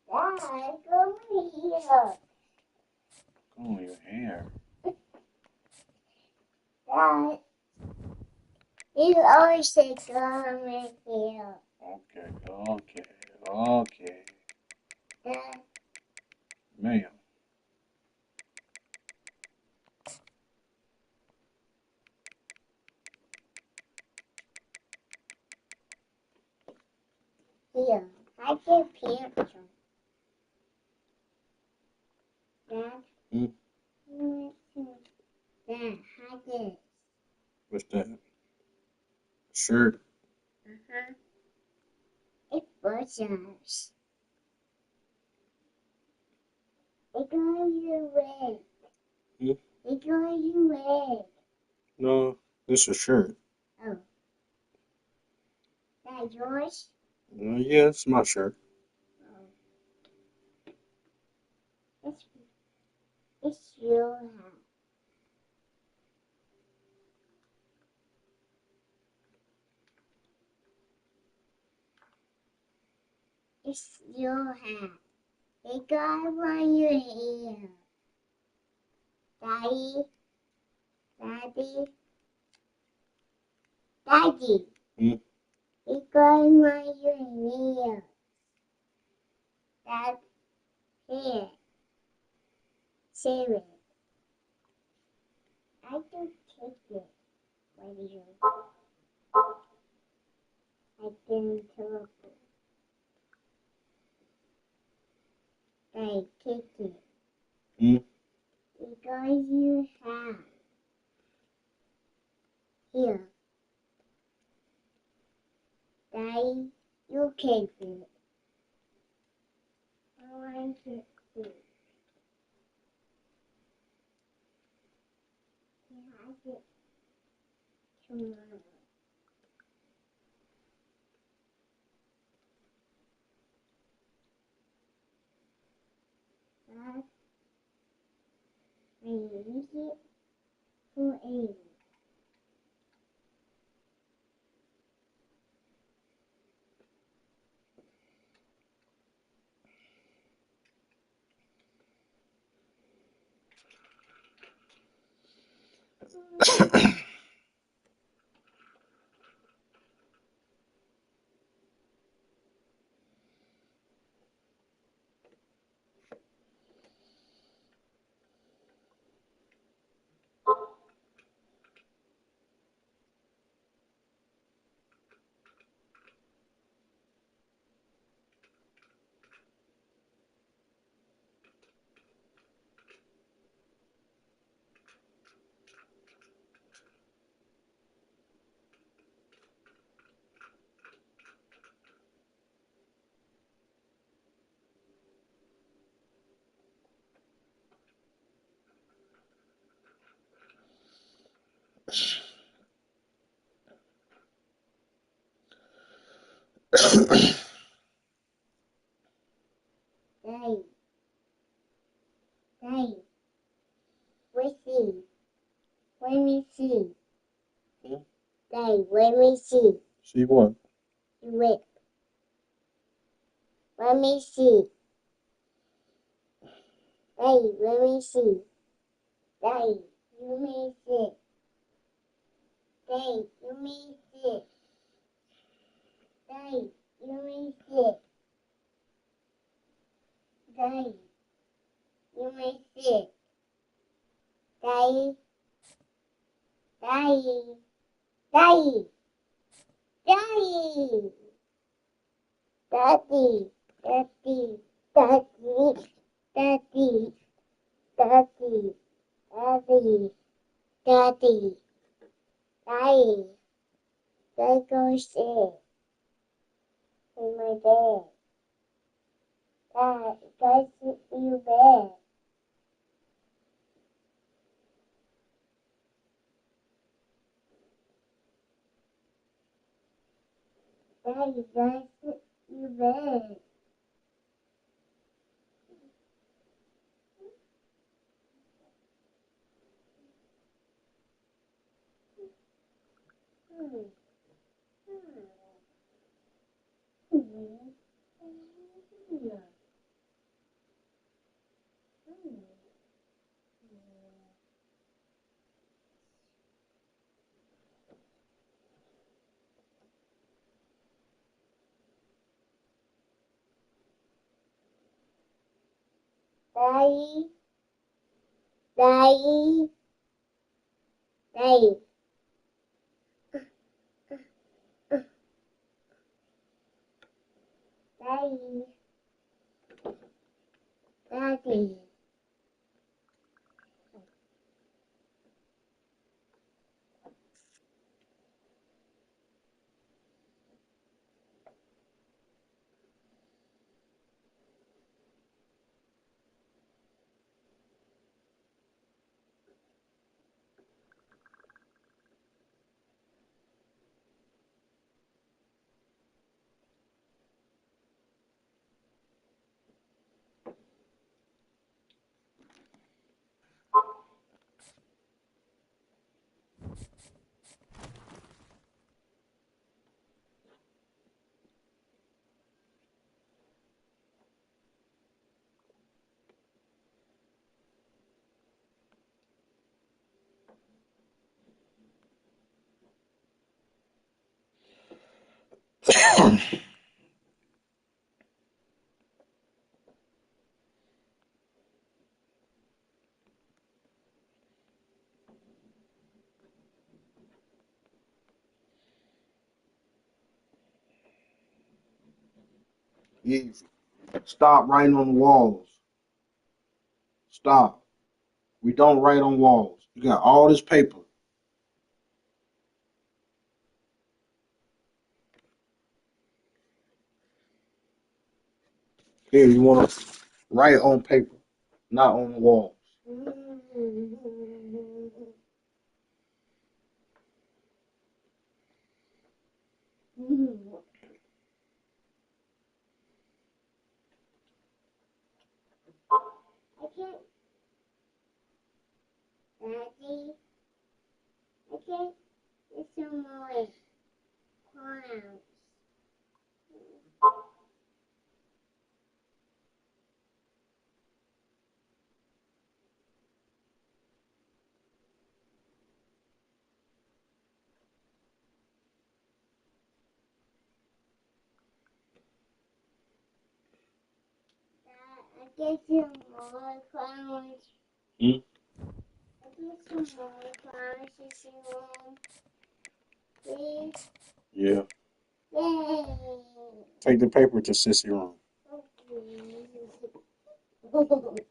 Speaker 4: Dad, look at my hair.
Speaker 3: Go on your hair.
Speaker 4: Dad, you always say go on my hair.
Speaker 3: Okay.
Speaker 4: Dad,
Speaker 3: Ma'am.
Speaker 4: here, I get pants on. Dad,
Speaker 3: Hmm?
Speaker 4: Dad, how this?
Speaker 3: What's that? Shirt.
Speaker 4: It's buttons. It's on your leg.
Speaker 3: Hmm?
Speaker 4: It's on your leg.
Speaker 3: No, this is a shirt.
Speaker 4: Oh. That yours?
Speaker 3: Yeah, it's my shirt.
Speaker 4: Oh. It's your hat. It's your hat. It got on your hair. Daddy. Daddy. Daddy.
Speaker 3: Hmm?
Speaker 4: It got on your hair. Dad. Hair. Save it. I don't take it. What do you? I didn't talk it. I take it.
Speaker 3: Hmm?
Speaker 4: Because you have. Here. Daddy, you take it. I want to it. You have it tomorrow. Dad, I use it for aid. Daddy, Daddy, let's see. Let me see.
Speaker 3: Hmm?
Speaker 4: Daddy, let me see.
Speaker 3: See what?
Speaker 4: You whip. Let me see. Daddy, let me see. Daddy, you may sit. Daddy, you may sit. Daddy, you may sit. Daddy, you may sit. Daddy, Daddy, Daddy, Daddy, Daddy, Daddy, Daddy, Daddy, Daddy, Daddy, Daddy, Daddy, Daddy, go sit in my bed. Dad, go sit in your bed. Daddy, go sit in your bed. Daddy, Daddy, Daddy, Daddy, Daddy.
Speaker 3: Easy. Stop writing on the walls. Stop. We don't write on walls. You got all this paper. Here, you want to write on paper, not on the walls.
Speaker 4: I can't, Daddy, I can't, it's so more clowns. I get some more clowns.
Speaker 3: Hmm?
Speaker 4: I get some more clowns to see one. Please?
Speaker 3: Yeah.
Speaker 4: Yay!
Speaker 3: Take the paper to Sissy room.
Speaker 4: Okay.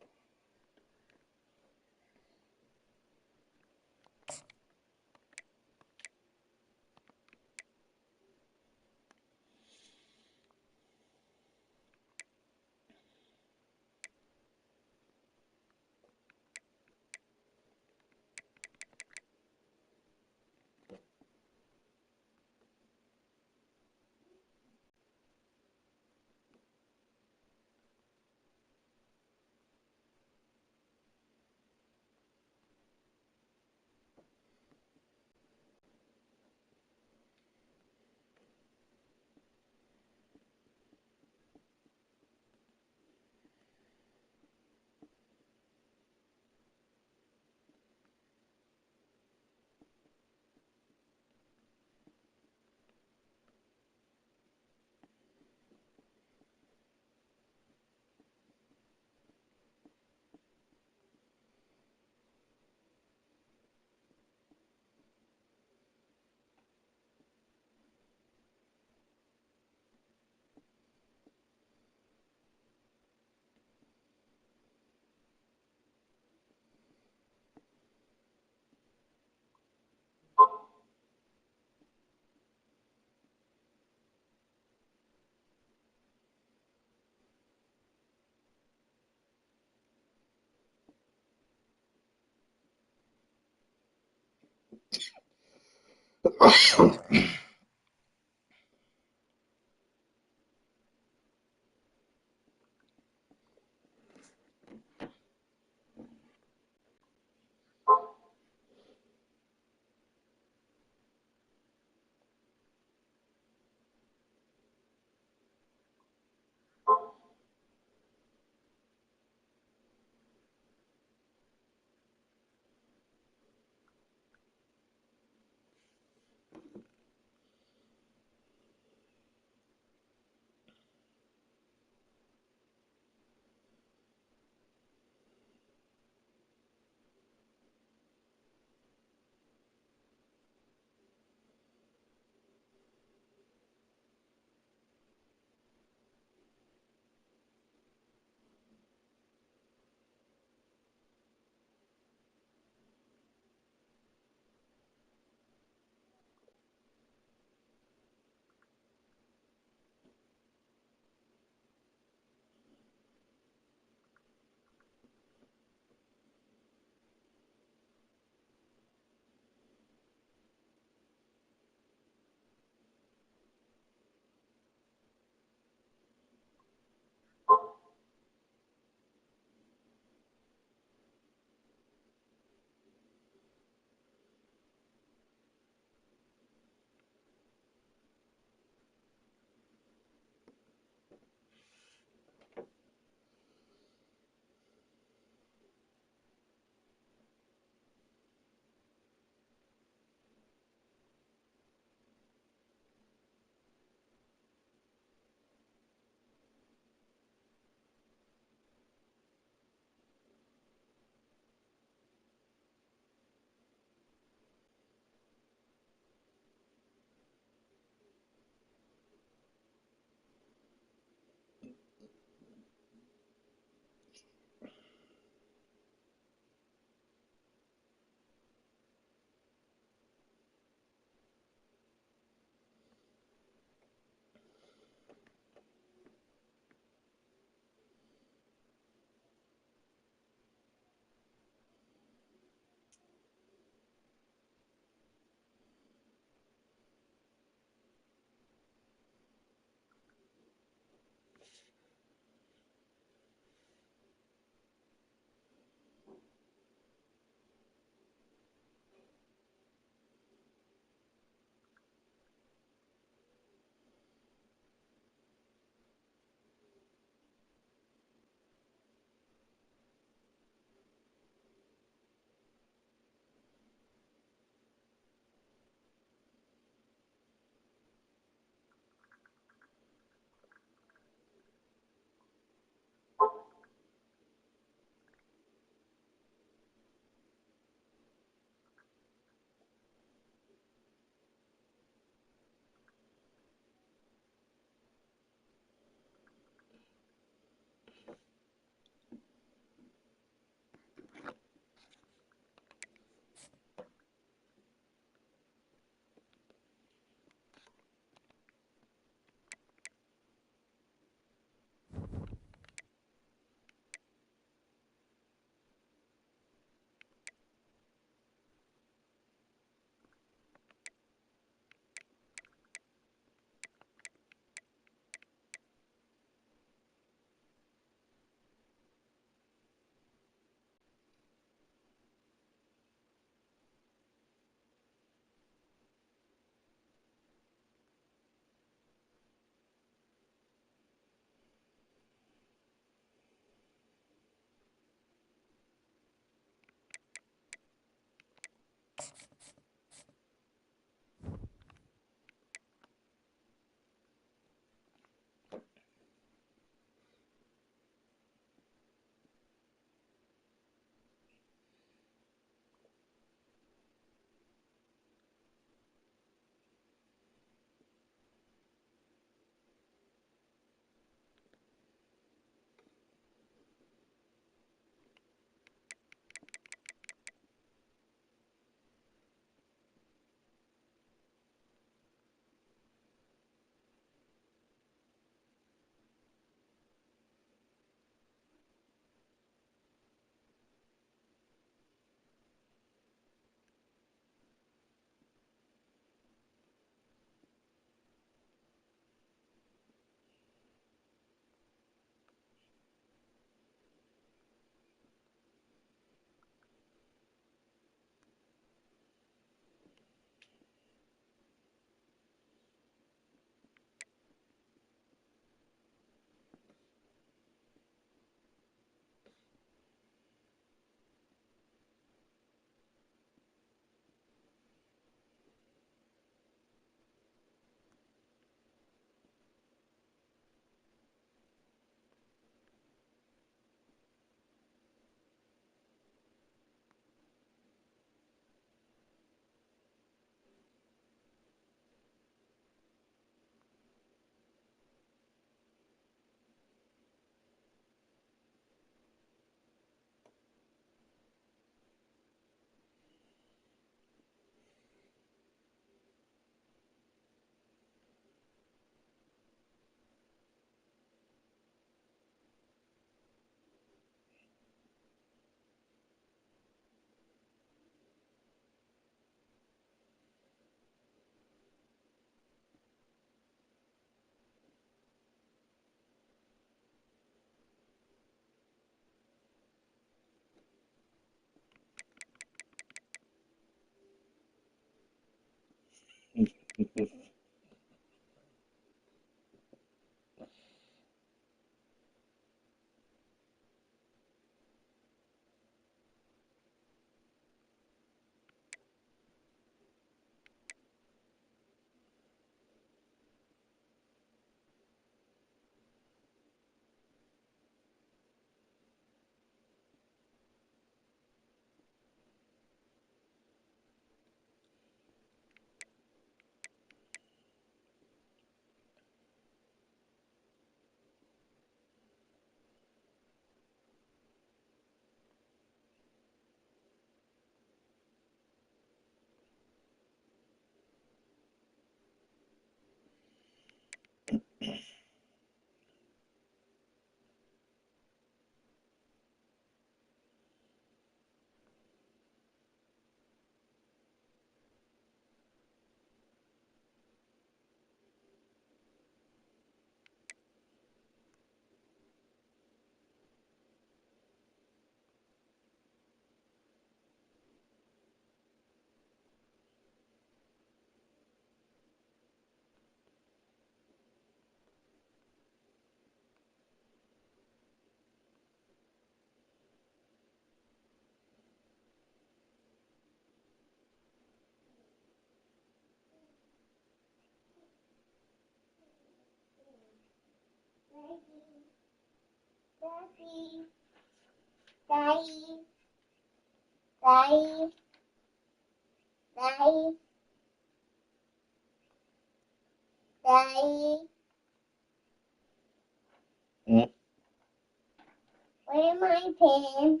Speaker 4: Where's my pen?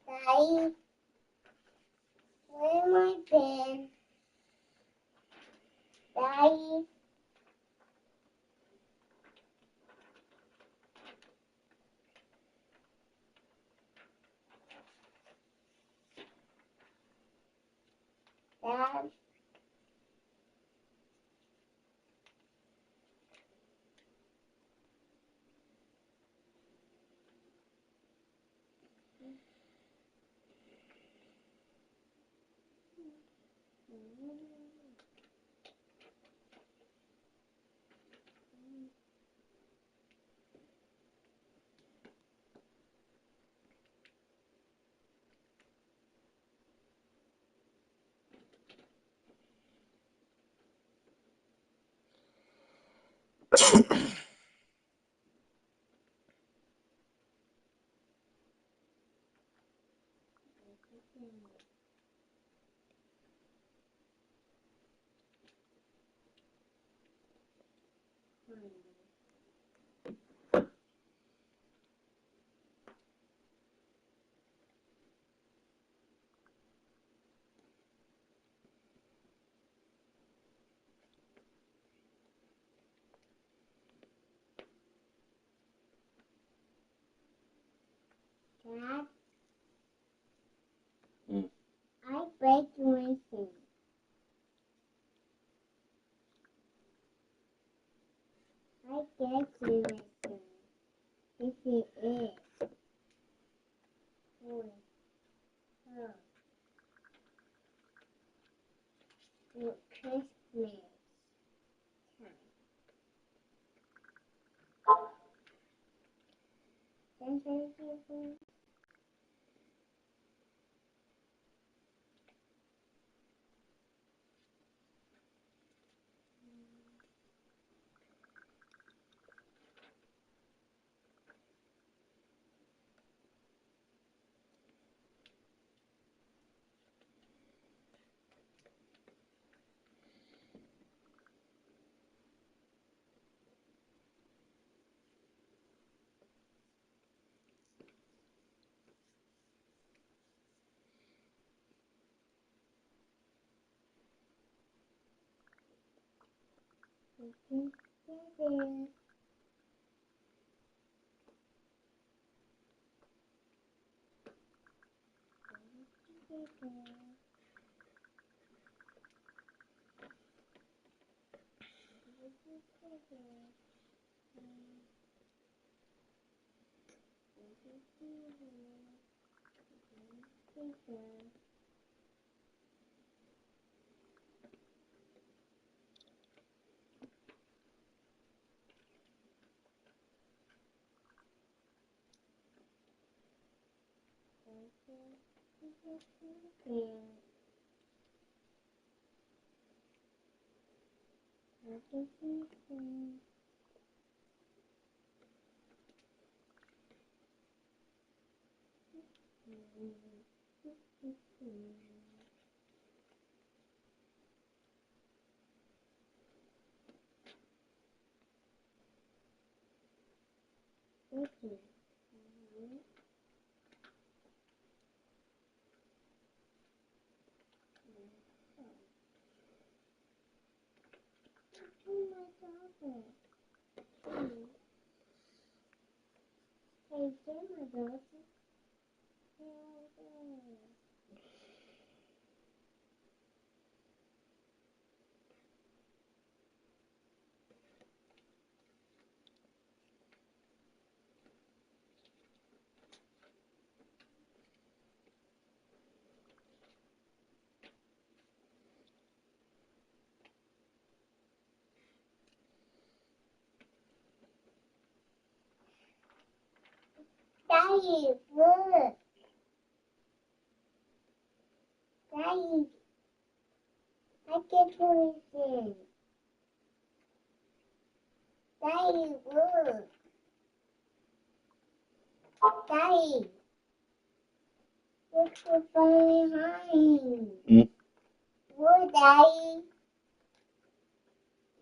Speaker 4: Daddy, where's my pen? Daddy. Dad. Dad, I break my thing. I get you my thing. This is it. For Christmas time. Daddy, look. Daddy, I get something. Daddy, look. Daddy, look what's behind. Look, Daddy.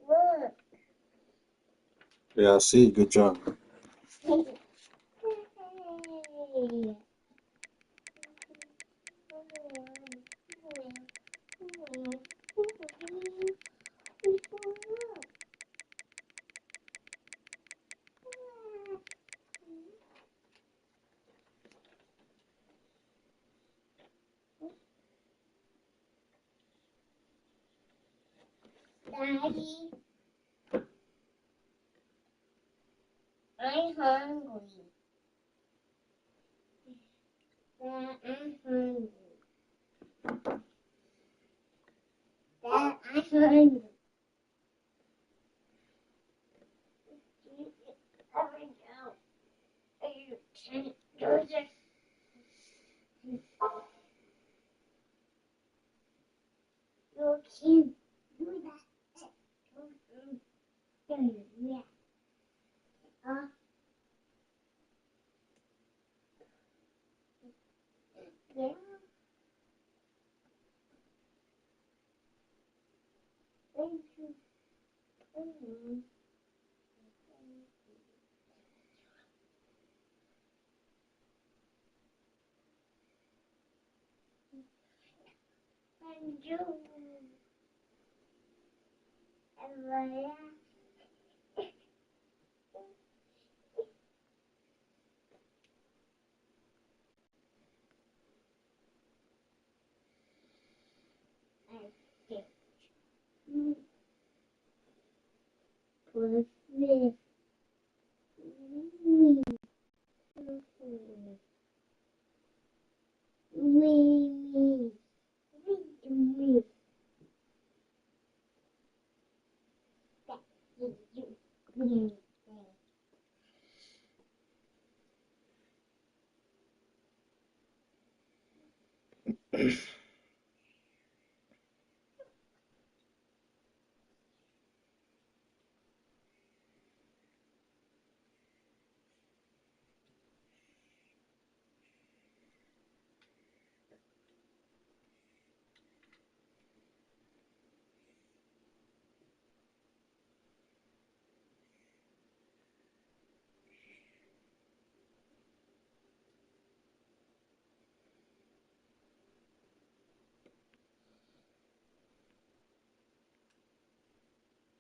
Speaker 4: Look.
Speaker 3: Yeah, I see. Good job.
Speaker 4: Hey. Daddy, I'm hungry. Dad, I'm hungry. Dad, I'm hungry. Every now you can't do this. You can't do that. Yeah. Yeah. Thank you. Thank you.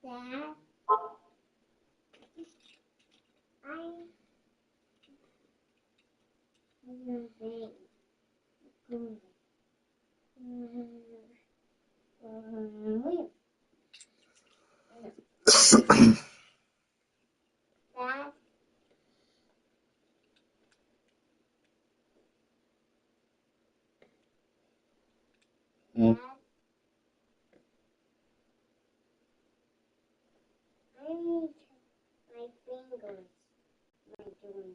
Speaker 4: Dad, I need my fingers. My doing.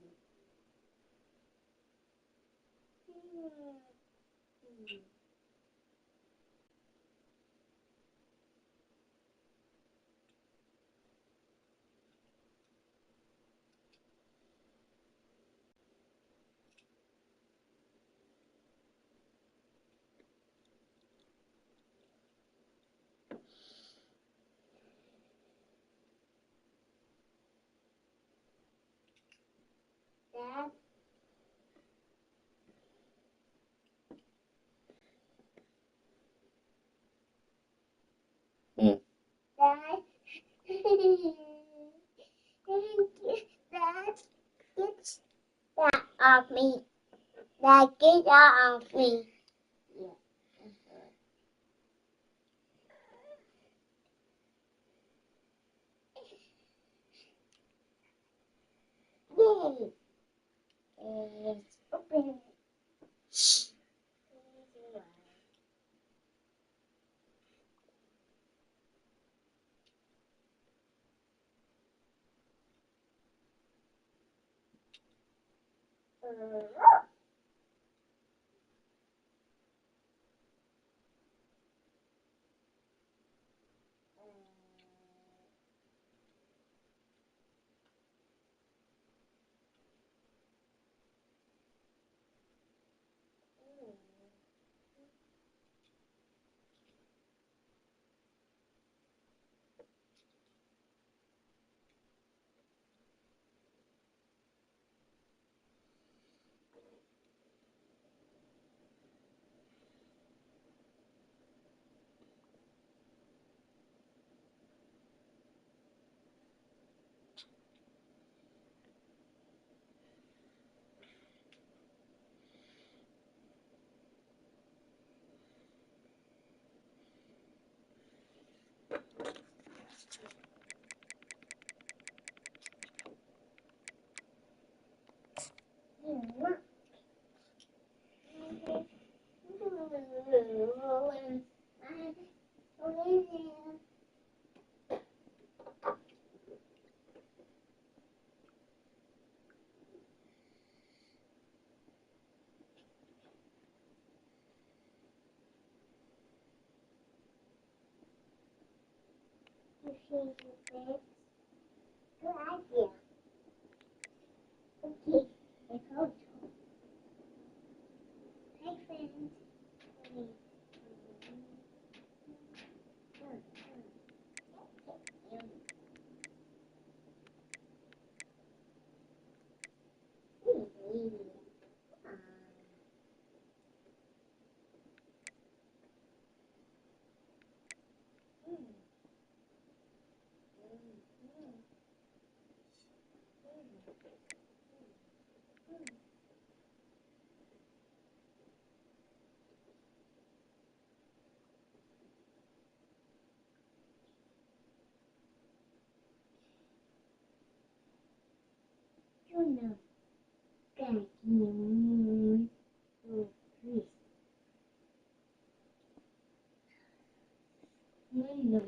Speaker 4: off me. Dad, get that off me. Yeah. Yay. It's open. Shh. Good idea. Okay, let's go. Hi, friends. No, thank you. Oh, please. No, no.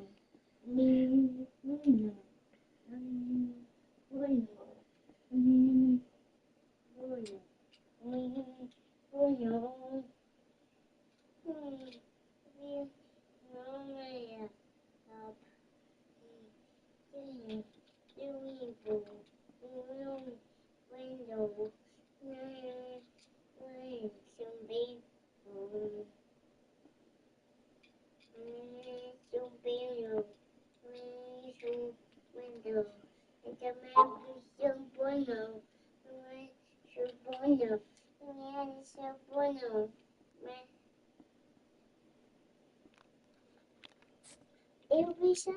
Speaker 4: It'll be sad.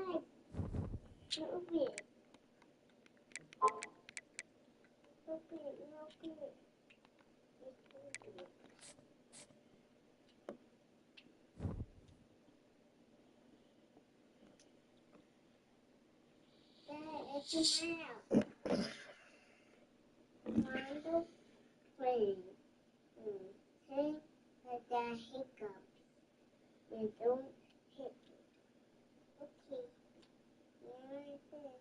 Speaker 4: It'll be. It's a mouse. Playing. Say that the hiccup. You don't hit. Okay. Right there.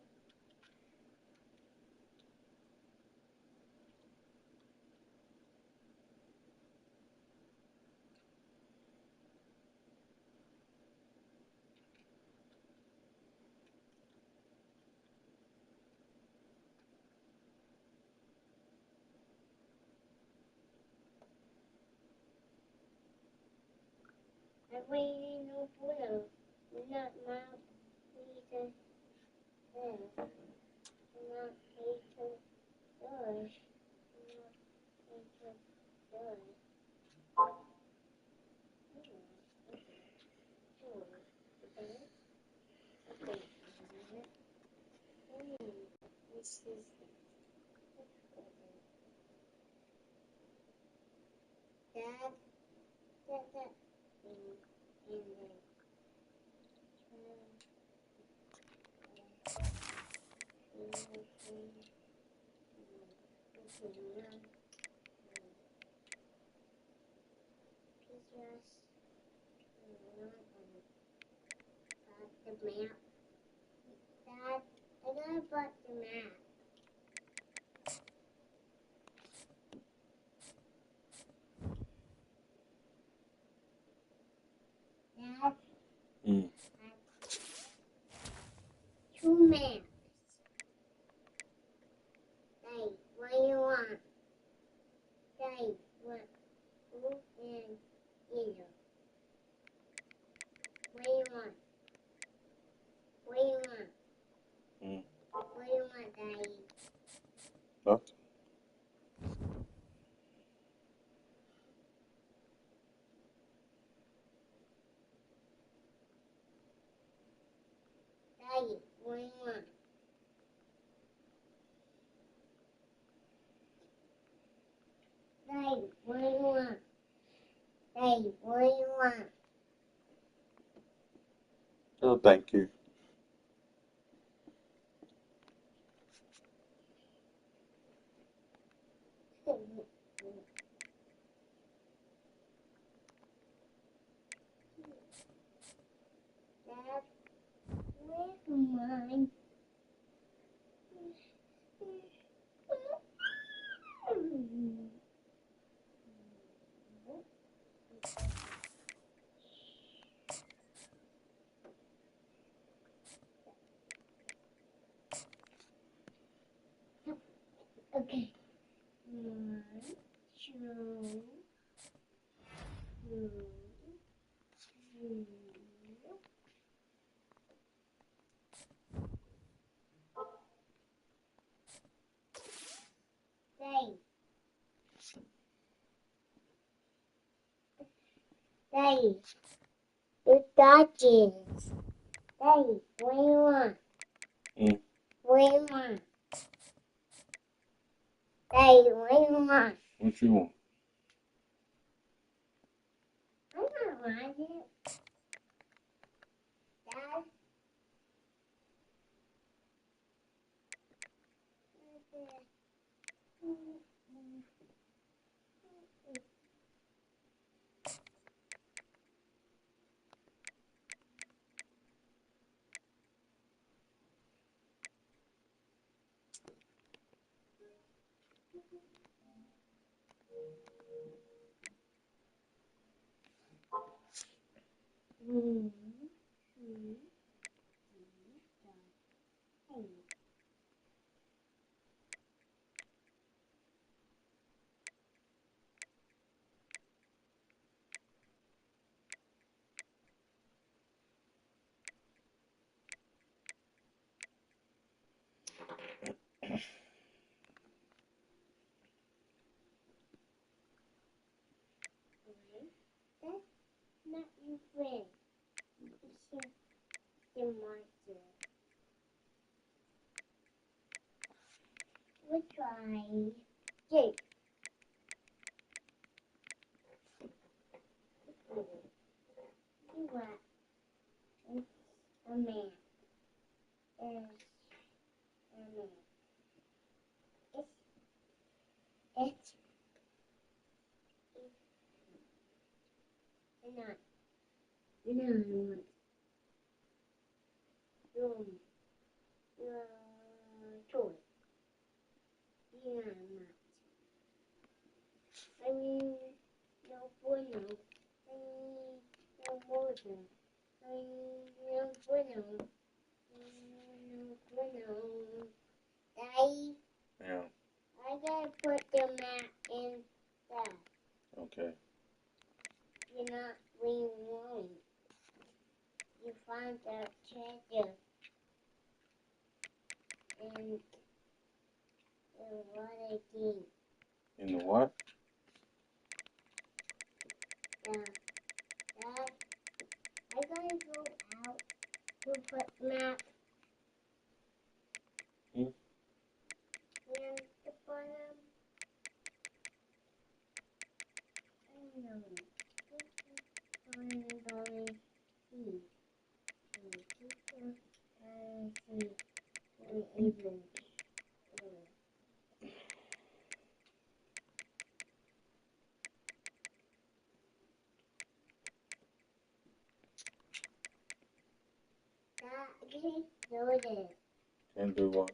Speaker 4: I really no photo. Not mouth. Peter. There. Not Peter. Doors. Not Peter. Doors. This is Dad, I gotta put the map. Dad, two maps. Daddy, what do you want? Daddy, what? Blue and yellow. What do you want? What do you want? What do you want, Daddy?
Speaker 3: What?
Speaker 4: Daddy, what do you want? Daddy, what do you want? Daddy, what do you want?
Speaker 3: Oh, thank you.
Speaker 4: Dad, where's mine? Okay. 1, 2, 3, 4. Daddy. Daddy. The Dodgers. Daddy, what do you want? What do you want? Daddy, what do you want?
Speaker 3: What you want?
Speaker 4: I don't want it. Dad. That's not your friend. It's the monster. We'll try. Jake. You what? It's a man. It's a man. It's not. No. Toy. Yeah, I mean, no bueno. I mean, no bueno. I mean, no bueno. No bueno. Daddy,
Speaker 3: Yeah.
Speaker 4: I gotta put the map in there.
Speaker 3: Okay.
Speaker 4: You're not being wrong. You found the treasure in the water thing.
Speaker 3: In the what?
Speaker 4: Dad, I gotta go out to put map in the bottom. I know. See. See. Even. can't do this.
Speaker 3: Can't do what?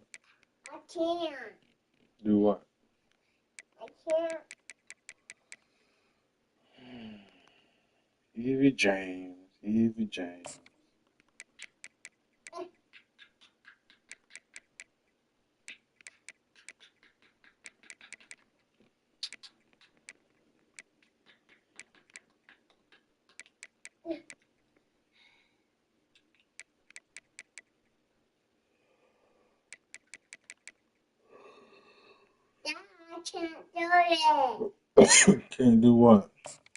Speaker 4: I can't.
Speaker 3: Do what?
Speaker 4: I can't.
Speaker 3: Evie James. Evie James.
Speaker 4: Dad, I can't do it.
Speaker 3: Can't do what?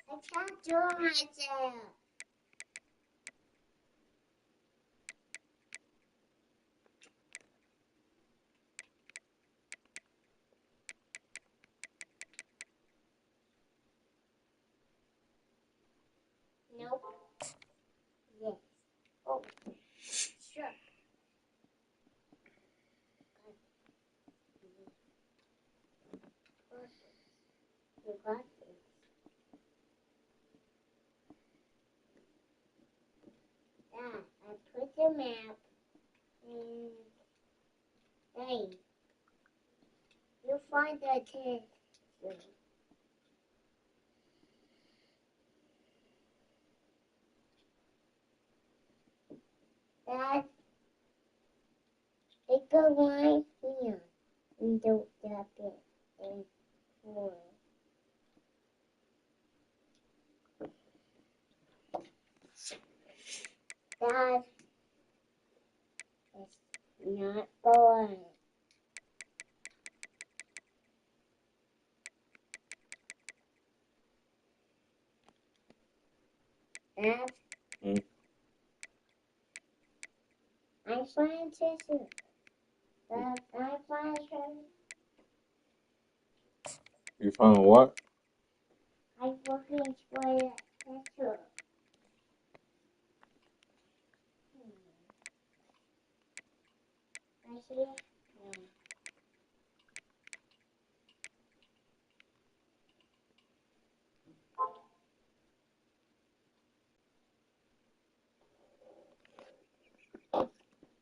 Speaker 4: I can't do it myself. Nope. Yes. Oh, sure. You got this. Dad, I put the map in. Hey, you find the test. Dad, take a line here and do that bit and four. Dad, it's not going. Dad, I find tissue. Dad, I find tissue.
Speaker 3: You found what?
Speaker 4: I'm looking for the tissue. I see it? No.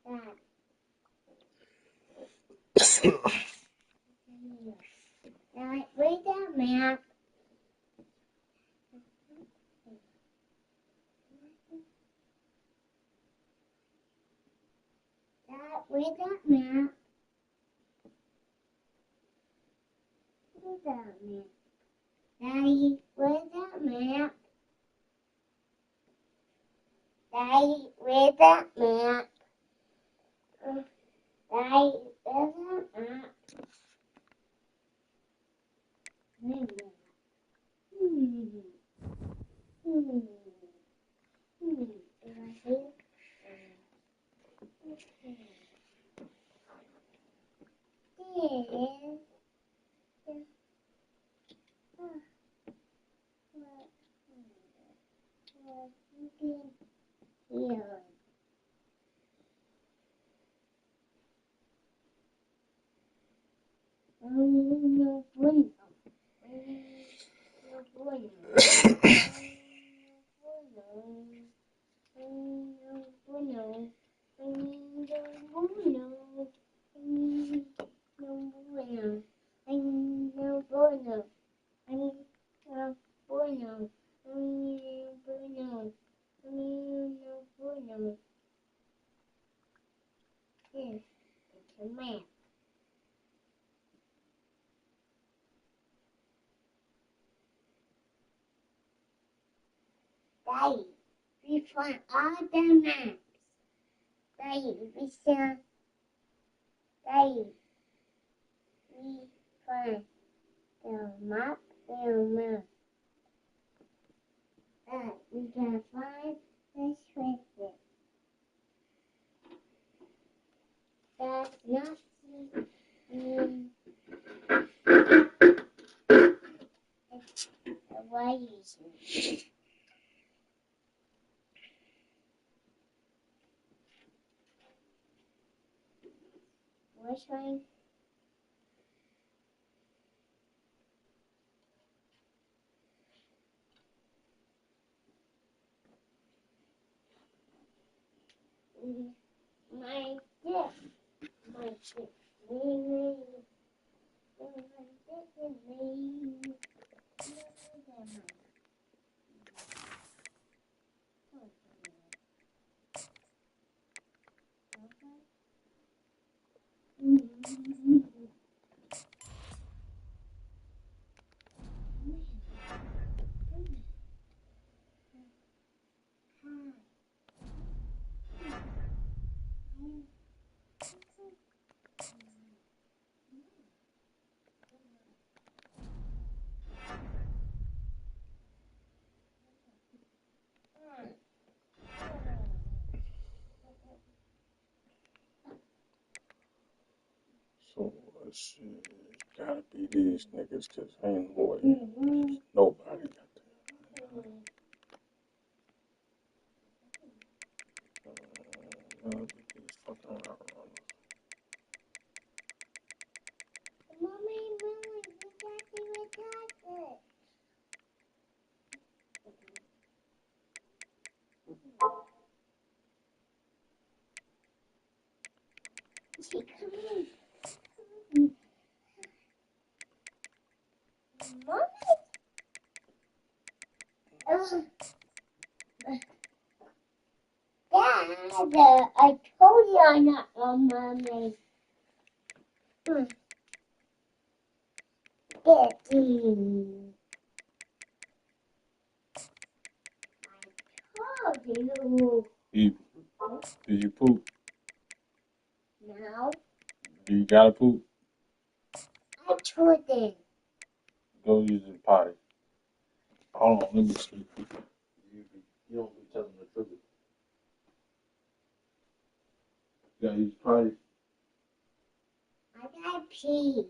Speaker 4: Dad. Dad, read that map. Dad, read that map. Read that map. Daddy, read that map. Daddy, read that map. Daddy, read that map. Read that. Yes, it's a map. Daddy, we find all the maps. Daddy, we find. Daddy, we find the map. Dad, we can find the treasure. That's not it's why you which one? My dick. My dick. Me.
Speaker 3: So, shit, gotta be these niggas, cause ain't no way. Nobody got that. Gotta be these fucking roundrunners.
Speaker 4: Mommy, you got to retire it. Come on. Dad, I told you I'm not on Mommy. Daddy. I told you.
Speaker 3: Did you poop?
Speaker 4: No.
Speaker 3: Do you gotta poop?
Speaker 4: I told him.
Speaker 3: Go use the potty. Hold on, let me see. You don't be telling the truth. You gotta use the potty.
Speaker 4: I gotta pee.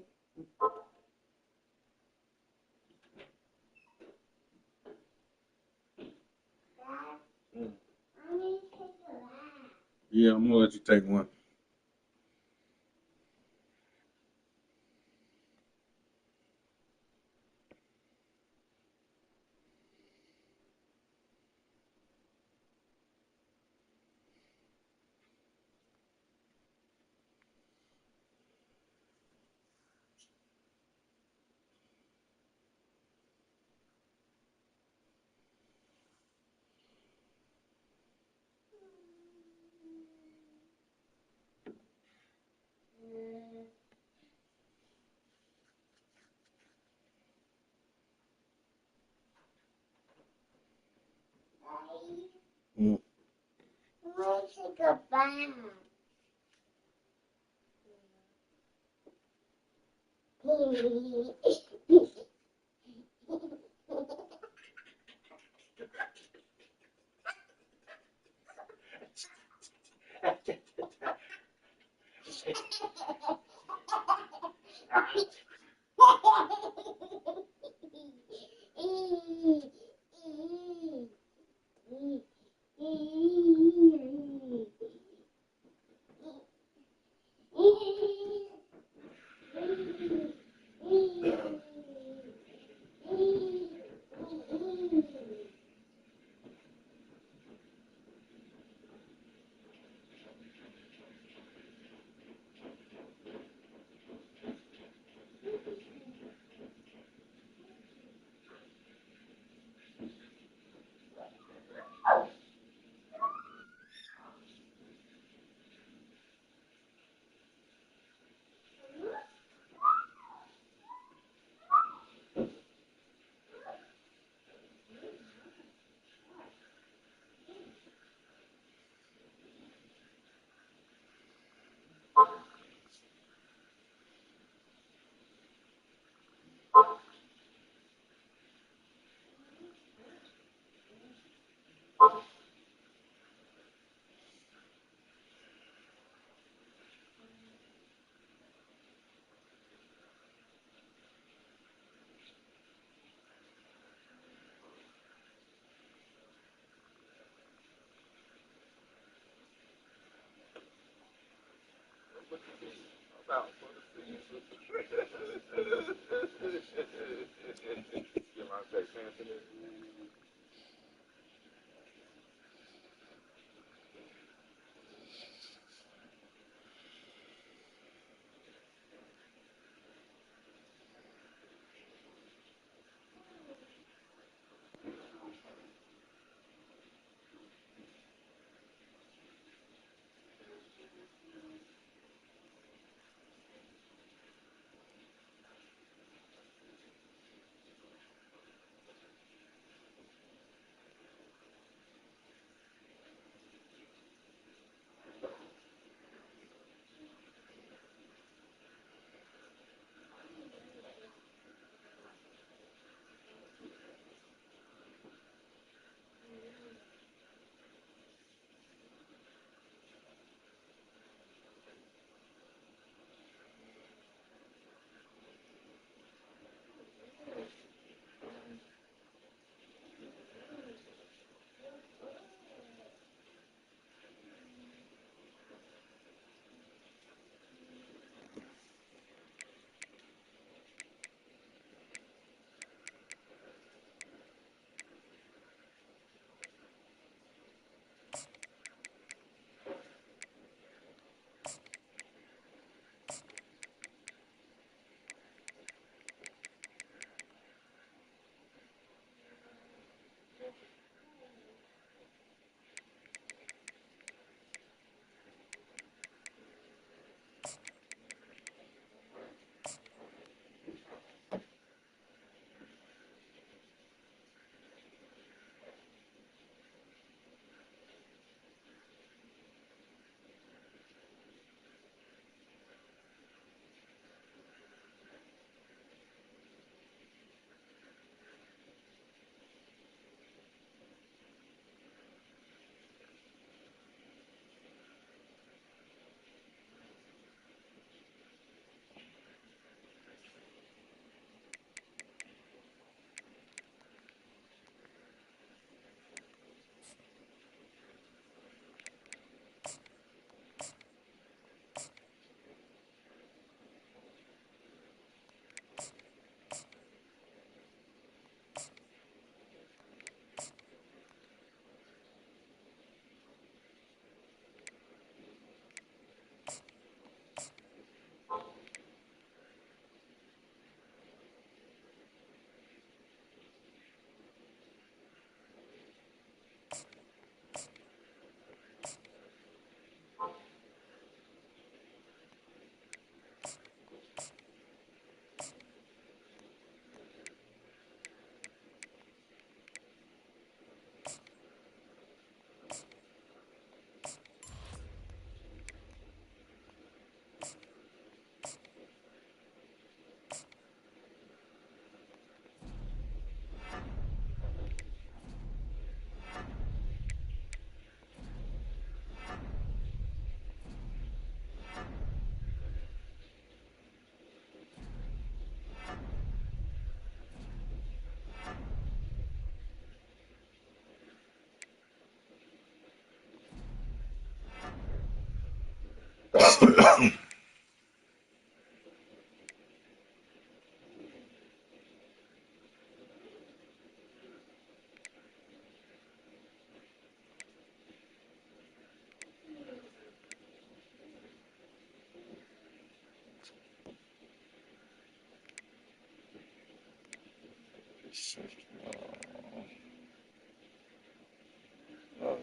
Speaker 4: Dad, I need to take a bath.
Speaker 3: Yeah, I'm gonna let you take one.
Speaker 4: I want to take a bath.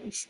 Speaker 1: Close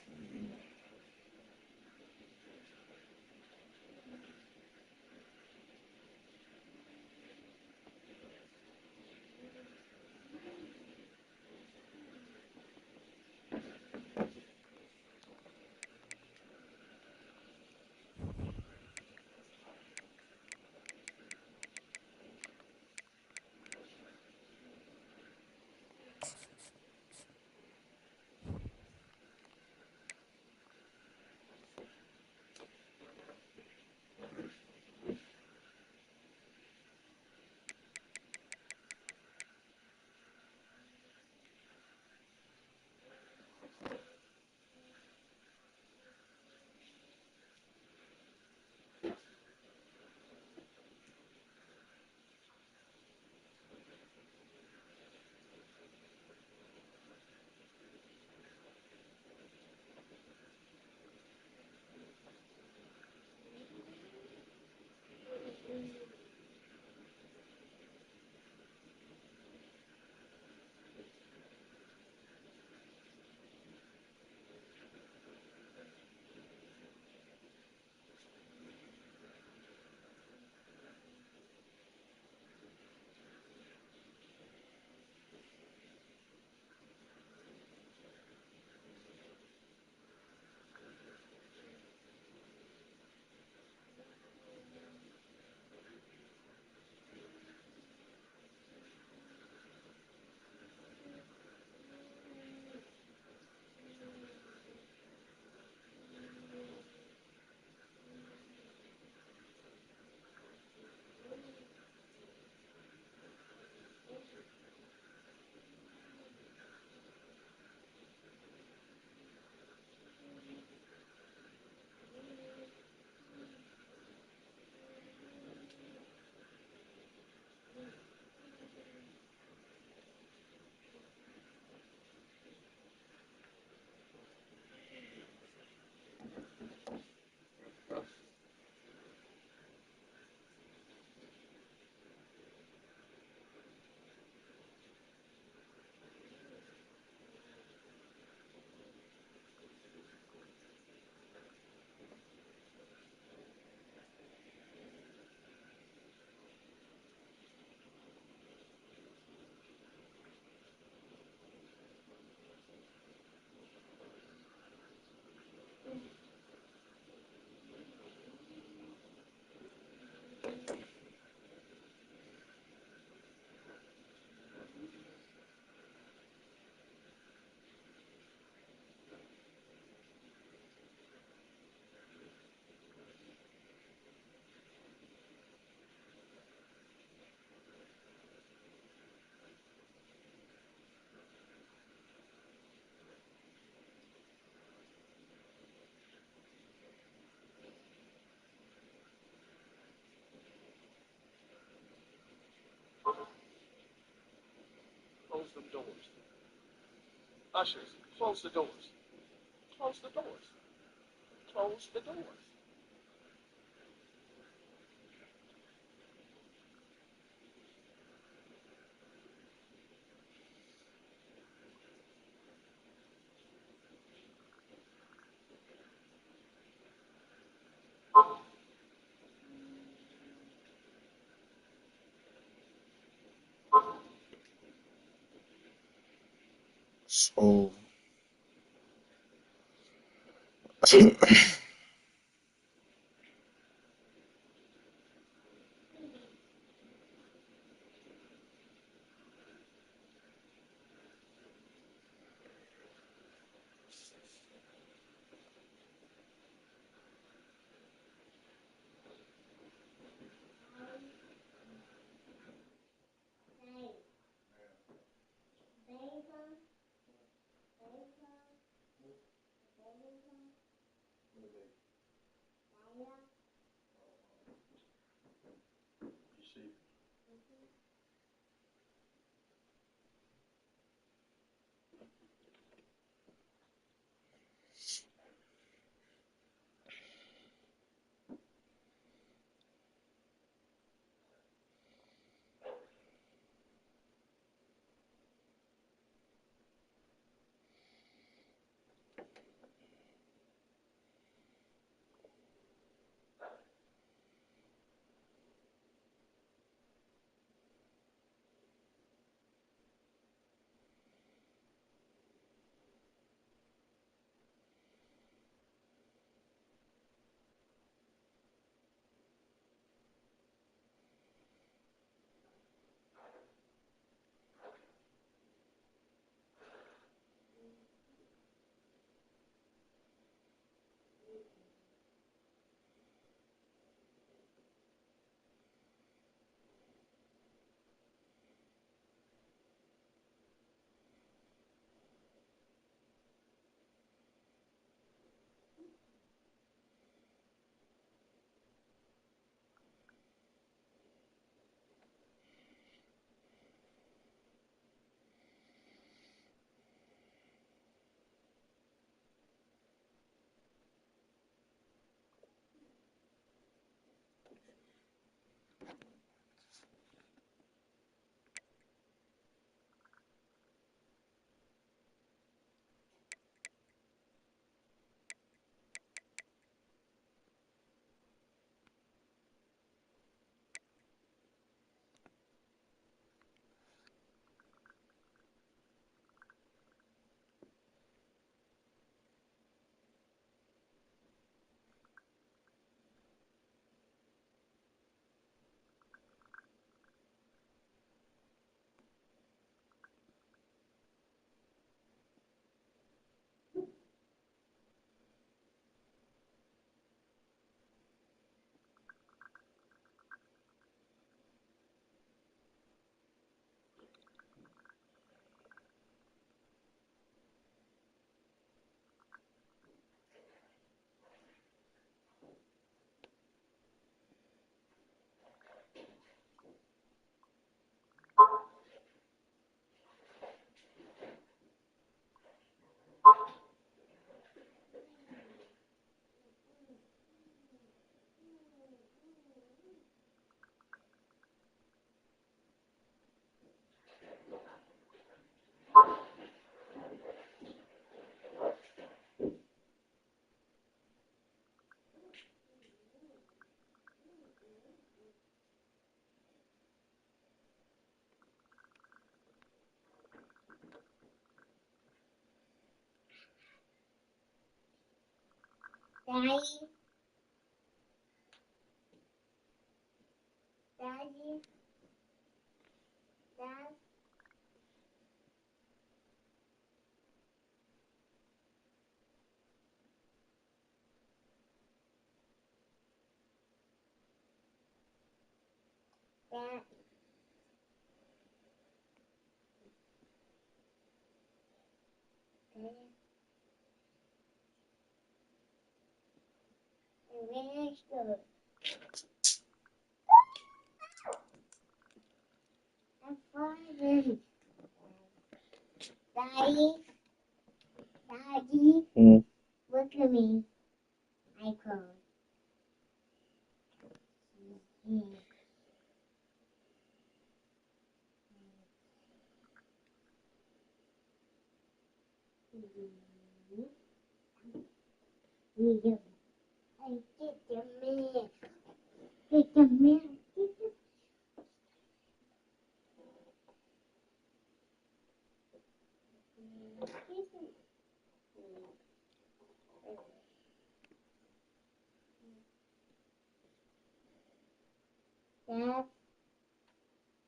Speaker 1: the doors. Ushers, close the doors. Close the doors. Close the doors.
Speaker 3: So
Speaker 4: Daddy, look at me. I close. I get the milk. Get the milk.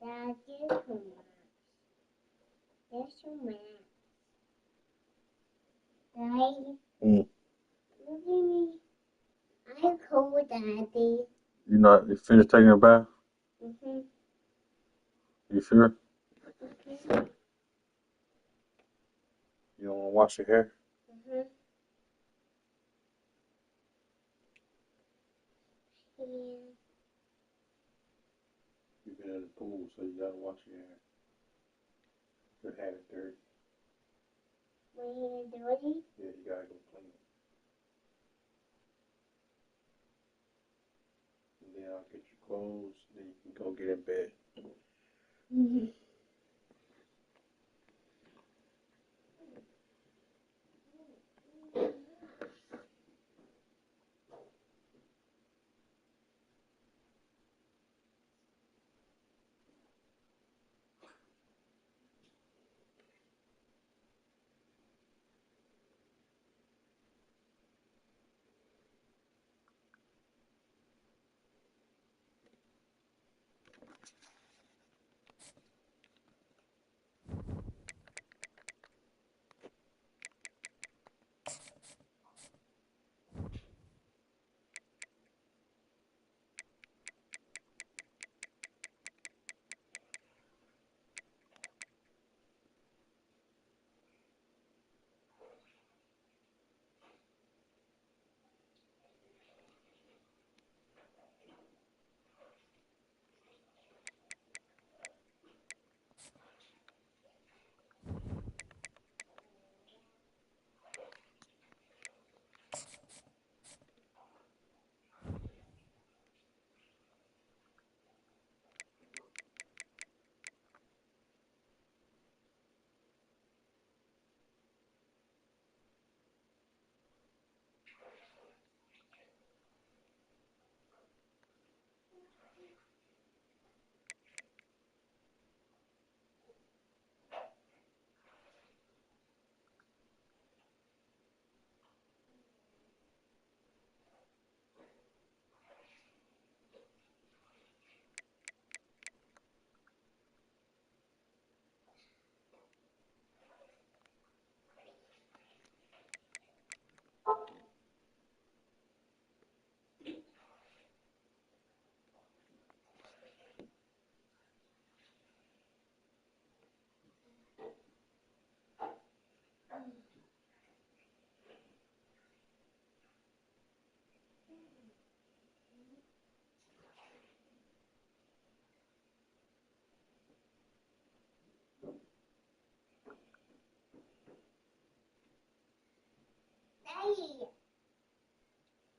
Speaker 4: Dad, there's too much. There's too much. Daddy, look at me. I'm cold, Daddy.
Speaker 3: You finished taking a bath? You sure? You don't want to wash your hair? You've been in the pool, so you gotta wash your hair. Your hair is dirty.
Speaker 4: My hair dirty?
Speaker 3: Yeah, you gotta go clean it. And then I'll get your clothes, then you can go get in bed.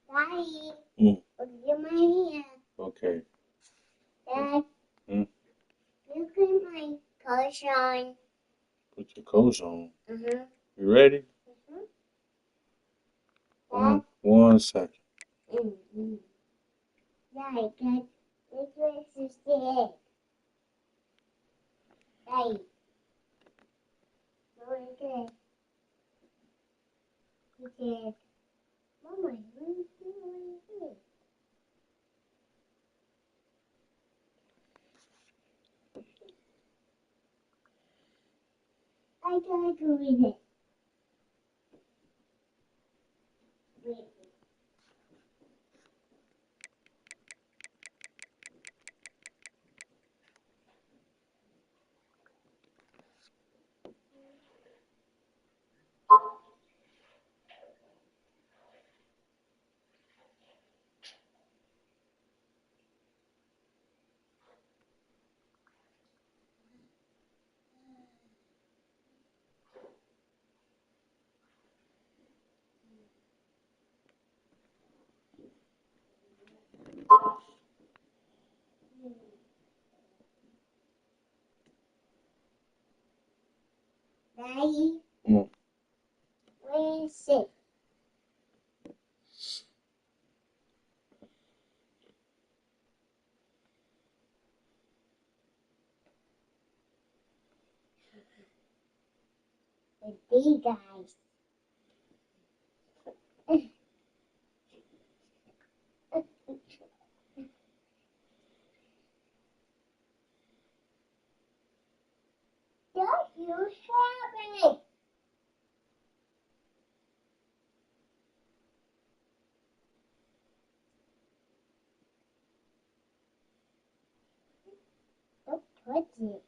Speaker 4: Daddy, look at my hair.
Speaker 3: Okay.
Speaker 4: Dad, look at my clothes on.
Speaker 3: Put your clothes on. You ready? One second.
Speaker 4: Daddy, this is it. Daddy, look at it. Mama, I gotta go with it. Wait. Daddy, where is it? The big guys. Don't you have it? Don't touch it.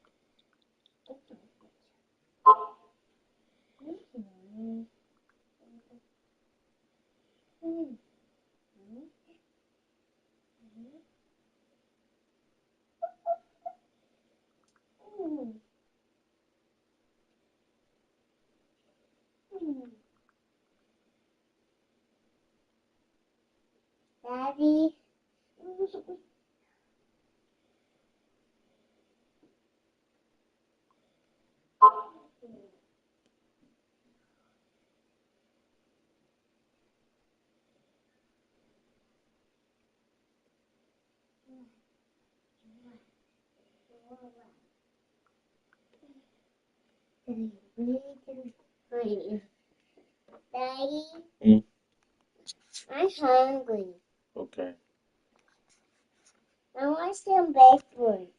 Speaker 4: Daddy. Daddy, I'm hungry.
Speaker 3: Okay.
Speaker 4: I want some breakfast.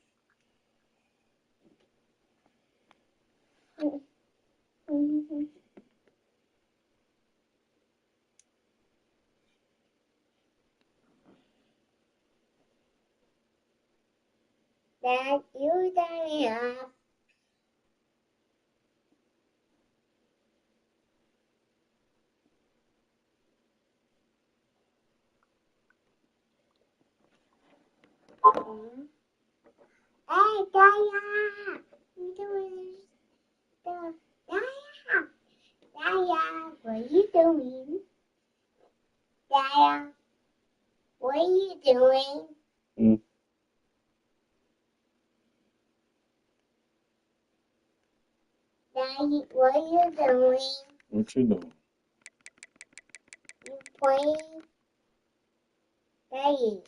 Speaker 4: Dad, you done up. Hey, Daya! You doing stuff? Daya! Daya, what are you doing? Daya, what are you doing? Daddy, what are you doing?
Speaker 3: What you doing?
Speaker 4: You playing? Daddy,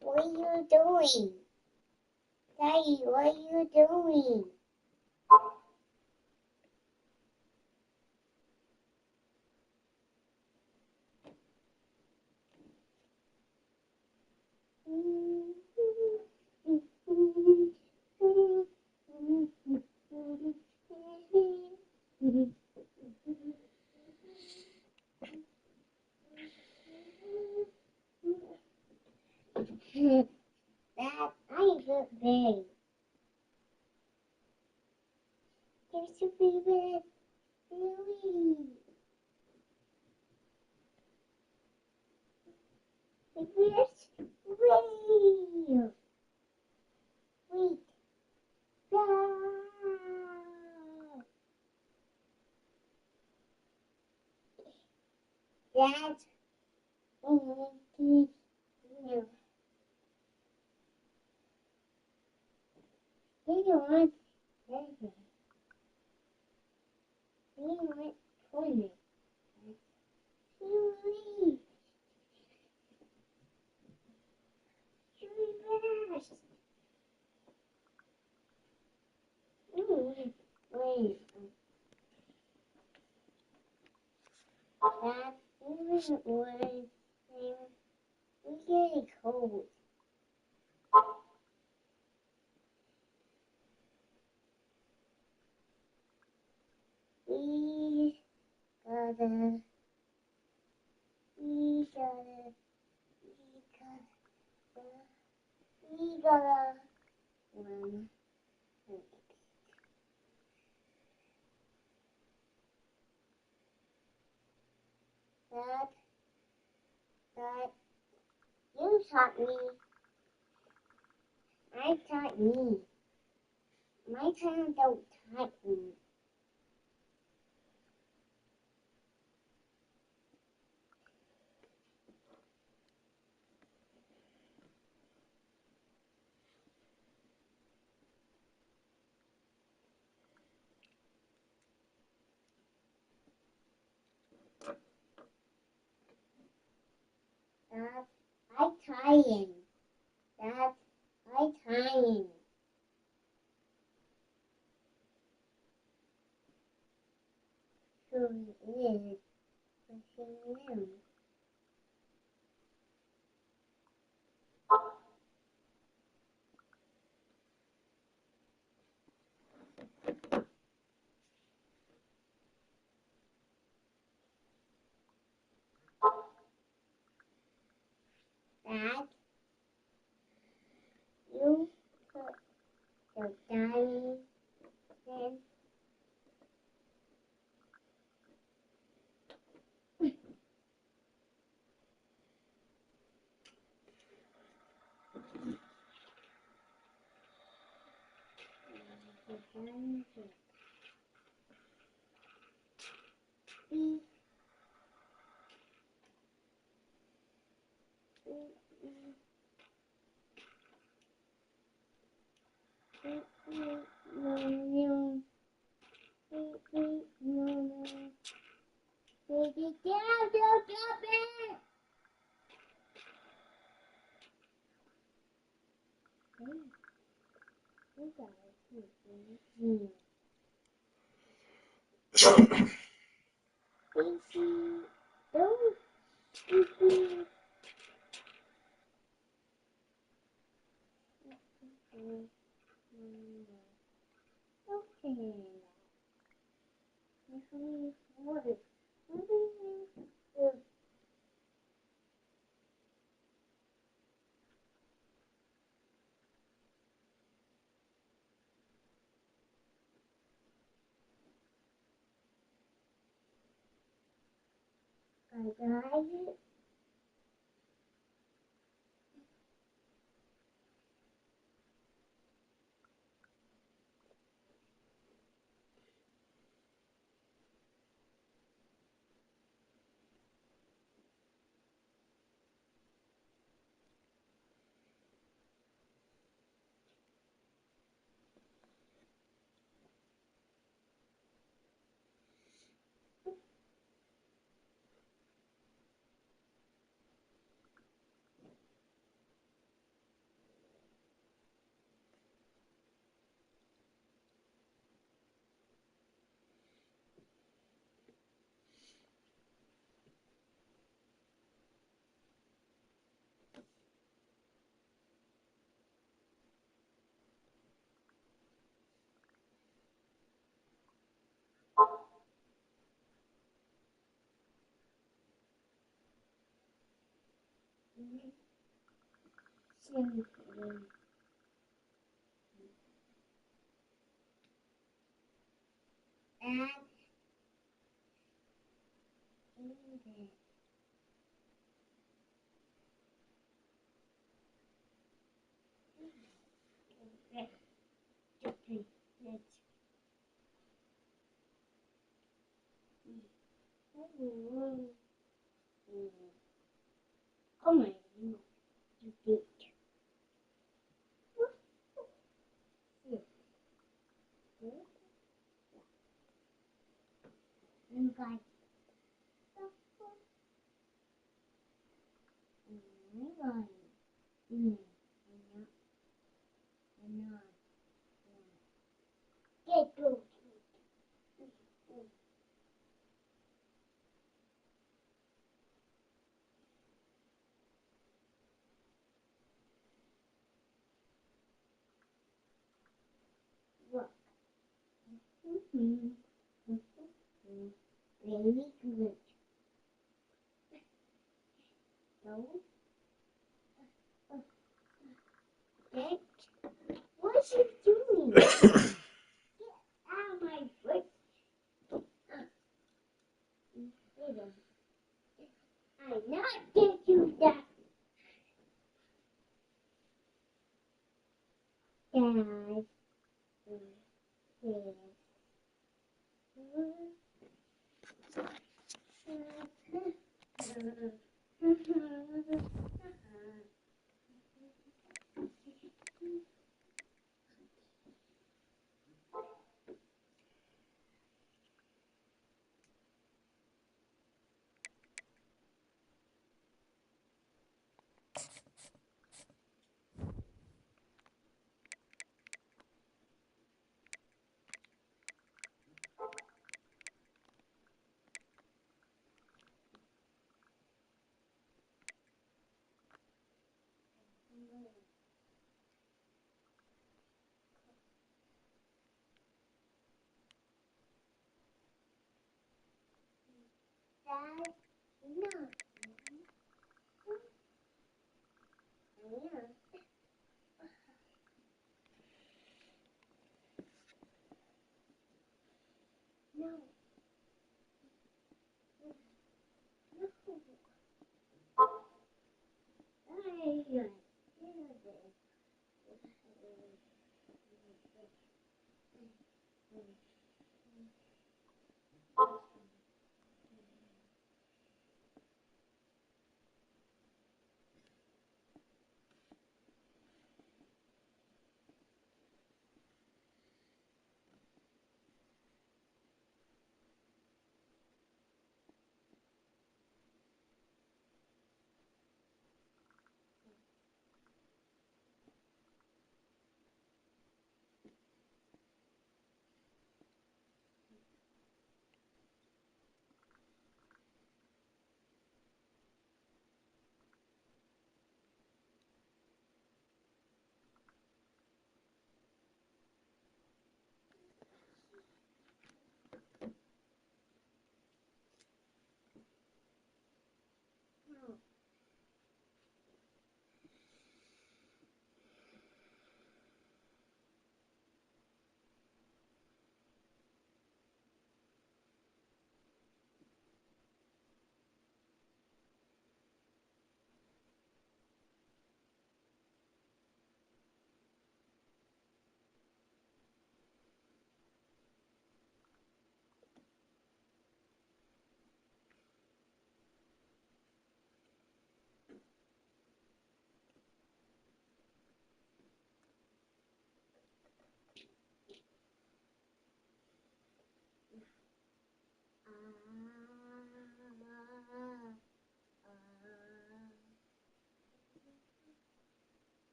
Speaker 4: what are you doing? Daddy, what are you doing? Dad, I look big. There's a baby. Louie. Where's Ray? Wait. Dad. No. He don't want anything. He went toilet. Louie. Wait. Dad, Even when we get cold. We gotta win. That you taught me. I taught me. My parents don't taught me. Dad, I'm trying. Dad, I'm trying. So he is. But he knew. Dad, you put the diamond in. The diamond in. Come on, you did. You got get through. Very good. No. Dad, what are you doing? Get out of my foot. I'm not going to do that. Dad. Dad, no. No.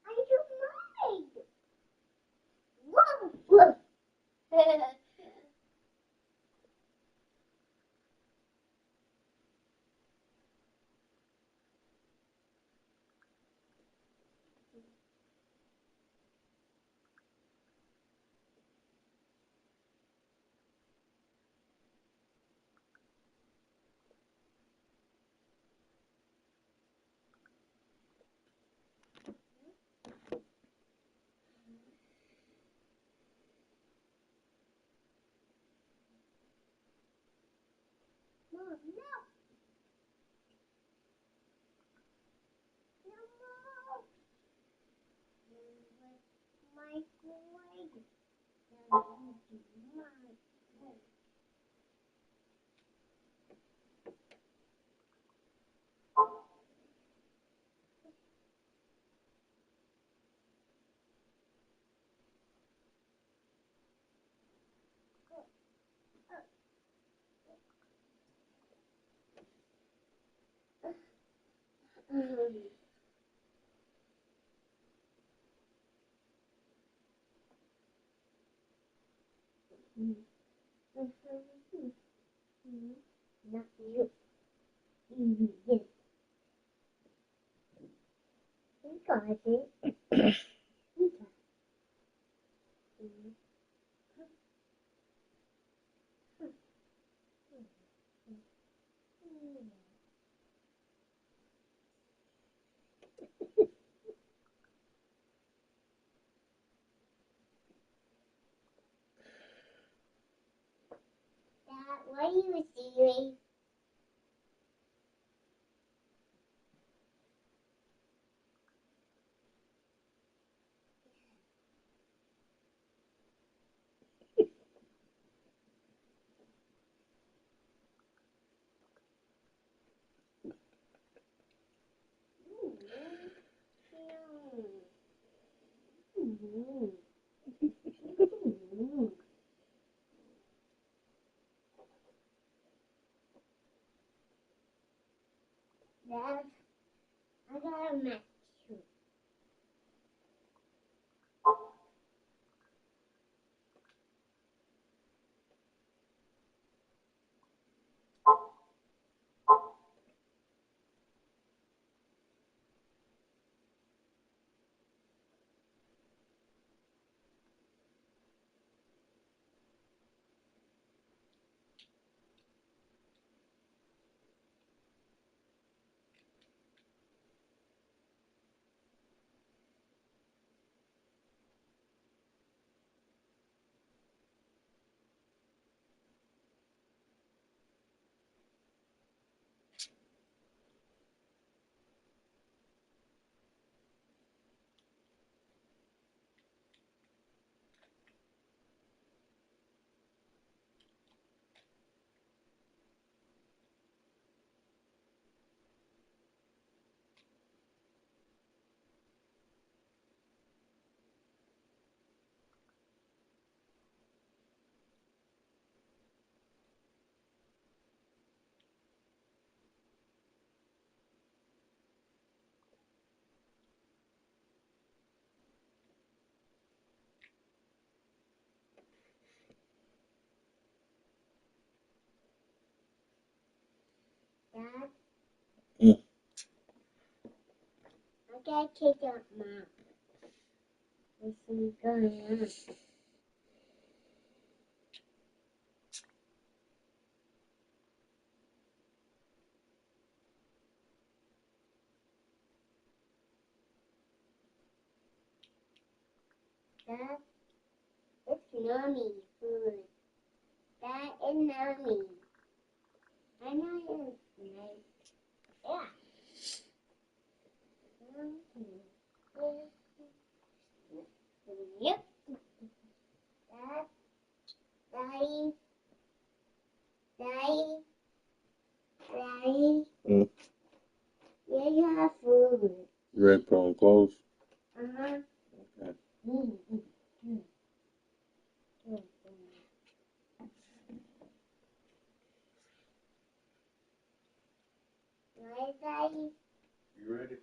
Speaker 4: I don't mind. Whoa. Mom, no. No. Microwave. Not you. Yes. You got it. You got it. Dad, what are you doing? Dad, I got a match. Dad, I gotta take out Mom. What's going on? Dad, it's yummy food. That is yummy. I know it's nice. Yeah. Yep. Dad, Daddy, Daddy, Daddy. You have food.
Speaker 3: You ready to put on clothes?
Speaker 4: Uh-huh.
Speaker 3: Okay.
Speaker 4: Right, Daddy?
Speaker 3: You ready?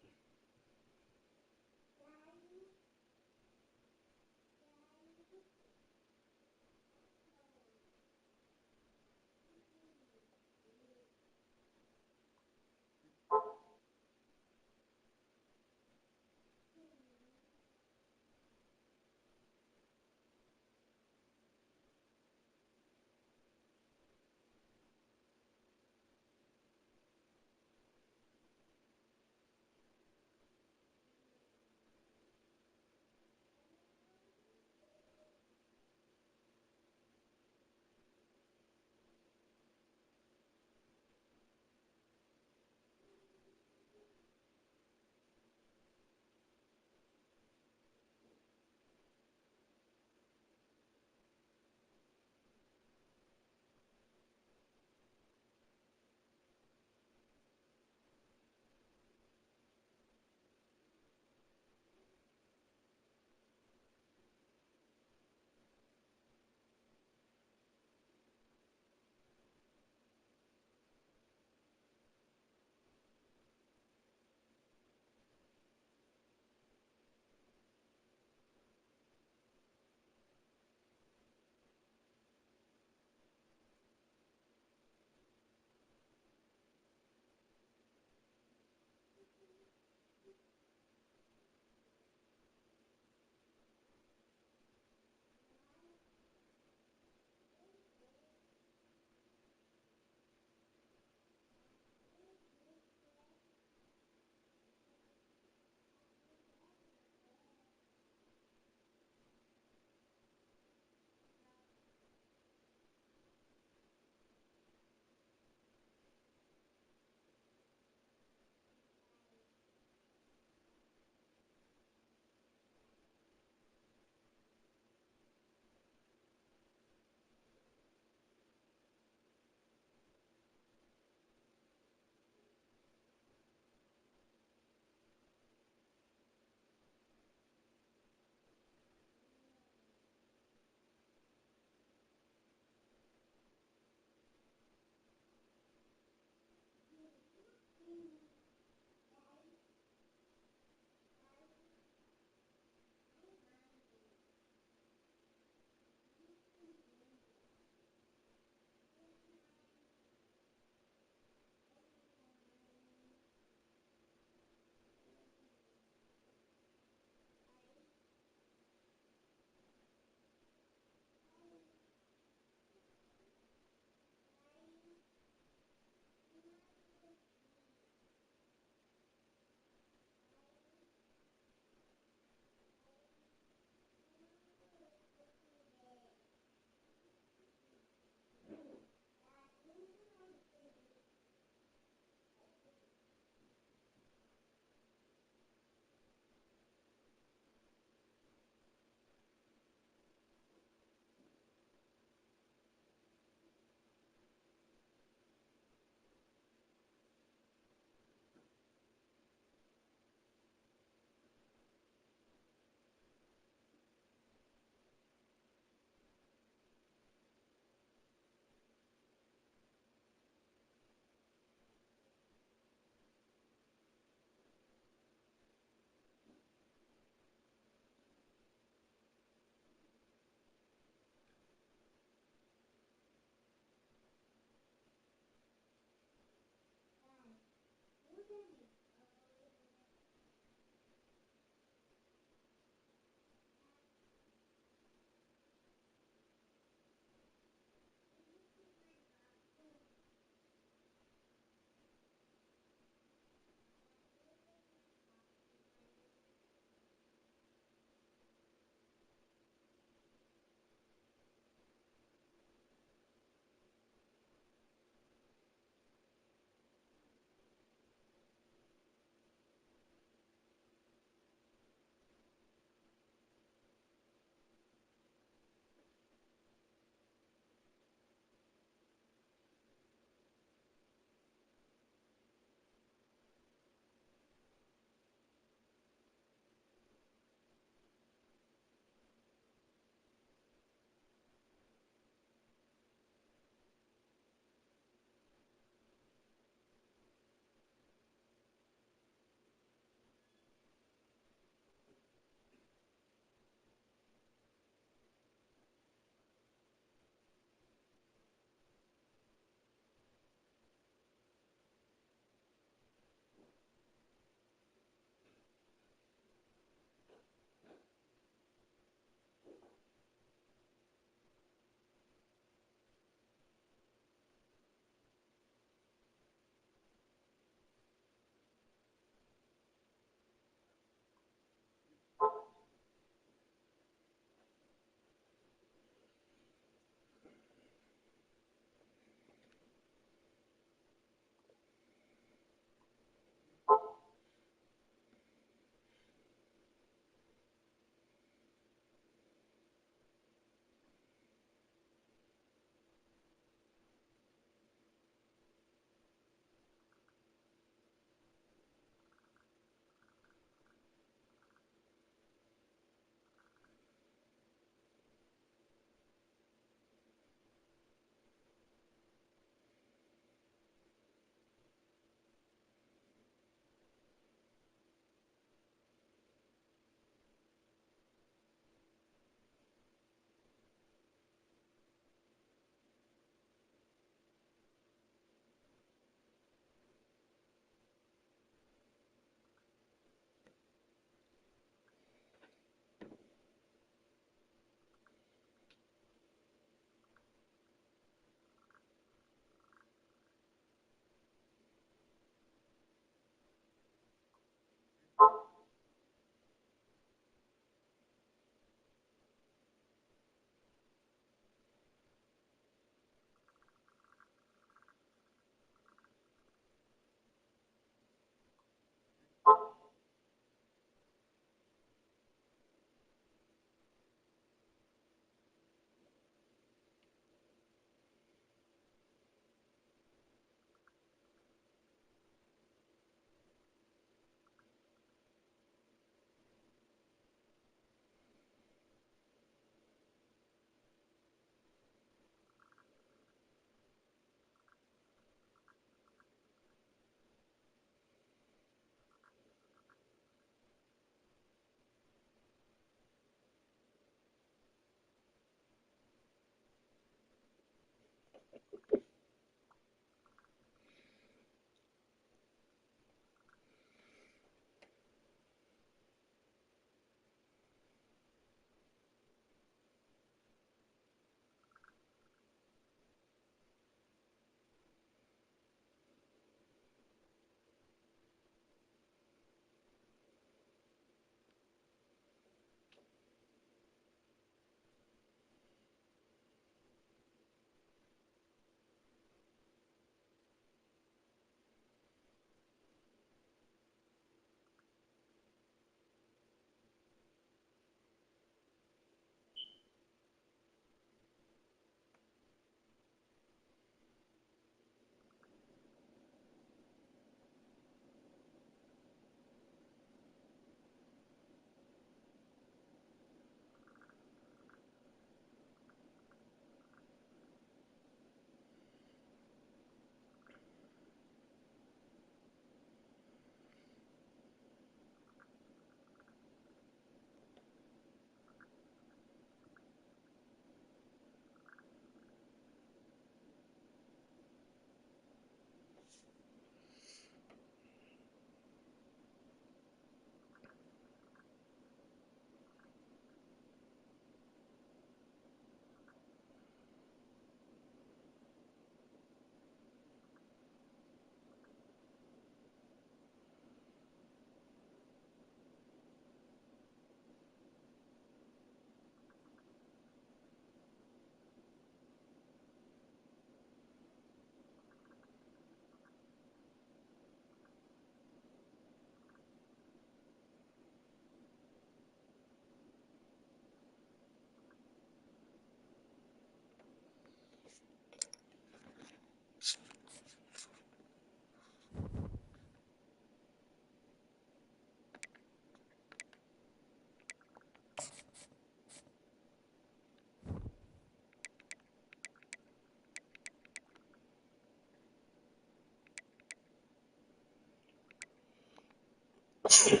Speaker 3: Shit.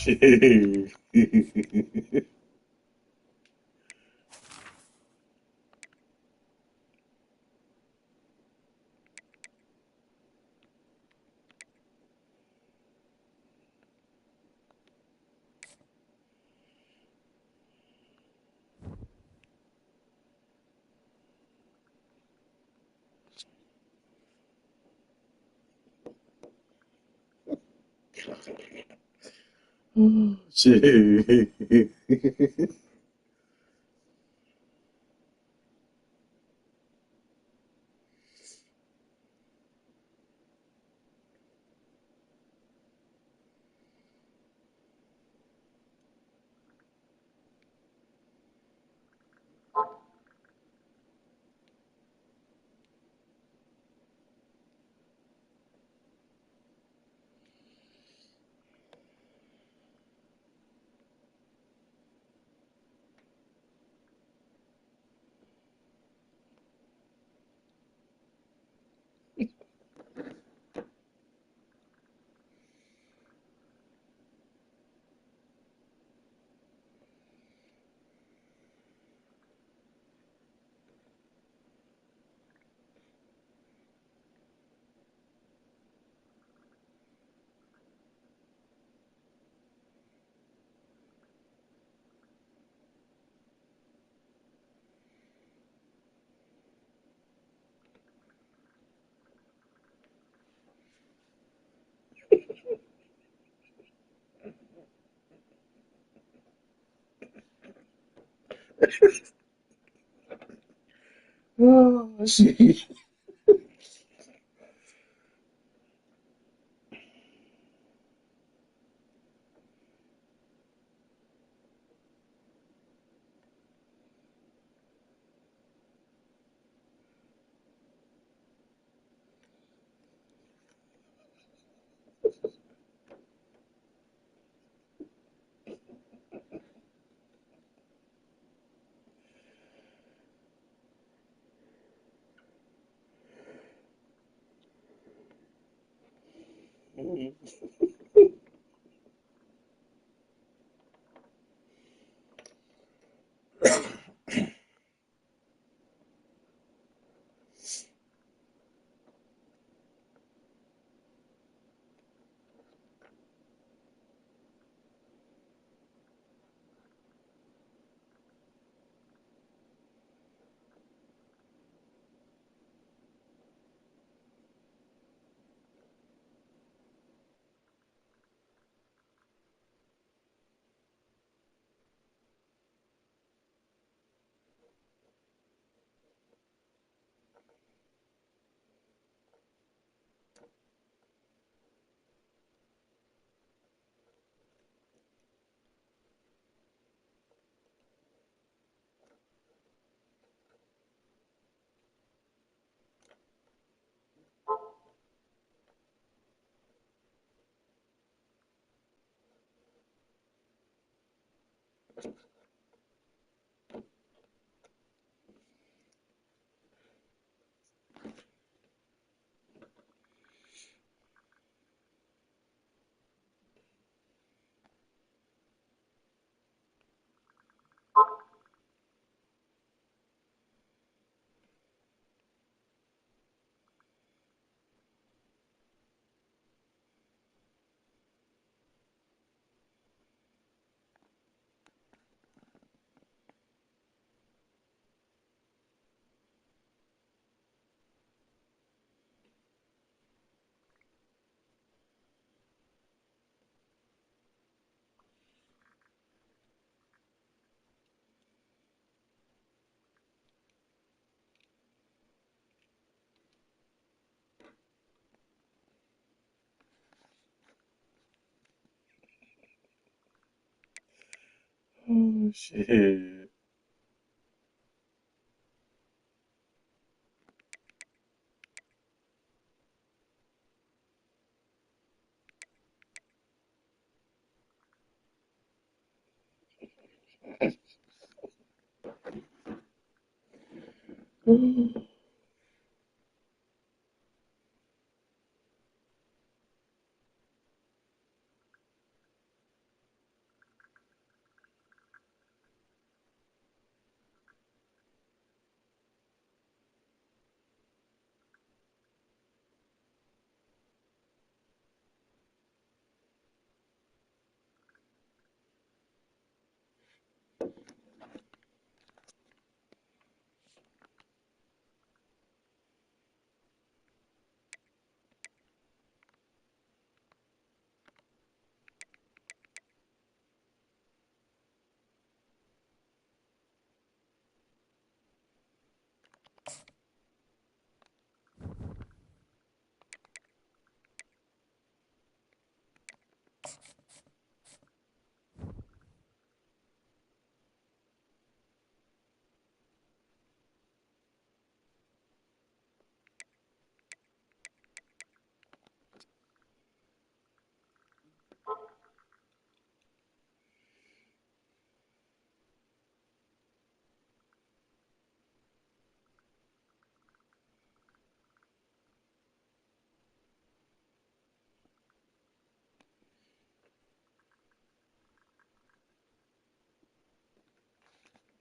Speaker 3: Shit. Oh, shit. Shit.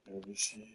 Speaker 3: Let me see.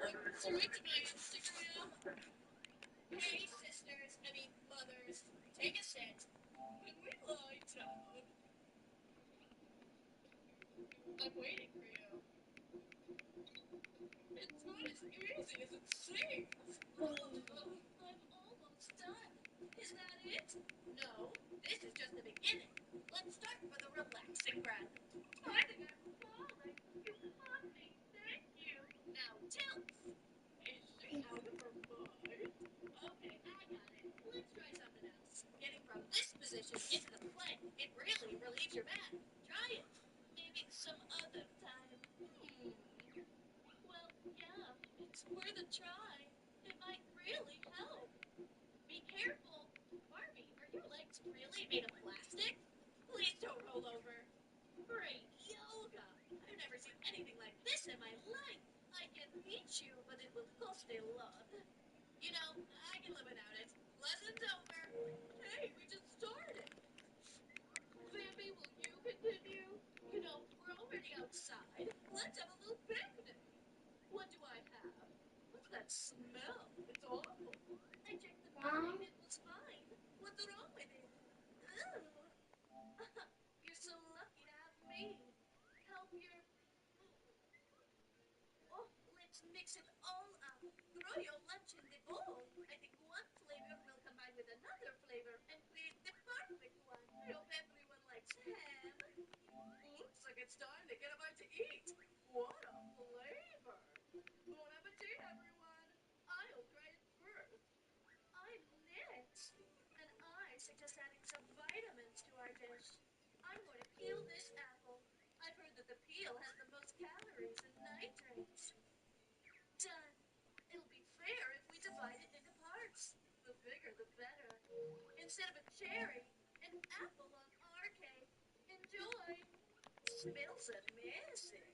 Speaker 12: Straight to my Instagram. Hey, sisters, mothers, take a sit. Can we lie down? I'm waiting for you. It's not as easy as it seems. I'm almost done. Is that it? No, this is just the beginning. Let's start with a relaxing breath. I think I'm falling. You caught me. Thank you. Now tilt. Is she out of her mind? Okay, I got it. Let's try something else. Getting from this position into the plank. It really relieves your back. Try it. Maybe some other time. Well, yeah, it's worth a try. It might really help. Be careful. Barbie, are your legs really made of plastic? Please don't roll over. Great yoga. I've never seen anything like this in my life. I can teach you, but it will cost a lot. You know, I can live without it. Lesson's over. Hey, we just started. Vampy, will you continue? You know, we're already outside. Let's have a little picnic. What do I have? What's that smell? It's awful. I checked the bottle. It was fine. What's wrong with it? Ugh. You're so lucky to have me. Help your... Oh, let's mix it all up. Throw your lunch in the bowl. I think one flavor will combine with another flavor and create the perfect one. I hope everyone likes ham. Looks like it's time to get a bite to eat. What a flavor. Bon appetit, everyone. I'll try it first. I'm Knit, and I suggest adding some vitamins to our dish. I'm going to peel this apple. I've heard that the peel has the most calories and nitrates. Done. It'll be fair if we divide it into parts. The bigger, the better. Instead of a cherry, an apple on our cake. Enjoy. Smells amazing.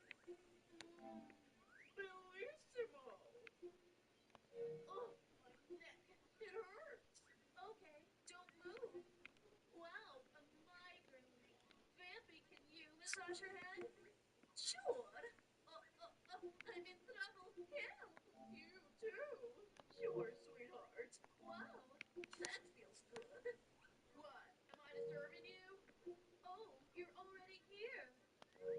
Speaker 12: Bellissimo. Oh, my neck. It hurts. Okay, don't move. Wow, a migraine. Vampy, can you massage her head? Sure. I'm in trouble. Help. You too. Sure, sweetheart. Wow, that feels good. What? Am I disturbing you? Oh, you're already here.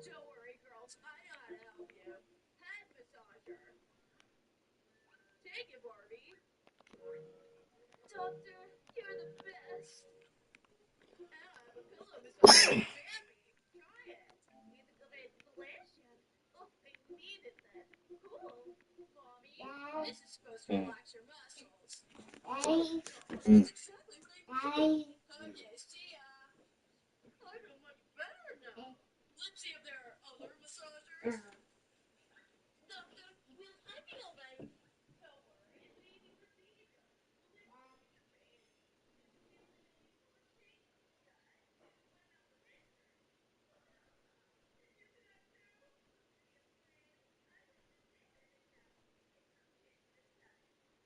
Speaker 12: Don't worry, girls. I know how to help you. Head massager. Take it, Barbie. Doctor, you're the best. And I have a pillow massager for Vampy. Try it. With great pleasure. Oh, I needed that. Cool. Mommy, this is supposed to relax your muscles. Oh, gosh, that's exactly what I need. Okay, see ya. I feel much better now. Let's see if there are other massagers. Doctor, will I be alright? Don't worry, it's an easy procedure. We'll just remove the pain and stimulate your taste buds. What about the lizard? Did you do that too? Yes, ma'am. I put the lizard inside. It's delicious stuffing.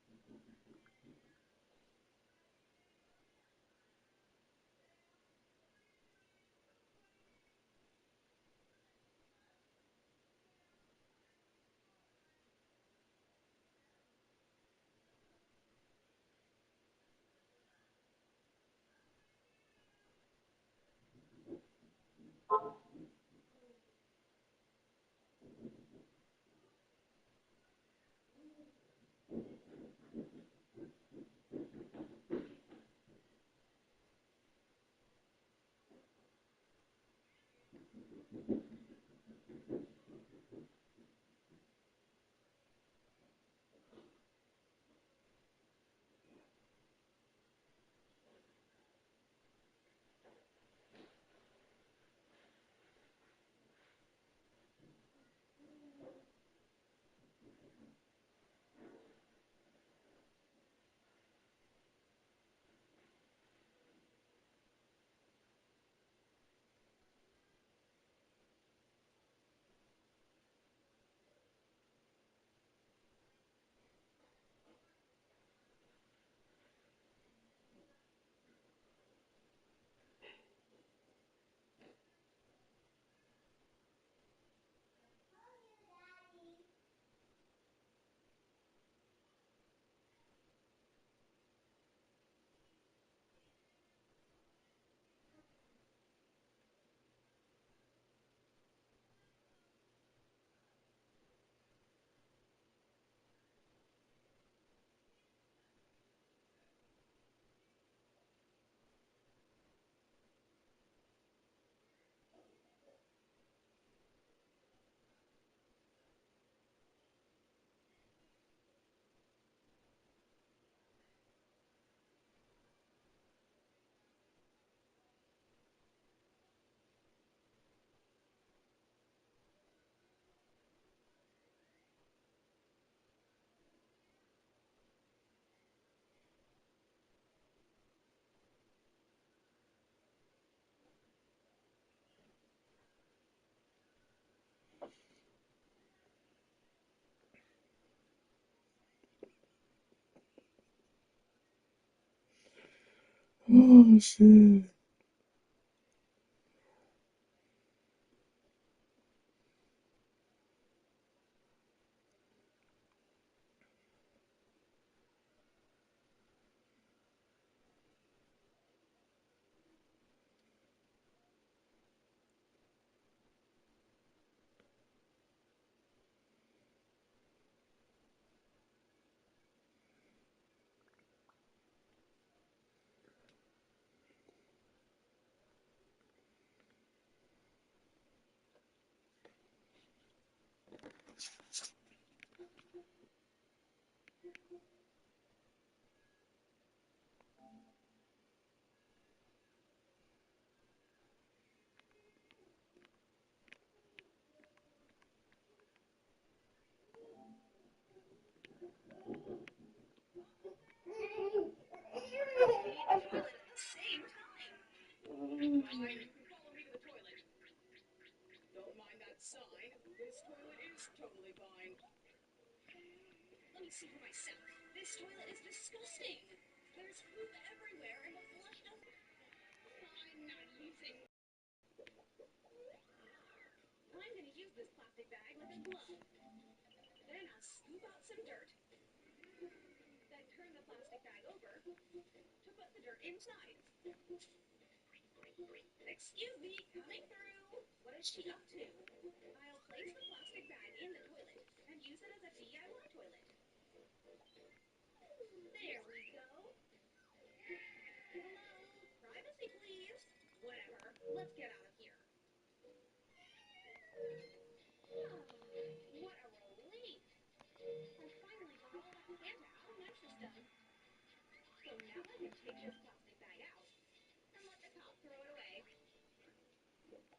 Speaker 12: Let's move on.
Speaker 3: Oh, shit.
Speaker 12: Let me see for myself. This toilet is disgusting. There's poop everywhere and the flush doesn't... I'm not using... I'm gonna use this plastic bag like a glove. Then I'll scoop out some dirt. Then turn the plastic bag over to put the dirt inside. Excuse me, coming through. What is she up to? I'll place the plastic bag in the toilet and use it as a DIY toilet. There we go. Hello? Privacy, please. Whatever. Let's get out of here. Oh, what a relief. I finally got all that Fanta out of my system. So now I can take this plastic bag out and let the cop throw it away.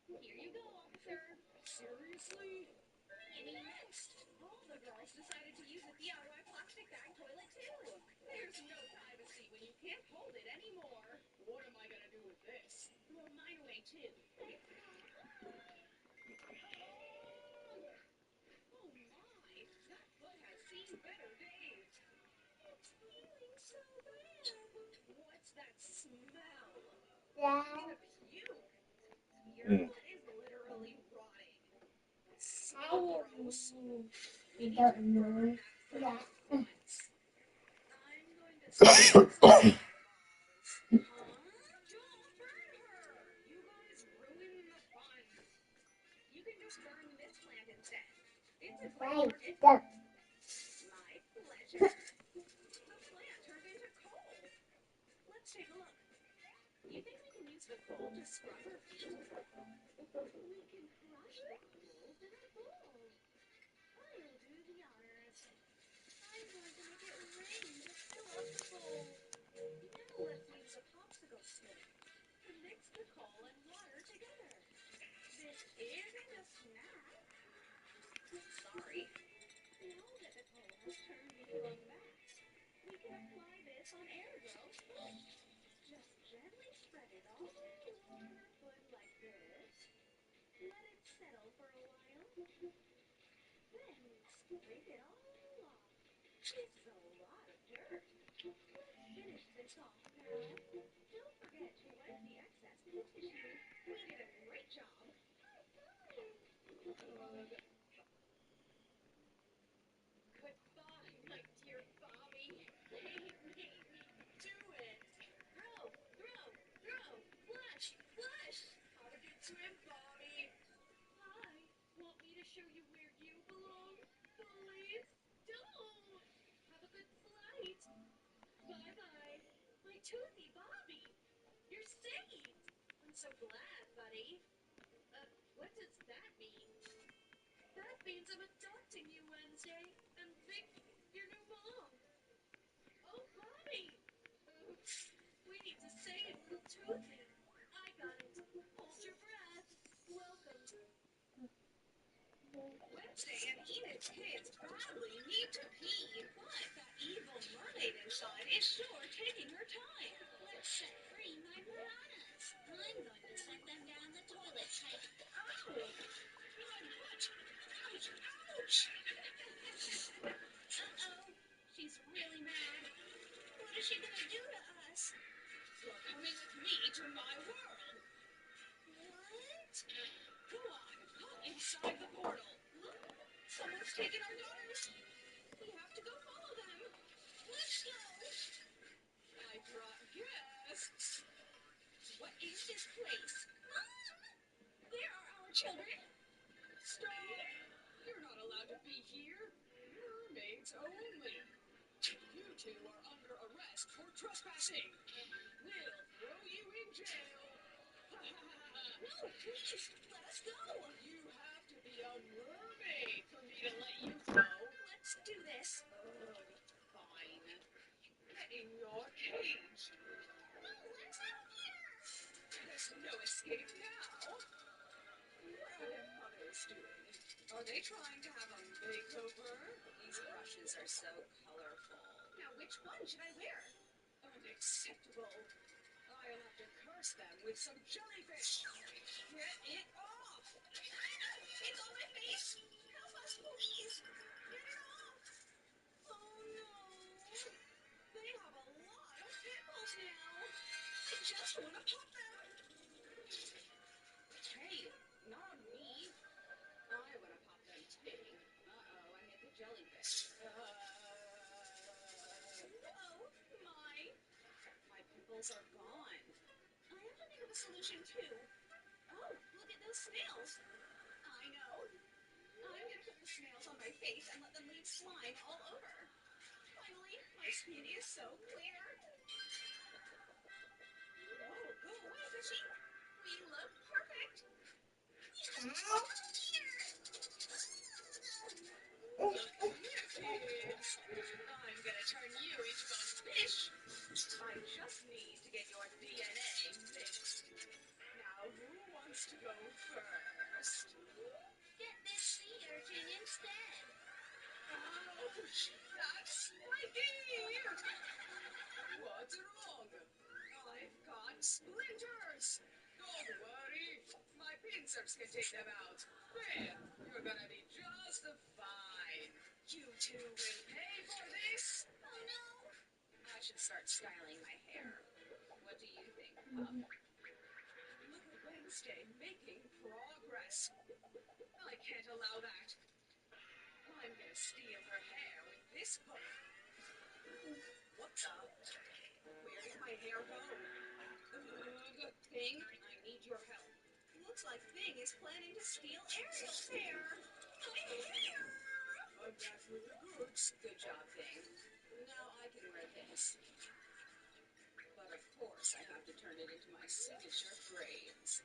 Speaker 12: Here you go, officer. Seriously? Me next. All the girls decided to use the DIY plastic bag toilet too. There's no privacy when you can't hold it anymore. What am I gonna do with this? Throw mine away too. Oh my, that foot has seen better days. It's feeling so bad. What's that smell? I'm gonna puke. Your foot is literally rotting. So gross. We need to burn that foot once. I'm going to start some Huh? Don't burn her! You guys ruined the fun. You can just burn this plant instead. It's a quick target. My pleasure. The plant turned into coal. Let's take a look. You think we can use the coal to scrub her feet? We can crush the coals in a bowl. I'll do the honors. I'm going to make it rain to fill up the bowl. Now let's use the popsicle stick to mix the coal and water together. This isn't a snack. Sorry. Now that the coal has turned into a mass, we can apply this on air dro. Just gently spread it all over her foot like this. Let it settle for a while. Then scrape it all off. It's a lot of dirt. Let's finish this off now. Don't forget to wipe the excess with a tissue. You did a great job. High five. Goodbye, my dear Bobby. They made me do it. Throw, throw, throw. Flush, flush. Have a good swim, Bobby. Hi. Want me to show you where you belong? Please don't. Have a good flight. Bye-bye. My toothy Bobby. You're saved. I'm so glad, buddy. What does that mean? That means I'm adopting you Wednesday and Vicky, your new mom. Oh, Bobby. We need to save little Toothy. I got it. Hold your breath. Welcome. Wednesday and Enid's kids badly need to pee, but that evil mermaid inside is sure taking her time. Let's set free my piranhas. I'm going to set them down the toilet pipe. Ow! My butt! Ouch! Ouch! Uh-oh. She's really mad. What is she gonna do to us? You're coming
Speaker 2: Someone's taken our daughters. We have to go follow them. Let's go. I brought guests. What is this place? Mom! There are our children. Stop! You're not allowed to be here. Mermaids only. You two are under arrest for trespassing. We'll throw you in jail. No, please, let us go. You have to be a mermaid for me to let you go. Let's do this. Fine. Get in your cage. No, let's out of here. There's no escape now. What are their mothers doing? Are they trying to have a makeover? These brushes are so colorful. Now, which one should I wear? Unacceptable. I'll have to curse them with some jellyfish. Get it off! It's on my face! Help us, please! Get it off! Oh no! They have a lot of pimples now. I just want to pop them. Hey, not on me. I want to pop them too. Uh-oh, I hit the jellyfish. Oh, my pimples are gone. I have to think of a solution too. Oh, look at those snails. I know. I'm going to put the snails on my face and let them leave slime all over. Finally, my skin is so clear. Oh, go away, fishy. We look perfect. Look here, kids. I'm going to turn you into a fish. I just need to get your DNA mixed. Now, who wants to go first? Get this sea urchin instead. Ouch! That's spiky! What's wrong? I've got splinters. Don't worry. My pincers can take them out. There. You're gonna be just fine. You two will pay for this. Oh no. I should start styling my hair. What do you think, Pup? Look at Wednesday making progress. I can't allow that. I'm gonna steal her hair with this hook. What the? Where did my hair go? Thing, I need your help. Looks like Thing is planning to steal Ariel's hair. My hair! I'm back with the goods. Good job, Thing. Now I can wear this. But of course, I have to turn it into my signature braids.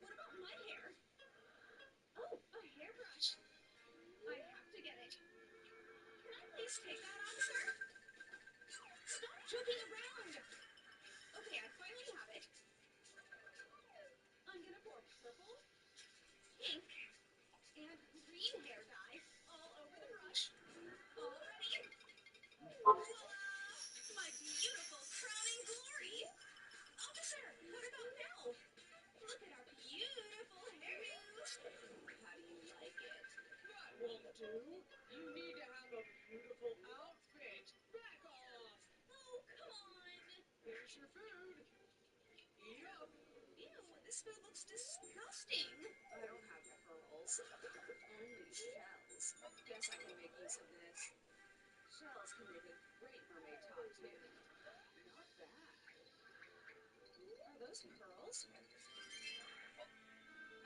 Speaker 2: What about my hair? Oh, a hairbrush. I have to get it. Can I please take that, officer? Stop joking around. Okay, I finally have it. I'm gonna pour purple, pink, and green hair dye all over the brush. All ready? Voila! My beautiful crowning glory! Officer, what about now? Look at our beautiful hairdos. How do you like it? That won't do. You need to have a beautiful outfit. Back off. Oh, come on. Here's your food. Eat up. Ew, this food looks disgusting. I don't have pearls. Only shells. Guess I can make use of this. Shells can make a great mermaid top, too. Not bad. Are those pearls?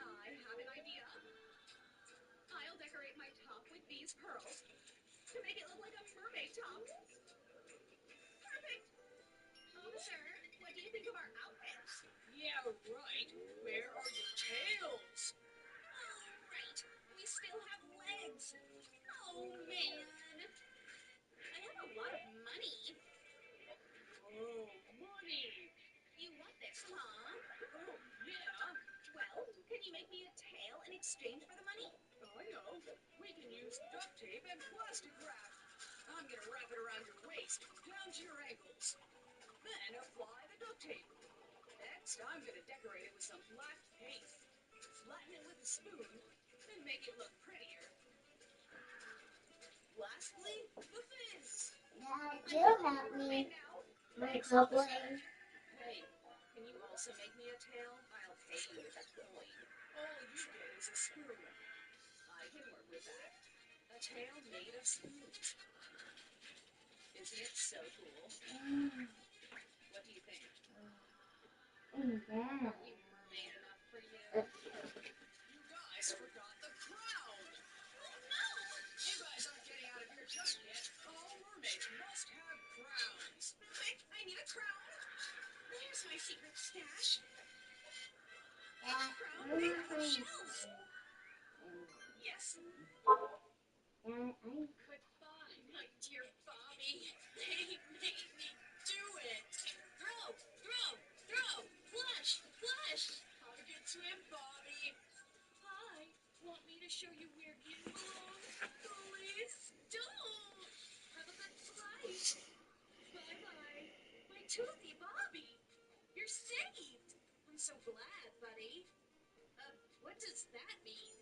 Speaker 2: I have an idea. I'll decorate my top with these pearls to make it look like a mermaid top. Perfect. Officer, what do you think of our outfits? Yeah, right. Where are your tails? Oh, right. We still have legs. Oh, man. I have a lot of money. Oh, money. You want this, huh? Oh, yeah. Well, can you make me a tail in exchange for the money? I know. We can use duct tape and plastic wrap. I'm gonna wrap it around your waist, down to your ankles. Then apply the duct tape. Next, I'm gonna decorate it with some black paint. Flatten it with a spoon, and make it look prettier. Lastly, the fins.
Speaker 4: Dad, you help me. My coupling.
Speaker 2: Hey, can you also make me a tail? I'll pay you with a coin. All you get is a spoon. I I can work with that. A tail made of spoons. Isn't it so cool? What do you think? Are we mermaid enough for you? You guys forgot the crown! Oh no! You guys aren't getting out of here just yet. All mermaids must have crowns. I need a crown. There's my secret stash. Crown made out of shells. Yes. Goodbye, my dear Bobby. They made me do it. Throw, throw, throw. Flush, flush. Have a good swim, Bobby. Hi. Want me to show you where you belong? Please don't. Have a good flight. Bye-bye. My toothy Bobby. You're saved. I'm so glad, buddy. What does that mean?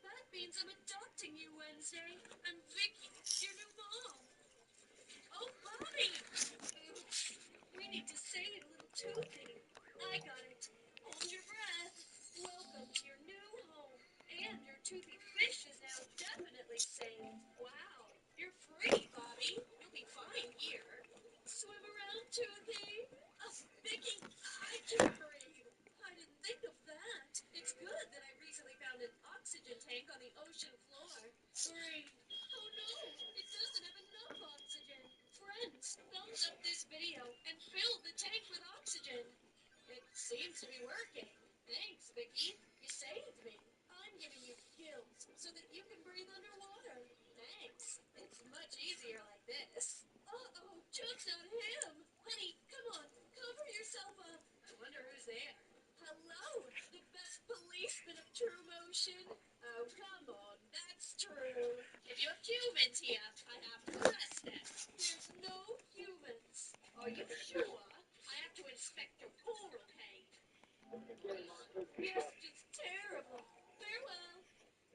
Speaker 2: That means I'm adopting you, Wednesday. I'm Vicky, your new mom. Oh, Bobby! We need to save little Toothy. I got it. Hold your breath. Welcome to your new home. And your toothy fish is now definitely saved. Wow. You're free, Bobby. You'll be fine here. Swim around, Toothy. Vicky, I can't breathe. I didn't think of that. It's good that I recently found an oxygen tank on the ocean floor. Breathe. Oh no, it doesn't have enough oxygen. Friends, thumbs up this video and fill the tank with oxygen. It seems to be working. Thanks, Vicky. You saved me. I'm giving you gills so that you can breathe underwater. Thanks. It's much easier like this. Uh-oh, joke's on him. Honey, come on, cover yourself up. I wonder who's there. Hello, the best policeman of True Motion. Oh, come on, that's true. If you have humans here, I have to arrest them. There's no humans. Are you sure? I have to inspect your coral cave. Yes, it's terrible. Farewell.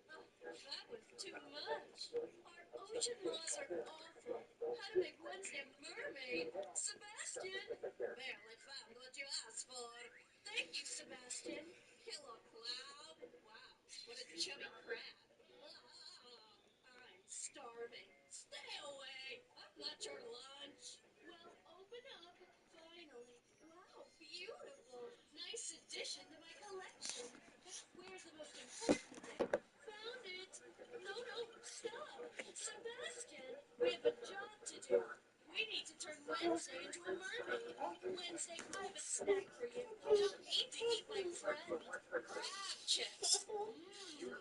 Speaker 2: Oh, that was too much. Our ocean laws are awful. How to make Wednesday a mermaid? Sebastian? Well, I found what you asked for. Thank you, Sebastian. Killer clown. Wow, what a chubby crab. I'm starving. Stay away. I'm not your lunch. Well, open up. Finally. Wow, beautiful. Nice addition to my collection. But where's the most important thing? Found it. No, stop. Sebastian, we have a job to do. We need to turn Wednesday into a mermaid. Wednesday, I have a snack for you. Don't need to eat my friend. Crab chips. Good.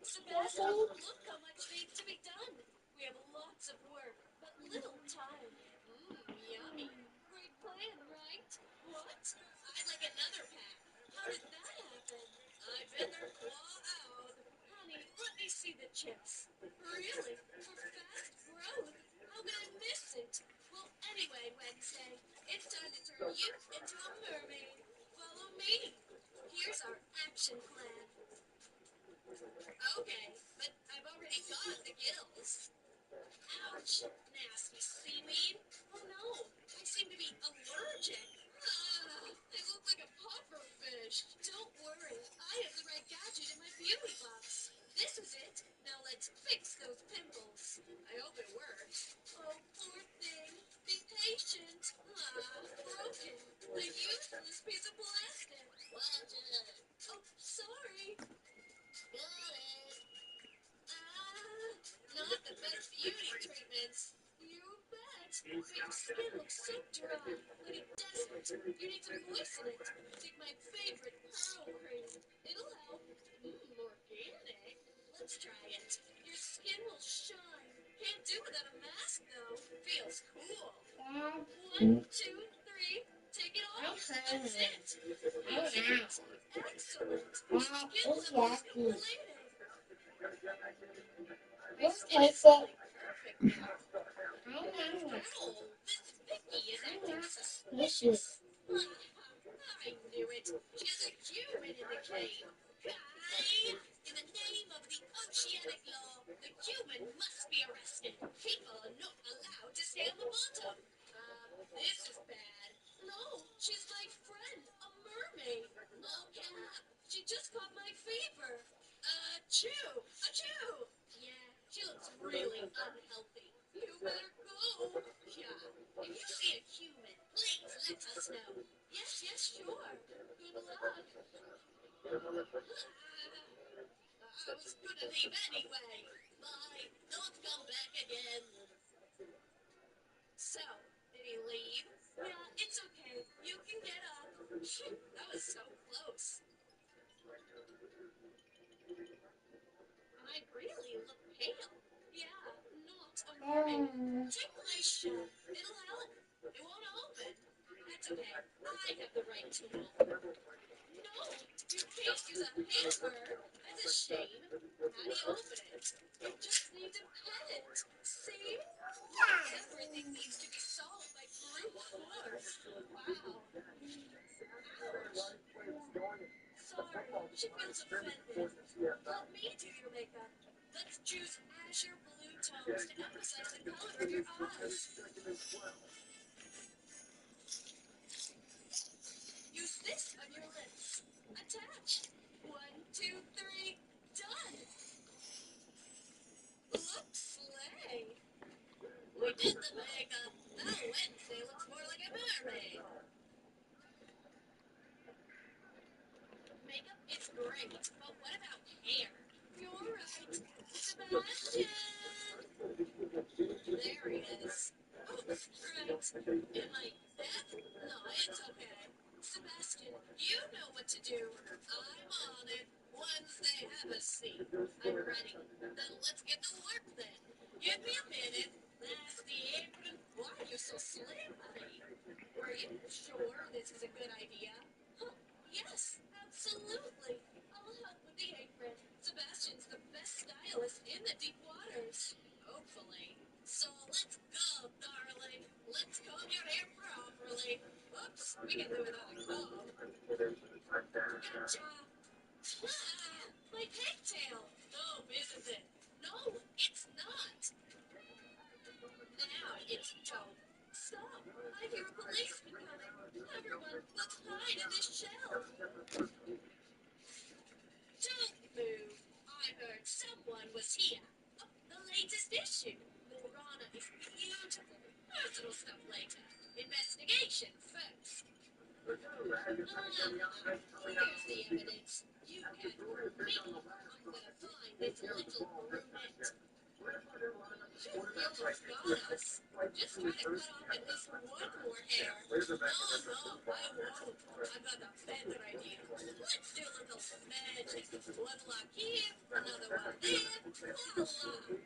Speaker 2: Sebastian, look how much needs to be done. We have lots of work, but little time. Yummy. Great plan, right? What? I'd like another pack. How did that happen? I've been there clawed. Honey, let me see the chips. Really? For fast growth? How could I miss it? Well, anyway, Wednesday, it's time to turn you into a mermaid. Follow me. Here's our action plan. Okay, but I've already got the gills. Ouch! Nasty seaweed. Oh no, I seem to be allergic. I look like a puffer fish. Don't worry, I have the right gadget in my beauty box. This is it. Now let's fix those pimples. I hope it works. Oh, poor thing. Be patient. Broken. A useless piece of plastic. Watch it. Oh, sorry. Got it. Not the best beauty treatments. You bet. But your skin looks so dry, like a desert. You need to moisten it. Take my favorite pearl cream. It'll help. Organic. Let's try it. Your skin will shine. Can't do without a mask, though. Feels cool. 1, 2, 3. Take it off. That's it. Excellent. Your skin level is completed. My skin is feeling perfect now. Ow, this Vicky is acting suspicious. I knew it. She's a human in the cave. In the name of the oceanic law, the human must be arrested. People are not allowed to stay on the bottom. This is bad. No, she's my friend, a mermaid. All cap. She just caught my fever.
Speaker 12: Achoo! Achoo! Yeah, she looks really unhealthy. You better go. Yeah. If you see a human, please let us know. Yes, sure. Good luck. I was gonna leave anyway. Bye. Don't come back again. So, did he leave? Yeah, it's okay. You can get up. Phew, that was so close. I really look pale. Yeah, not alarming. Take my shot. It'll help. It won't open. That's okay. I have the right tool. No, you can't use a hammer. That's a shame. How do you open it? You just need to pet it. See? Everything needs to be solved by brute force. Wow. Ouch. Sorry, she feels offended. Let me do your makeup. Let's choose azure blue tones to emphasize the color of your eyes. Use this on your lips. Attach. 1, 2, 3. Done. Look slay. We did the makeup. Now Wednesday looks more like a mermaid. Makeup is great, but what about hair? You're right. Sebastian! There he is. Oops, right. Am I deaf? No, it's okay. Sebastian, you know what to do. I'm on it. Wednesday, have a seat. I'm ready. Then let's get to work then. Give me a minute. That's the apron. Why are you so slippery? Are you sure this is a good idea? Huh, yes, absolutely. I'll help with the apron. Sebastian's the best stylist in the deep waters. Hopefully. So let's go, darling. Let's comb your hair properly. Oops, we can do it without a comb. Gotcha. Ah, my pigtail. Oh, isn't it? No, it's not. Now it's dope. Stop. I hear a policeman coming. Everyone, let's hide in this shelf. Don't move. I heard someone was here. Oh, the latest issue. Lorana is beautiful. Personal stuff later. Investigation first. Here's the evidence. You can't fool me. I'm gonna find this little brunette. You almost got us. Just try to cut off at least one more hair. No, I won't. I've got a better idea. Let's do a little magic. One lock here, another one there. Voila!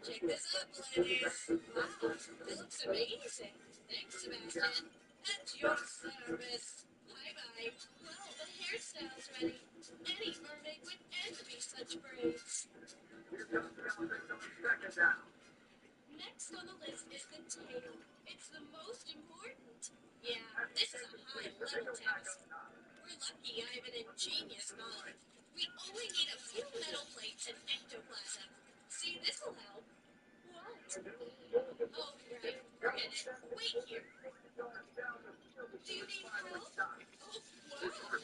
Speaker 12: Check this out, ladies. Wow, it looks amazing. Thanks, Sebastian. At your service. Bye-bye. Well, the hairstyle's ready. Any mermaid would envy such braids. Next on the list is the tail. It's the most important. Yeah, this is a high-level task. We're lucky I have an ingenious mind. We only need a few metal plates and ectoplasm. See, this'll help. What? Oh, right. Forget it. Wait here. Do you need help? Oh,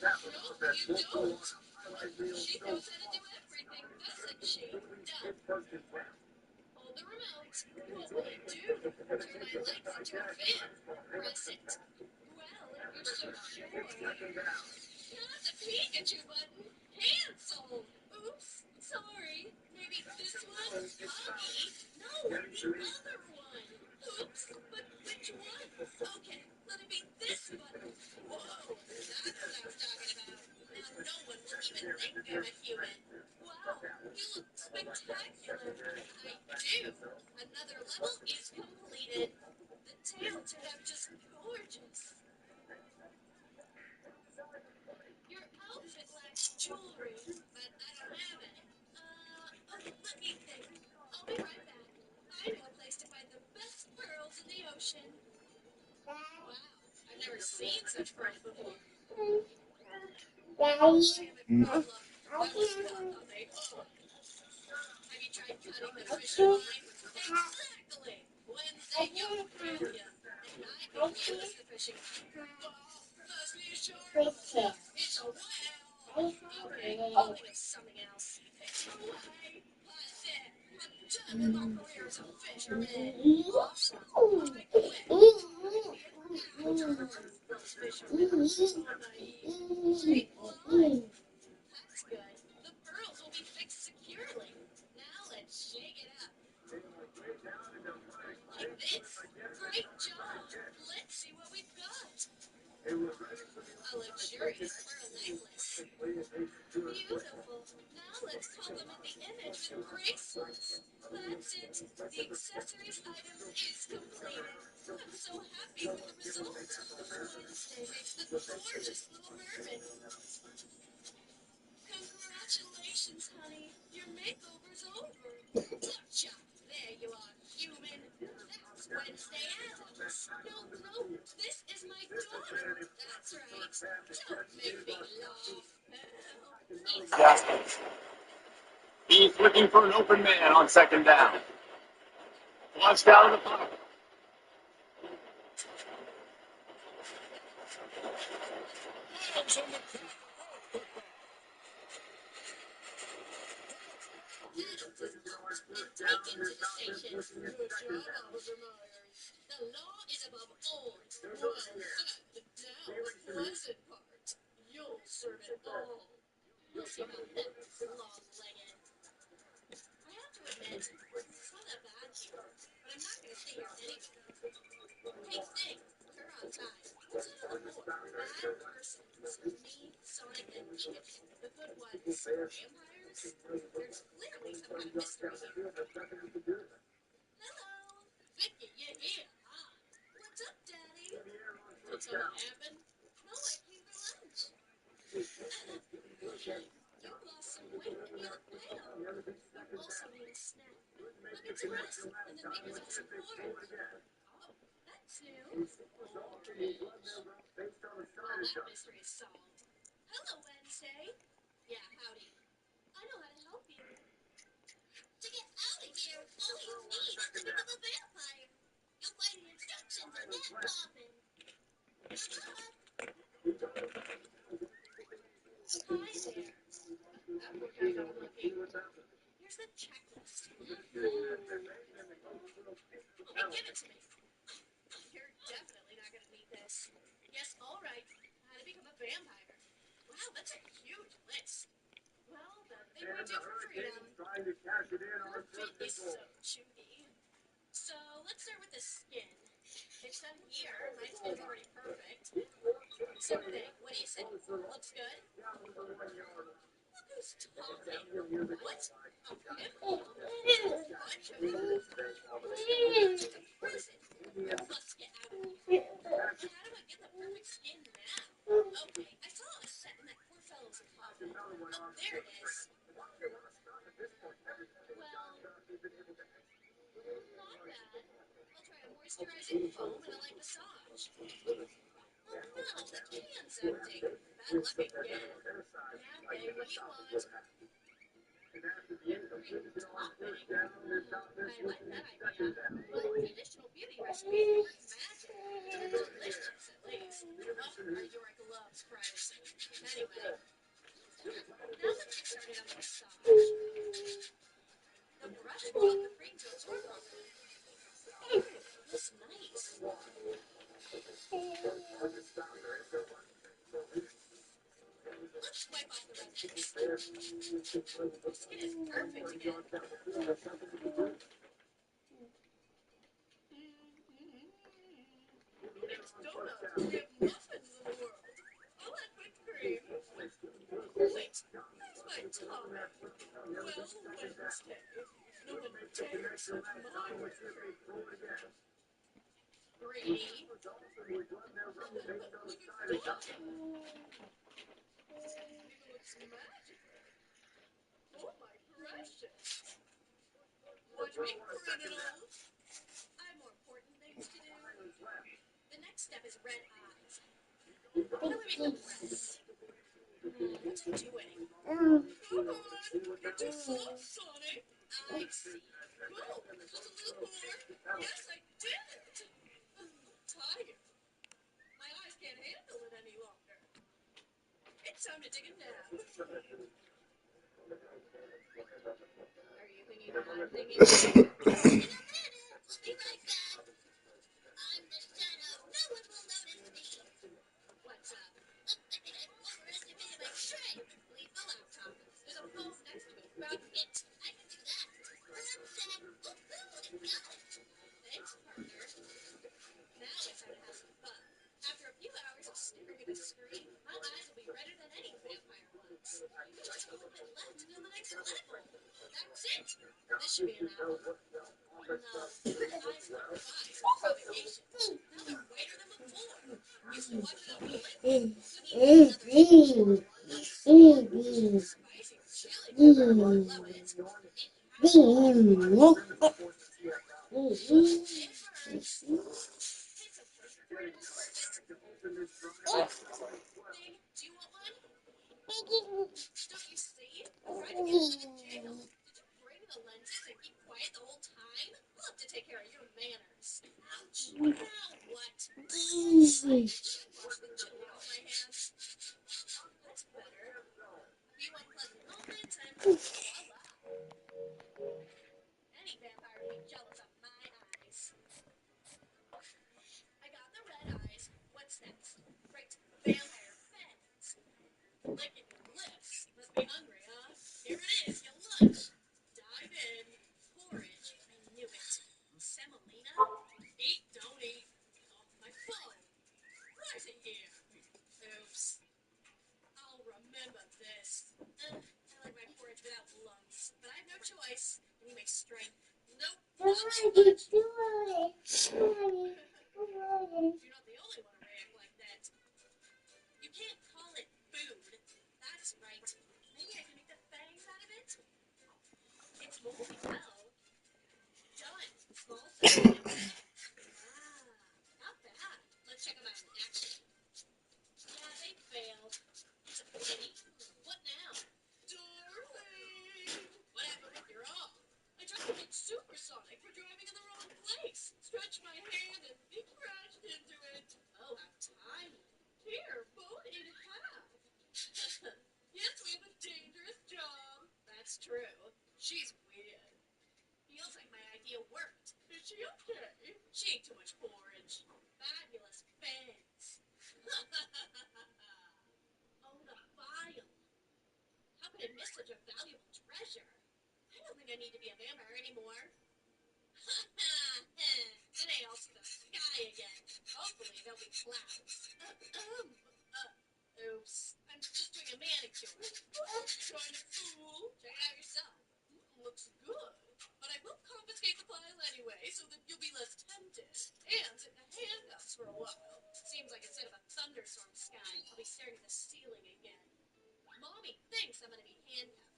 Speaker 12: wow. No, you don't. She knows how to do everything, doesn't she? Done. Hold the remote. What will it do? Turn my legs into a fin. Press it. Well, if you're so sure. Not the Pikachu button. Cancel. Oops. Sorry. Maybe this one? Huggy. No, the other one. Oops. But which one? Okay, let it be this button. Whoa. That's what I was talking about. Now no one will even think I'm a human. Wow, you look spectacular. I do. Another level is completed. The tail turned out just gorgeous. Your outfit lacks jewelry, but I don't have any. Let me think. I'll be right back. I know a place to find the best pearls in the ocean. Wow, I've never seen such pearls before. Damn it, Paula. I was stuck on the hook. Have you tried cutting the fishing line? Exactly. Wednesday, you'll failure. And I can use the fishing line. Must be a shark. It's a whale. Okay, I'll think of something else. It's away. time in my career as a fisherman. Awesome. I'll be quick. Those fishermen are so naive. Take line. That's good. The pearls will be fixed securely. Now let's shake it up. Like this. Great job. Let's see what we've got. A luxurious pearl necklace. Beautiful. Now let's complement the image with bracelets. That's it. The accessories item is completed. I'm so happy with the result. Wednesday makes the gorgeous little mermaid. Congratulations, honey. Your makeover's over. Gotcha. There you are, human. That's Wednesday Addams. No, this is my daughter. That's right. Don't make me laugh.
Speaker 7: Adjustments. He's looking for an open man on second down. Launched out of the pocket.
Speaker 12: Taken to the station. Good job, Officer Myers. The law is above all. Well said. Now the pleasant part. You'll serve it all. We'll see about that, long-legged. I have to admit, it's not that bad here, but I'm not going to stay here anyway. Hey, Sting, you're on time. What's out on the board? Bad persons. Me, Sonic, and Pikachu. The good ones. Vampires? There's clearly some kind of mystery here. Hello. Vicky, you're here, huh? What's up, Daddy? Did something happen? No, I came for lunch. You lost some weight and you look pale. You also need a snack. Let me dress, and then maybe some support. Oh, that's new. Orange. Well, that mystery is solved. Hello, Wednesday. Yeah, howdy. I know how to help you. To get out of here, all you need is to become a vampire. You'll find the instructions on that bobbin. Hi there. That poor guy got unlucky. Here's the checklist. Oh, give it to me. You're definitely not going to need this. Yes, all right. How to become a vampire. Wow, that's a huge list. Well, the thing we do for freedom. Perfect is so chewy. So, let's start with the skin. It's done here. My skin's already perfect. So, Nick, what do you say? Looks good? Look who's talking. What? A pimple? Bunch of them. Let's get out of here. How do I get the perfect skin now? Okay, I saw a set in that poor fellow's closet. Oh, there it is. Well, not bad. I'll try a moisturizing foam and a light massage. Oh no, the can's empty. Bad luck again. Now, babe, what do you want? Green topping. I like that idea. But traditional beauty recipes work magic. Delicious, at least. Oh, are your gloves privacy? Anyway, now let's get started on the massage. The brush will help the cream to absorb properly. Looks nice. Let's wipe off the redness. The skin is perfect again. It's donuts. We have muffins in the world. I'll add whipped cream. Wait, that's my tongue. Well, Wednesday. No one dares touch my whipped cream. Greedy. Look at that. Looks magical. Oh, my precious. Watch me grin it all. I have more important things to do. The next step is red eyes. How do we make them red? What's it doing? Come on, you're too slow, Sonic. I see. Go, just a little more. Yes, I did it. I'm tired. My eyes can't handle it any longer. It's time to take a nap. Are you thinking that I'm thinking? In a minute. I'll be right back. I'm the shadow. No one will notice me. What's up? Overestimated my strength. Leave the laptop. There's a phone next to it. Grab it. I can do that. One sec. Woohoo! I got it. Thanks, partner. Now it's time to have some fun. After a few hours of staring at the screen, my eyes will be redder than any vampire ones. There's just a little bit left to go to the next level. That's it. This should be enough. No, my eyes look fine for provocation. Now they're whiter than before. Used to watch it on blink. Spicy or chili. Love it. Do you want one? Don't you see? I'm trying to get out of jail. Did you bring the lenses and keep quiet the whole time? I'll have to take care of your manners. Ouch. Now what? Itch. Wash the chili off my hands. That's better. A few unpleasant moments and voila. Any vampire would be jealous of my eyes. I got the red eyes. What's next? Right, vampire fangs. Licking your lips. Must be hungry, huh? Here it is, your lunch. Dive in. Porridge. I knew it. Semolina? Eat, don't eat. Off my phone. Right here. Oops. I'll remember this. I like my porridge without lumps, but I have no choice. I need my strength. Nope, not too much. You're not the only one to react like that. You can't call it food. That's right. Maybe I can make the fangs out of it. It's moldy now. Done. Small size. Not bad. Let's check them out in action. Yeah, they failed. It's a pity. What now? Darling! What happened with your arm? I tried to get supersonic for driving in the wrong place. Stretched my hand and it crashed into it. Oh, how tiny. Here, bone in half. Yes, we have a dangerous job. That's true. She's weird. Feels like my idea worked. Is she okay? She ate too much porridge. Fabulous fangs. Oh, the file. How could I miss such a valuable treasure? I don't think I need to be a vampire anymore. Today I'll see the sky again. Hopefully there'll be clouds. Oops. I'm just doing a manicure. Trying to fool. Check it out yourself. Looks good. But I will confiscate the file anyway, so that you'll be less tempted. And sit in the handcuffs for a while. Seems like instead of a thunderstorm sky, I'll be staring at the ceiling again. Mommy thinks I'm gonna be handcuffed.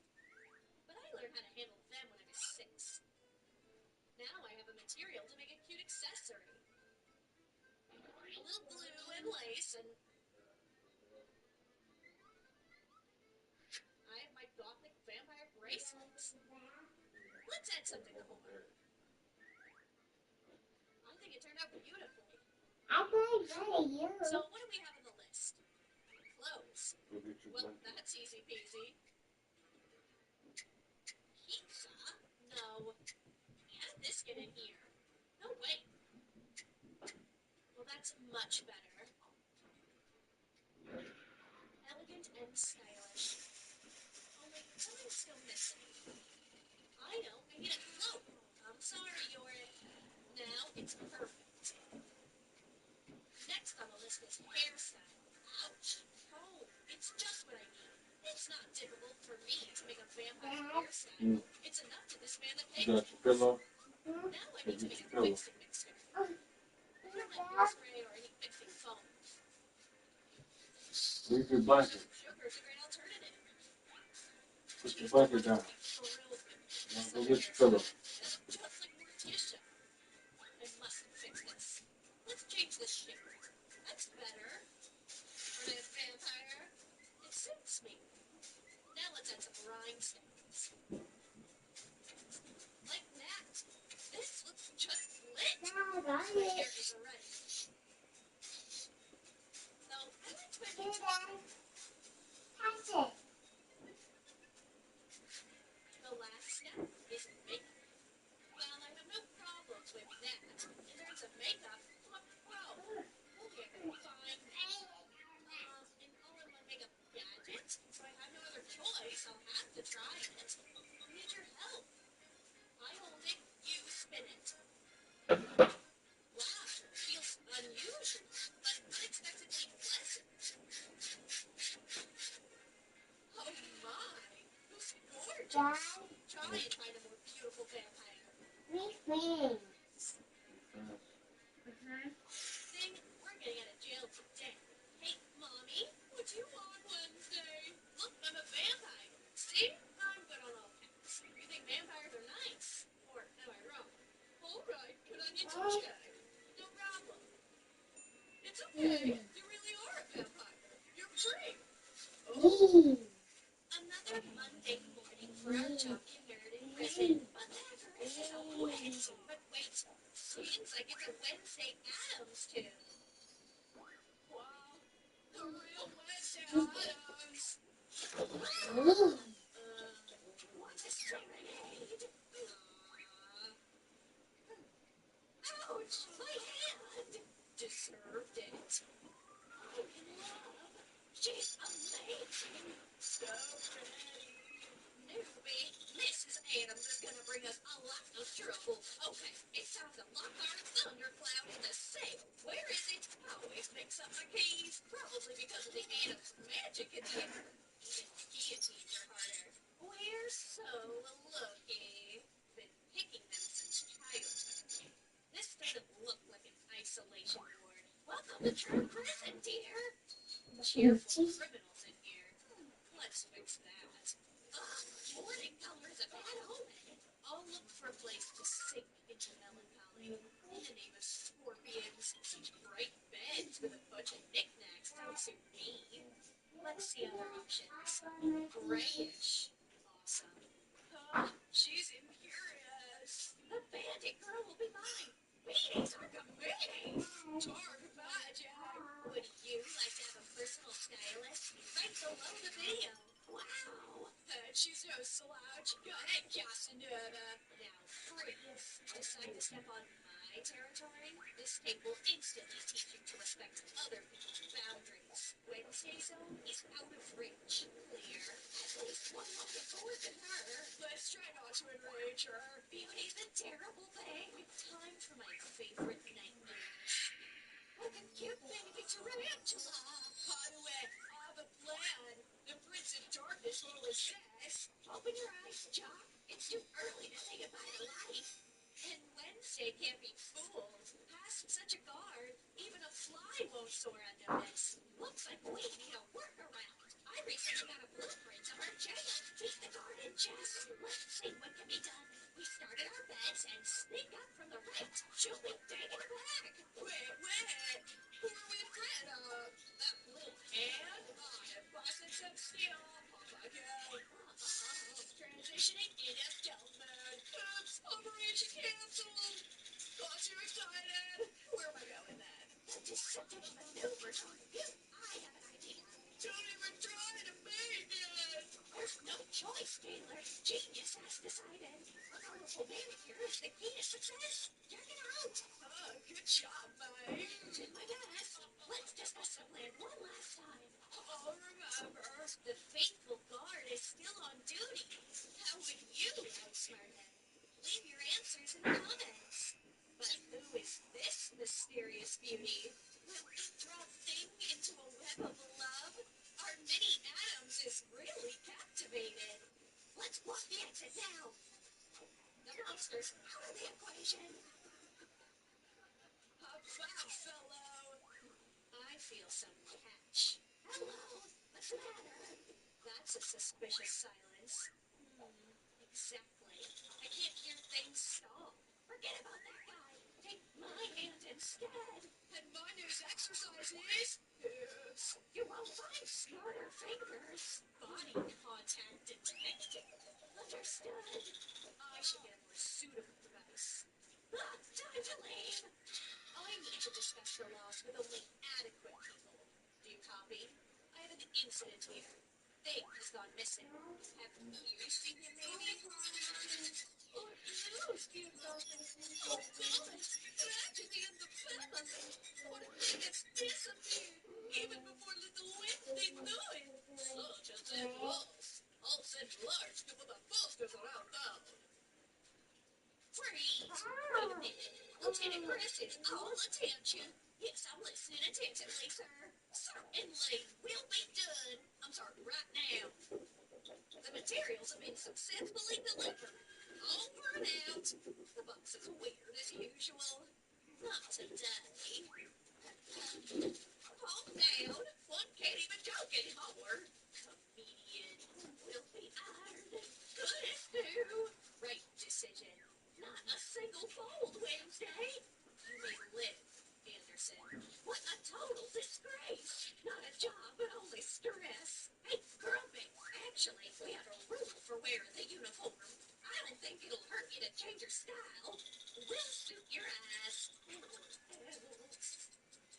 Speaker 12: But I learned how to handle them when I was 6. Now I have a material to make a cute accessory. A little glue and lace and... I have my gothic vampire bracelets. Let's add something more. I think it turned out beautifully. So what do we have on the list? Clothes. Well, that's easy peasy. Pizza? No. How did this get in here? No way. Well, that's much better. Elegant and stylish. Only something's still missing. I know, I need a cloak. I'm sorry, Yorick. Now it's perfect. Next on the list is hairstyle. Ouch. Oh, it's just what I need. It's not difficult for me to make a vampire hairstyle. It's enough to disband the pig.
Speaker 3: Got your pillow?
Speaker 12: Now I need to make a fixing mixer. I don't like hairspray or any fixing foam.
Speaker 3: Leave your blanket.
Speaker 12: Sugar's a great alternative.
Speaker 3: Put your blanket down. Now go get your pillow.
Speaker 12: Just like Morticia. I must fix this. Let's change this shape. That's better. Aren't I a vampire? It suits me. Now let's add some rhinestones. Like that. This looks just lit. My hair is ready. So, I like to my picture. to try it. I need your help. I hold it, you spin it. Wow, feels unusual, but unexpectedly pleasant. Oh my, who's gorgeous?
Speaker 4: Dad,
Speaker 12: Try and find a more beautiful vampire.
Speaker 4: we friends.
Speaker 12: Thing, we're getting out of jail today. Hey, Mommy, what do you want Wednesday? Look, I'm a vampire. See? I'm good on all counts. You think vampires are nice? Or am I wrong? All right, but I need to check. No problem. It's okay. You really are a vampire. You're free. Oh. Another Monday morning for our jockey nerd in prison, but never is a win. But wait, seems like it's a Wednesday Addams too. Wow, the real Wednesday Addams. What's a serenade? Ouch, my hand. Deserved it. I'm in love. She's amazing. So pretty. Newbie, Mrs. Adams is gonna bring us a lot of trouble. Okay, it's time to lock our thundercloud in the safe. Where is it? I always mix up my keys. Probably because of the Adams magic in the air. Even guillotines are harder. We're so lucky. Been picking them since childhood. This doesn't look like an isolation ward. Welcome to true prison, dear. Cheerful criminals in here. Let's fix that. Morning color is a bad omen. I'll look for a place to sink into melancholy. In the name of scorpions, such bright beds with a bunch of knickknacks don't suit me. Let's see other options. Grayish. Awesome. She's imperious. The bandit girl will be mine. Meetings are committing. Dark magic. Would you like to have a personal stylist? Right below the video. Wow. She's no slouch. Go ahead, Casanova. Now, freeze. Decide to step on my territory? This tape will instantly teach you to respect other people's boundaries. Wednesday zone is out of reach. Clear. At least one more forward than her. Let's try not to enrage her. Beauty's a terrible thing. Time for my favorite nightmares. Like a cute baby tarantula. By the way, I have a plan. The Prince of Darkness will assess. Open your eyes, Jock. It's too early to say goodbye to life. And Wednesday can't be fooled. Past such a guard, even a fly won't soar unnoticed. Looks like we need a workaround. I recently got a blueprint of our jail. Beat the guard in chess. Let's see what can be done. We started our beds and sneak up from the right. She'll be taken aback. Wait. Who are we afraid of? That little hand? I'm busting some steel. Off I go. Transitioning into stealth mode. Oops, operation canceled. Got too excited. Where am I going then? The deceptive maneuvers on you. I have an idea. Don't even try to bait it. There's no choice, Taylor. Genius has decided. A powerful manicure is the key to success. Check it out. Good job, mate. Did my best. Let's discuss the plan one last time. I'll remember. The faithful guard is still on duty. How would you outsmart him? Leave your answers in the comments. But who is this mysterious beauty? Will we draw Thing into a web of love? Our mini Adams is really captivated. Let's block the exit now. The monster's out of the equation. About fellow. I feel some catch. Hello, what's the matter? That's a suspicious silence. Exactly. I can't hear things stall. Forget about that guy. Take my hand instead. And my news exercise is... Yes. You won't find smarter fingers. Body contact detected. Understood. I should get a more suitable device. Time to leave. I need to discuss the loss with only adequate people. Do you copy? I have an incident here. Thing has gone missing. Have you seen him, maybe? Or news, you know? Oh, gosh! Tragedy in the family! What a thing that's disappeared! Even before little Wednesday knew it! Such a thin loss. I'll send large is all attention. Yes, I'm listening attentively, sir. Certainly will be done. I'm sorry, right now. The materials have been successfully delivered. Over and out. The box is weird as usual. Not today. Calm down. One can't even joke anymore. Comedian will be ironed. Good as new. Right decision. Not a single fold Wednesday. You may live, Anderson. What a total disgrace. Not a job, but only stress. Hey, Grumpy, actually, we have a rule for wearing the uniform. I don't think it'll hurt you to change your style. We'll suit your eyes.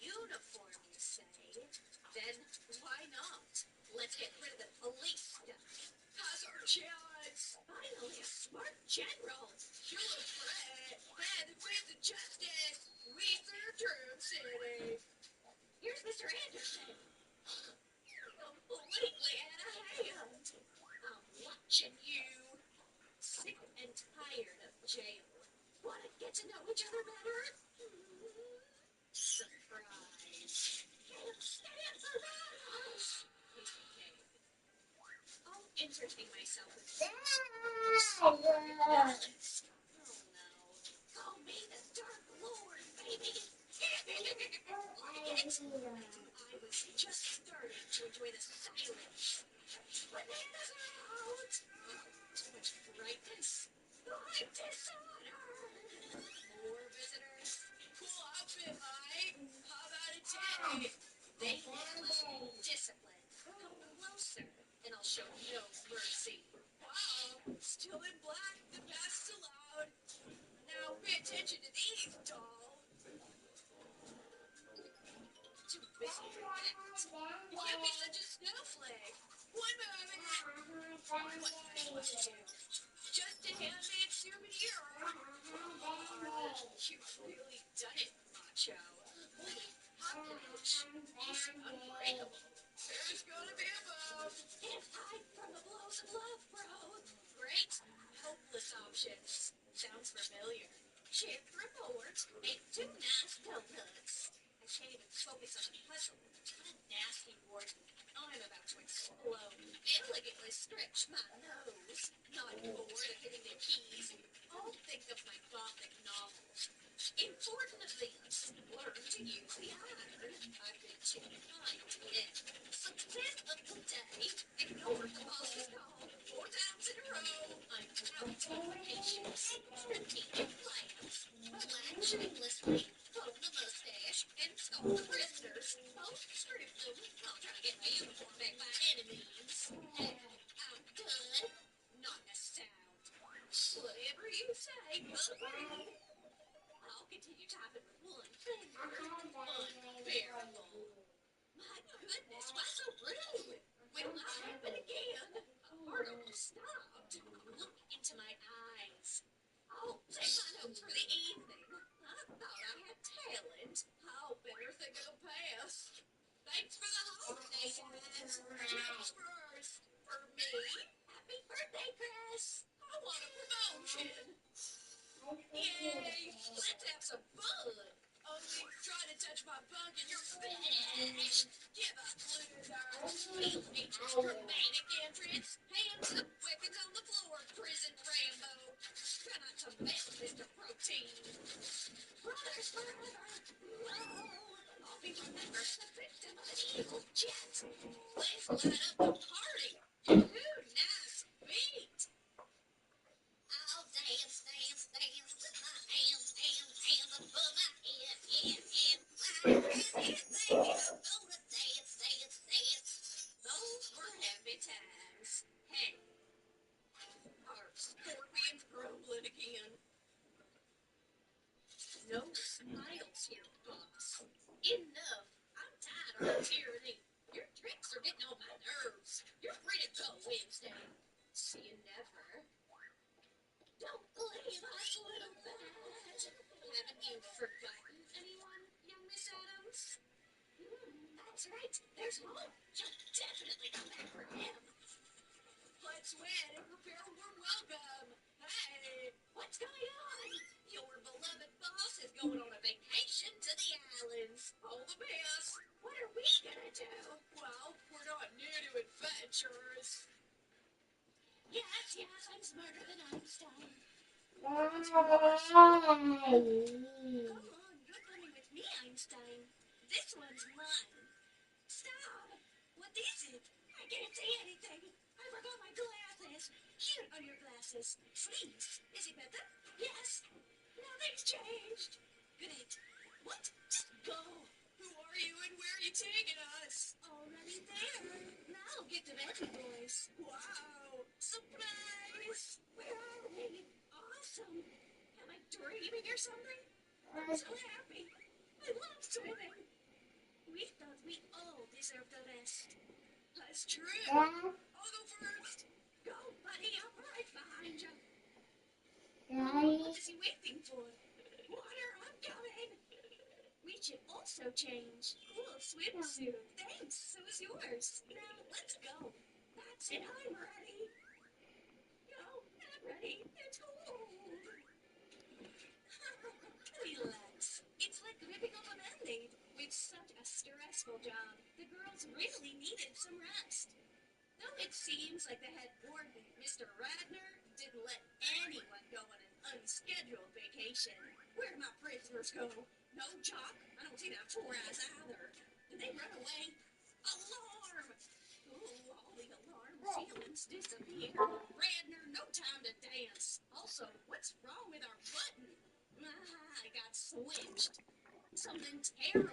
Speaker 12: Uniform, you say? Then why not? Let's get rid of the police stuff. How's our chance? Finally, a smart general. You're a threat. And the friends of justice. We serve Drum City. Here's Mr. Anderson. Completely out of hand. I'm watching you. Sick and tired of jail. Want to get to know each other better? Surprise. Can't stand for that. He's okay. I'll entertain myself with nuts. Oh no. Call me the Dark Lord, baby. Like it? I was just starting to enjoy the silence. Bananas out! Too much brightness. Like disorder. More visitors. Cool outfit, Mike. How about a 10? They must be disciplined. Come closer, and I'll show no mercy. Wow, still in black, the best's allowed. Now pay attention to these, doll. Too busy for that. You can't be such a snowflake. One moment. What can I do? Just a handmade souvenir. You've really done it, macho. Holy hot gosh. He's unbreakable. There's gonna be a bomb. Can't hide from the blows of love, bro. Great. Hopeless options. Sounds familiar. Check report. Ate 2 nice donuts. I can't even focus on the puzzle. What a nasty wart. I'm about to explode. Elegantly stretch my nose. Not bored of hitting the keys. I'll think of my gothic novels. Important events. Learn to use the iron. I've been too kind to it. Success of the day. Ignore the boss's call 4 times in a row. I'm counting patience. Strategic plans. Black shamelessly. Comb the mustache and scold the prisoners. Post-scriptum. I'll try to get my uniform back by any means. Hey, I'm done. Not a sound. Whatever you say, agree. I'll continue typing with one finger. Unbearable. My goodness, why so rude? Will not happen again. A heart almost stopped. Look into my eyes. I'll take my notes for the evening. I thought I had talent. I'll better think of a pass. Thanks for the holiday, guys. Cheers first. For me. Happy birthday, Chris. I want a promotion. Yay! Let's have some fun. Only try to touch my bunk and you're finished. Give up, loser. Feel nature's dramatic entrance. Hands up, weapons on the floor, prison Rambo. Try not to mess, Mr. Protein. Brothers forever. Whoa! I'll be remembered the victim of an evil jet. Let's light up the party. Ooh, nice beat. I'll dance, dance, dance with my hands above my head, head. Like crazy, baby, I'm gonna dance, dance, dance. Those were happy times. Hey, our scorpions grumbling again. No smiles here, boss. Enough. I'm tired of tyranny. Your tricks are getting on my nerves. You're free to go, Wednesday. See you never. Don't leave us, little bat. Haven't you forgotten anyone, young Miss Adams? That's right. There's home. You'll definitely come back for him. Let's win and prepare for welcome. Hey, what's going on? Your beloved boss is going on a vacation to the islands. All the best. What are we gonna do? Well, we're not new to adventures. Yes, I'm smarter than Einstein.
Speaker 4: Why?
Speaker 12: Come on, you're coming with me, Einstein. This one's mine. Stop! What is it? I can't see anything. I forgot my glasses. Here are your glasses. Please. Is it better? Yes. Nothing's changed. Great. What? Just go. Who are you and where are you taking us? Already there. Now get to Betty Boys. Wow. Surprise. Where are we? Awesome. Am I dreaming or something? I'm so happy. I love swimming. We thought we all deserved a rest. That's true. I'll go first. Go, buddy. I'll be right behind you. What is he waiting for? Water, I'm coming. We should also change. Cool swimsuit. Thanks. So is yours. Now, let's go. That's it. I'm ready. No, I'm ready. It's cold. Relax. It's like ripping off a Band-Aid. With such a stressful job, the girls really needed some rest. Though it seems like the head warden, Mr. Radner, didn't let anyone go on an unscheduled vacation. Where'd my prisoners go? No Jock? I don't see that four eyes either. Did they run away? Alarm! Ooh, all the alarm ceilings disappeared. Radner, no time to dance. Also, what's wrong with our button? I got switched. Something terrible